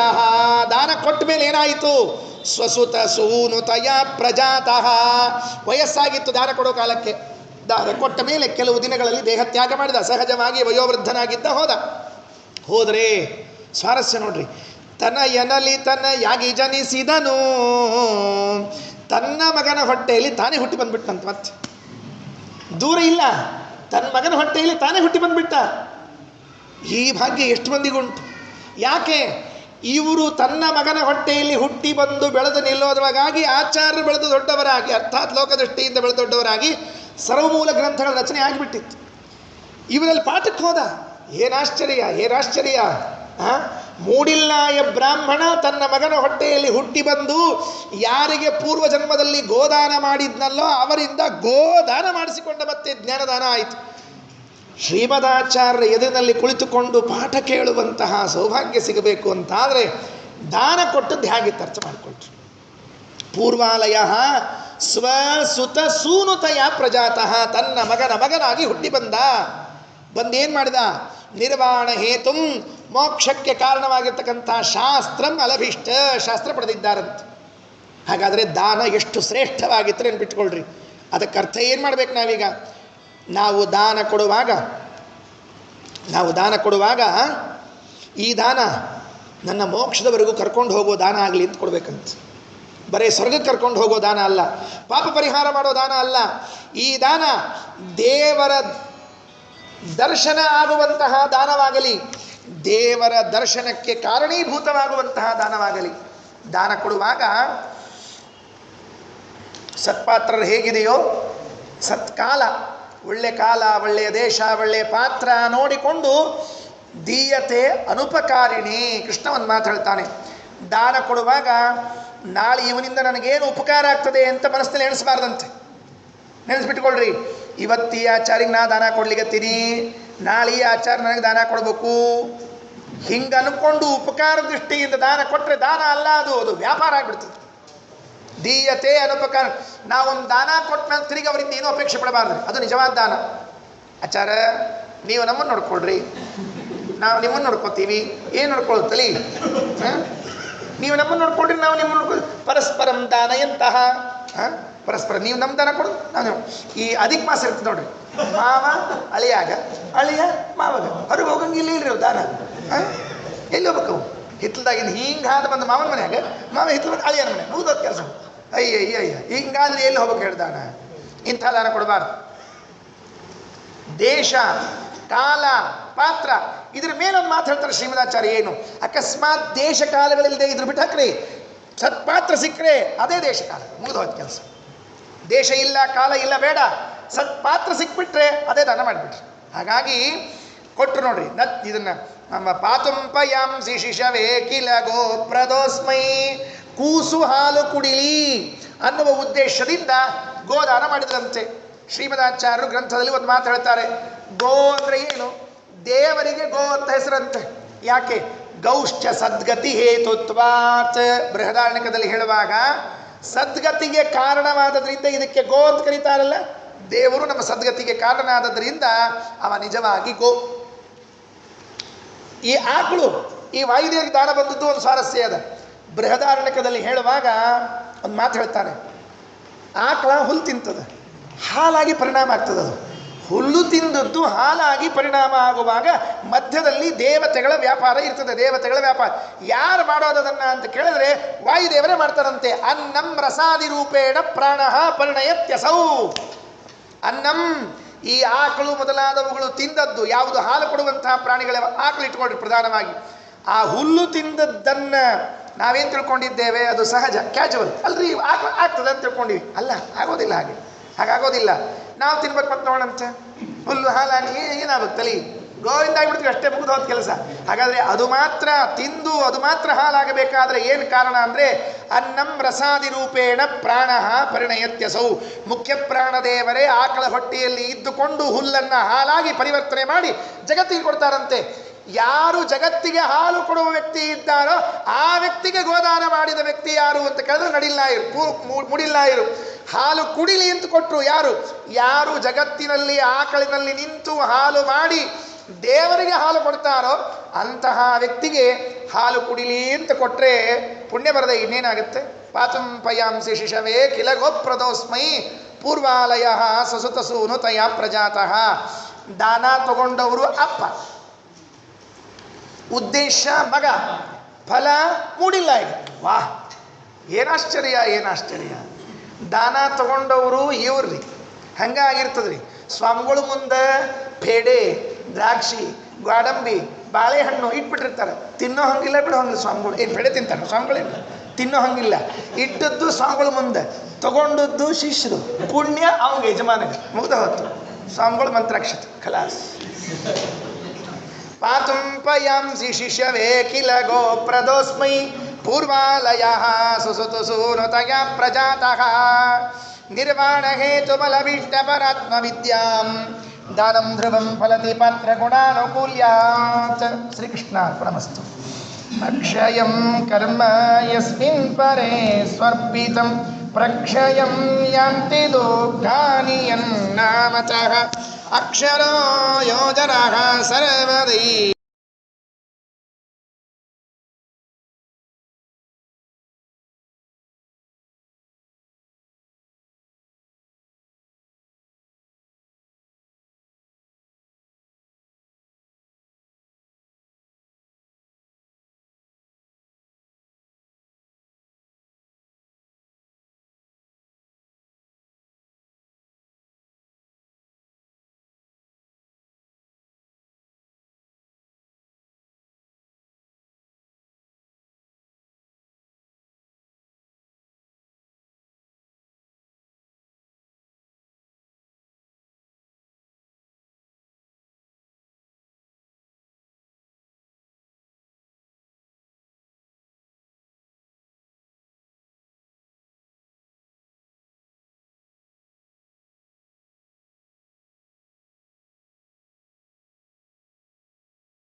ದಾನ ಕೊಟ್ಟ ಮೇಲೆ ಏನಾಯಿತು? ಸ್ವಸುತ ಸೂನುತಯ ಪ್ರಜಾತಃ. ವಯಸ್ಸಾಗಿತ್ತು ದಾನ ಕೊಡೋ ಕಾಲಕ್ಕೆ. ದಾನ ಕೊಟ್ಟ ಮೇಲೆ ಕೆಲವು ದಿನಗಳಲ್ಲಿ ದೇಹ ತ್ಯಾಗ ಮಾಡಿದ, ಸಹಜವಾಗಿ ವಯೋವೃದ್ಧನಾಗಿದ್ದ ಹೋದರೆ ಸ್ವಾರಸ್ಯ ನೋಡ್ರಿ. ತನಯನಲಿ ತನಯಾಗಿ ಜನಿಸಿದನು. ತನ್ನ ಮಗನ ಹೊಟ್ಟೆಯಲ್ಲಿ ತಾನೇ ಹುಟ್ಟಿ ಬಂದ್ಬಿಟ್ಟಂತ. ಮತ್ತೆ ದೂರ ಇಲ್ಲ, ತನ್ನ ಮಗನ ಹೊಟ್ಟೆಯಲ್ಲಿ ತಾನೇ ಹುಟ್ಟಿ ಬಂದ್ಬಿಟ್ಟ. ಈ ಭಾಗ್ಯ ಎಷ್ಟು ಮಂದಿಗುಂಟು? ಯಾಕೆ? ಇವರು ತನ್ನ ಮಗನ ಹೊಟ್ಟೆಯಲ್ಲಿ ಹುಟ್ಟಿ ಬಂದು ಬೆಳೆದು ನಿಲ್ಲೋದ್ರೊಳಗಾಗಿ ಆಚಾರ್ಯರು ಬೆಳೆದು ದೊಡ್ಡವರಾಗಿ, ಅರ್ಥಾತ್ ಲೋಕದೃಷ್ಟಿಯಿಂದ ಬೆಳೆದು ದೊಡ್ಡವರಾಗಿ ಸರ್ವಮೂಲ ಗ್ರಂಥಗಳ ರಚನೆ ಆಗಿಬಿಟ್ಟಿತ್ತು. ಇವರಲ್ಲಿ ಪಾಠಕ್ಕೆ ಹೋದ. ಏನಾಶ್ಚರ್ಯ! ಮೂಡಿಲ್ಲಾಯ ಬ್ರಾಹ್ಮಣ ತನ್ನ ಮಗನ ಹೊಟ್ಟೆಯಲ್ಲಿ ಹುಟ್ಟಿ ಬಂದು ಯಾರಿಗೆ ಪೂರ್ವ ಜನ್ಮದಲ್ಲಿ ಗೋದಾನ ಮಾಡಿದ್ನಲ್ಲೋ ಅವರಿಂದ ಗೋದಾನ ಮಾಡಿಸಿಕೊಂಡ ಮತ್ತೆ ಜ್ಞಾನದಾನ ಆಯಿತು. ಶ್ರೀಮದಾಚಾರ್ಯ ಎದುರಿನಲ್ಲಿ ಕುಳಿತುಕೊಂಡು ಪಾಠ ಕೇಳುವಂತಹ ಸೌಭಾಗ್ಯ ಸಿಗಬೇಕು ಅಂತಾದರೆ ದಾನ ಕೊಟ್ಟದ್ದು ಹೇಗಿತ್ತು ಅರ್ಥ ಮಾಡಿಕೊಳ್ರಿ. ಪೂರ್ವಾಲಯ ಸ್ವಸುತ ಸೂನುತಯ ಪ್ರಜಾತಃ. ತನ್ನ ಮಗನಾಗಿ ಹುಟ್ಟಿ ಬಂದೇನು ಮಾಡಿದ? ನಿರ್ವಾಣ ಹೇತು ಮೋಕ್ಷಕ್ಕೆ ಕಾರಣವಾಗಿರ್ತಕ್ಕಂಥ ಶಾಸ್ತ್ರಂ ಅಲಭಿಷ್ಟ, ಶಾಸ್ತ್ರ ಪಡೆದಿದ್ದಾರಂತೆ. ಹಾಗಾದರೆ ದಾನ ಎಷ್ಟು ಶ್ರೇಷ್ಠವಾಗಿತ್ತು ನೆನ್ಪಿಟ್ಕೊಳ್ರಿ. ಅದಕ್ಕೆ ಅರ್ಥ ಏನು ಮಾಡ್ಬೇಕು ನಾವೀಗ? ನಾವು ದಾನ ಕೊಡುವಾಗ ಈ ದಾನ ನನ್ನ ಮೋಕ್ಷದವರೆಗೂ ಕರ್ಕೊಂಡು ಹೋಗೋ ದಾನ ಆಗಲಿ ಅಂತ ಕೊಡ್ಬೇಕಂತ. ಬರೀ ಸ್ವರ್ಗಕ್ಕೆ ಕರ್ಕೊಂಡು ಹೋಗೋ ದಾನ ಅಲ್ಲ, ಪಾಪ ಪರಿಹಾರ ಮಾಡೋ ದಾನ ಅಲ್ಲ. ಈ ದಾನ ದೇವರ ದರ್ಶನ ಆಗುವಂತಹ ದಾನವಾಗಲಿ, ದೇವರ ದರ್ಶನಕ್ಕೆ ಕಾರಣೀಭೂತವಾಗುವಂತಹ ದಾನವಾಗಲಿ. ದಾನ ಕೊಡುವಾಗ ಸತ್ಪಾತ್ರರು ಹೇಗಿದೆಯೋ ಸತ್ಕಾಲ, ಒಳ್ಳೆ ಕಾಲ, ಒಳ್ಳೆಯ ದೇಶ, ಒಳ್ಳೆಯ ಪಾತ್ರ ನೋಡಿಕೊಂಡು ದೀಯತೆ ಅನುಪಕಾರಿಣಿ. ಕೃಷ್ಣ ಒಂದು ಮಾತು ಹೇಳ್ತಾನೆ, ದಾನ ಕೊಡುವಾಗ ನಾಳೆ ಇವನಿಂದ ನನಗೇನು ಉಪಕಾರ ಆಗ್ತದೆ ಅಂತ ಮನಸ್ಸಿನಲ್ಲಿ ಎಣಿಸಬಾರ್ದಂತೆ. ನೆನೆಸ್ಬಿಟ್ಕೊಳ್ರಿ. ಇವತ್ತು ಈ ಆಚಾರಿಗೆ ನಾ ದಾನ ಕೊಡ್ಲಿಕ್ಕತ್ತೀನಿ, ನಾಳೆ ಈ ಆಚಾರ ನನಗೆ ದಾನ ಕೊಡಬೇಕು, ಹಿಂಗೆ ಅನ್ಕೊಂಡು ಉಪಕಾರ ದೃಷ್ಟಿಯಿಂದ ದಾನ ಕೊಟ್ಟರೆ ದಾನ ಅಲ್ಲ, ಅದು ವ್ಯಾಪಾರ ಆಗಿಬಿಡ್ತದೆ. ದೀಯತೆ ಅನುಪಕಾರ. ನಾವೊಂದು ದಾನ ಕೊಟ್ಟ ಮೇಲೆ ತಿರುಗಿ ಅವರಿಂದ ಏನೂ ಅಪೇಕ್ಷೆ ಪಡಬಾರ್ದು, ಅದು ನಿಜವಾದ ದಾನ. ಆಚಾರ ನೀವು ನಮ್ಮನ್ನು ನೋಡ್ಕೊಳ್ರಿ, ನಾವು ನಿಮ್ಮನ್ನು ನೋಡ್ಕೋತೀವಿ. ಏನು ನೋಡ್ಕೊಳ್ತಲಿ? ನೀವು ನಮ್ಮನ್ನು ನೋಡ್ಕೊಂಡ್ರಿ, ನಾವು ನಿಮ್ಮನ್ನು ನೋಡ್ಕೊಳ್ಳಿ. ಪರಸ್ಪರಂ ದಾನ ಎಂತಹ ಪರಸ್ಪರ, ನೀವು ನಮ್ಮ ದಾನ ಕೊಡು, ನಾವು ಈ ಅಧಿಕ ಮಾಸ ಇರ್ತದೆ ನೋಡ್ರಿ, ಮಾವ ಅಳಿಯಾಗ, ಅಳಿಯ ಮಾವಾಗ, ಹೊರಗೆ ಹೋಗಂಗಿಲ್ಲ ಇಲ್ರಿ ಅವು ದಾನ. ಎಲ್ಲಿ ಹೋಗ್ಬೇಕು ಅವು? ಹಿತ್ತಲ್ದಾಗಿಂದ ಹಿಂಗೆ ಹಾದು ಬಂದು ಮಾವನ ಮನೆಯಾಗ, ಮಾವ ಹಿತ್ತಲ ಬಂದು ಅಳಿಯನ ಮನೆ, ಮುಗಿದೋದು ಕೆಲಸ. ಅಯ್ಯ ಹಿಂಗಾದ್ರೆ ಎಲ್ಲಿ ಹೋಗ್ಬೇಕು ಹೇಳಿ ದಾನ? ಇಂಥ ದಾನ ಕೊಡಬಾರ್ದು. ದೇಶ, ಕಾಲ, ಪಾತ್ರ, ಇದ್ರ ಮೇಲೊಂದು ಮಾತು ಹೇಳ್ತಾರೆ ಶ್ರೀಮದಾಚಾರ್ಯ. ಏನು? ಅಕಸ್ಮಾತ್ ದೇಶ ಕಾಲಗಳಿಲ್ಲದೆ ಇದ್ರ ಬಿಟ್ಟು ಹಾಕ್ರಿ, ಸತ್ಪಾತ್ರ ಸಿಕ್ಕರೆ ಅದೇ ದೇಶ ಕಾಲ, ಮುಗಿದು ಹೋದ ಕೆಲಸ. ದೇಶ ಇಲ್ಲ, ಕಾಲ ಇಲ್ಲ, ಬೇಡ, ಸತ್ಪಾತ್ರ ಸಿಕ್ಬಿಟ್ರೆ ಅದೇ ದಾನ ಮಾಡಿಬಿಟ್ರಿ. ಹಾಗಾಗಿ ಕೊಟ್ಟರು ನೋಡ್ರಿ. ಇದನ್ನ ನಮ್ಮ ಪಾತುಂಪಯಾಂಸಿ ಶಿಶವೇ ಕಿಲ ಗೋಪ್ರದೋಸ್ಮೈ, ಕೂಸು ಹಾಲು ಕುಡಿಲಿ ಅನ್ನುವ ಉದ್ದೇಶದಿಂದ ಗೋದಾನ ಮಾಡಿದ್ರಂತೆ. ಶ್ರೀಮದಾಚಾರ್ಯರು ಗ್ರಂಥದಲ್ಲಿ ಒಂದು ಮಾತು ಹೇಳ್ತಾರೆ. ಗೋ ಅಂದರೆ ಏನು? ದೇವರಿಗೆ ಗೋ ಅಂತ ಹೆಸರಂತೆ. ಯಾಕೆ? ಗೌಶ್ಚ ಸದ್ಗತಿ ಹೇತುತ್ವಾತ್. ಬೃಹದಾರಣ್ಯಕದಲ್ಲಿ ಹೇಳುವಾಗ ಸದ್ಗತಿಗೆ ಕಾರಣವಾದದ್ರಿಂದ ಇದಕ್ಕೆ ಗೋ ಅಂತ ಕರೀತಾರಲ್ಲ. ದೇವರು ನಮ್ಮ ಸದ್ಗತಿಗೆ ಕಾರಣನಾದದ್ರಿಂದ ಅವ ನಿಜವಾಗಿ ಗೋ. ಈ ಆಕಳು, ಈ ವಾಯುದೇವರಿಗೆ ದಾನ ಬಂದದ್ದು ಒಂದು ಸ್ವಾರಸ್ಯ ಅದ. ಬೃಹದಾರಣ್ಯಕದಲ್ಲಿ ಹೇಳುವಾಗ ಒಂದು ಮಾತು ಹೇಳ್ತಾರೆ. ಆಕಳ ಹುಲ್ಲು ತಿಂತದೆ, ಹಾಲಾಗಿ ಪರಿಣಾಮ ಆಗ್ತದೆ. ಅದು ಹುಲ್ಲು ತಿಂದದ್ದು ಹಾಲಾಗಿ ಪರಿಣಾಮ ಆಗುವಾಗ ಮಧ್ಯದಲ್ಲಿ ದೇವತೆಗಳ ವ್ಯಾಪಾರ ಇರ್ತದೆ. ದೇವತೆಗಳ ವ್ಯಾಪಾರ ಯಾರು ಮಾಡೋದನ್ನ ಅಂತ ಕೇಳಿದ್ರೆ ವಾಯುದೇವರೇ ಮಾಡ್ತಾರಂತೆ. ಅನ್ನಂ ರಸಾದಿ ರೂಪೇಣ ಪ್ರಾಣ ಪರಿಣಯತ್ಯಸೌ. ಅನ್ನಂ, ಈ ಆಕಳು ಮೊದಲಾದವುಗಳು ತಿಂದದ್ದು ಯಾವುದು? ಹಾಲು ಕೊಡುವಂತಹ ಪ್ರಾಣಿಗಳ ಆಕಳು ಇಟ್ಕೊಳ್ರಿ ಪ್ರಧಾನವಾಗಿ. ಆ ಹುಲ್ಲು ತಿಂದದ್ದನ್ನ ನಾವೇನು ತಿಳ್ಕೊಂಡಿದ್ದೇವೆ? ಅದು ಸಹಜ, ಕ್ಯಾಜುವಲ್ ಅಲ್ರಿ, ಆಗ್ತದೆ ಅಂತ ತಿಳ್ಕೊಂಡಿವಿ. ಅಲ್ಲ, ಆಗೋದಿಲ್ಲ. ಹಾಗಾಗೋದಿಲ್ಲ. ನಾವು ತಿನ್ಬೇಕು ಮತ್ತೆ ನೋಡಂತೆ, ಹುಲ್ಲು ಹಾಲಾಗಿ ಏನಾಗುತ್ತಲ್ಲಿ ಗೋವಿಂದ ಆಗಿಬಿಡ್ತೀವಿ, ಅಷ್ಟೇ, ಮುಗಿದು ಹೋದ ಕೆಲಸ. ಹಾಗಾದರೆ ಅದು ಮಾತ್ರ ತಿಂದು ಅದು ಮಾತ್ರ ಹಾಲಾಗಬೇಕಾದ್ರೆ ಏನು ಕಾರಣ ಅಂದರೆ ಅನ್ನಂ ರಸಾದಿ ರೂಪೇಣ ಪ್ರಾಣ ಪರಿಣಯತ್ಯಸೌ. ಮುಖ್ಯ ಪ್ರಾಣದೇವರೇ ಆಕಳ ಹೊಟ್ಟೆಯಲ್ಲಿ ಇದ್ದುಕೊಂಡು ಹುಲ್ಲನ್ನು ಹಾಲಾಗಿ ಪರಿವರ್ತನೆ ಮಾಡಿ ಜಗತ್ತಿಗೆ ಕೊಡ್ತಾರಂತೆ. ಯಾರು ಜಗತ್ತಿಗೆ ಹಾಲು ಕೊಡುವ ವ್ಯಕ್ತಿ ಇದ್ದಾರೋ ಆ ವ್ಯಕ್ತಿಗೆ ಗೋದಾನ ಮಾಡಿದ ವ್ಯಕ್ತಿ ಯಾರು ಅಂತ ಕೇಳಿದ್ರೆ ಮುಡಿಲ್ಲ ಇರು. ಹಾಲು ಕುಡಿಲಿ ಅಂತ ಕೊಟ್ಟರು ಯಾರು? ಯಾರು ಜಗತ್ತಿನಲ್ಲಿ ಆಕಳಿನಲ್ಲಿ ನಿಂತು ಹಾಲು ಮಾಡಿ ದೇವರಿಗೆ ಹಾಲು ಕೊಡ್ತಾರೋ ಅಂತಹ ವ್ಯಕ್ತಿಗೆ ಹಾಲು ಕುಡಿಲಿ ಅಂತ ಕೊಟ್ಟರೆ ಪುಣ್ಯ ಬರದೆ ಇನ್ನೇನಾಗುತ್ತೆ? ಪಾತುಂಪಯಾಂಸಿ ಶಿಶವೇ ಕಿಲ ಗೋಪ್ರದೋಸ್ಮೈ ಪೂರ್ವಾಲಯ ಸಸುತಸೂನು ತಯ ಪ್ರಜಾತಃ. ದಾನ ತಗೊಂಡವರು ಅಪ್ಪ, ಉದ್ದೇಶ ಮಗ, ಫಲ ಮೂಡಿಲ್ಲ. ಈಗ ವಾಹ್, ಏನಾಶ್ಚರ್ಯ. ದಾನ ತಗೊಂಡವರು ಇವ್ರಿ. ಹಂಗಾಗಿರ್ತದ್ರಿ. ಸ್ವಾಮಿಗಳು ಮುಂದೆ ಪೇಡೆ, ದ್ರಾಕ್ಷಿ, ಗೋಡಂಬಿ, ಬಾಳೆಹಣ್ಣು ಇಟ್ಬಿಟ್ಟಿರ್ತಾರೆ. ತಿನ್ನೋ ಹಂಗಿಲ್ಲ, ಬಿಡೋ ಹಂಗಿಲ್ಲ. ಸ್ವಾಮಿಗಳು ಏನು ಪೇಡೆ ತಿಂತಾರೆ? ಸ್ವಾಮಿಗಳಿಲ್ಲ, ತಿನ್ನೋ ಹಂಗಿಲ್ಲ. ಇಟ್ಟದ್ದು ಸ್ವಾಮಿಗಳು ಮುಂದೆ, ತಗೊಂಡದ್ದು ಶಿಷ್ಯರು. ಪುಣ್ಯ ಅವಂಗೆ ಯಜಮಾನಿಗೆ, ಮುಗ್ದ ಹೊತ್ತು. ಸ್ವಾಮಿಗಳು ಮಂತ್ರಾಕ್ಷತೆ ಖಲಾಸ್. ಪಾತುಂಪಯಾಂಸಿ ಶಿಶವೇ ಕಿಲ ಗೋಪ್ರದೋಸ್ಮೈ ಪೂರ್ವಾಲಯ ಸುಸುತುಸೂನುತಯ ಪ್ರಜಾತಃ ನಿರ್ವಾಣ ಹೇತು ಬಲವಿಷ್ಟ ಪರಾತ್ಮ ವಿದ್ಯಾಂ ದಾನಂ ಧ್ರುವಂ ಫಲತಿ ಪಾತ್ರ ಗುಣಾನುಕೂಲ್ಯಾತ್. ಶ್ರೀಕೃಷ್ಣಾರ್ಪಣಮಸ್ತು. ಅಕ್ಷಯಂ ಕರ್ಮ ಯಸ್ಮಿನ್ ಪರೇ ಸ್ವರ್ಪಿತಂ ಪ್ರಕ್ಷಯಂ ಯಾಂತಿ ದುಃಖಾನಿ ಯನ್ನಾಮತಃ ಅಕ್ಷರೋ ಯೋಜನಃ ಸರ್ವದೈ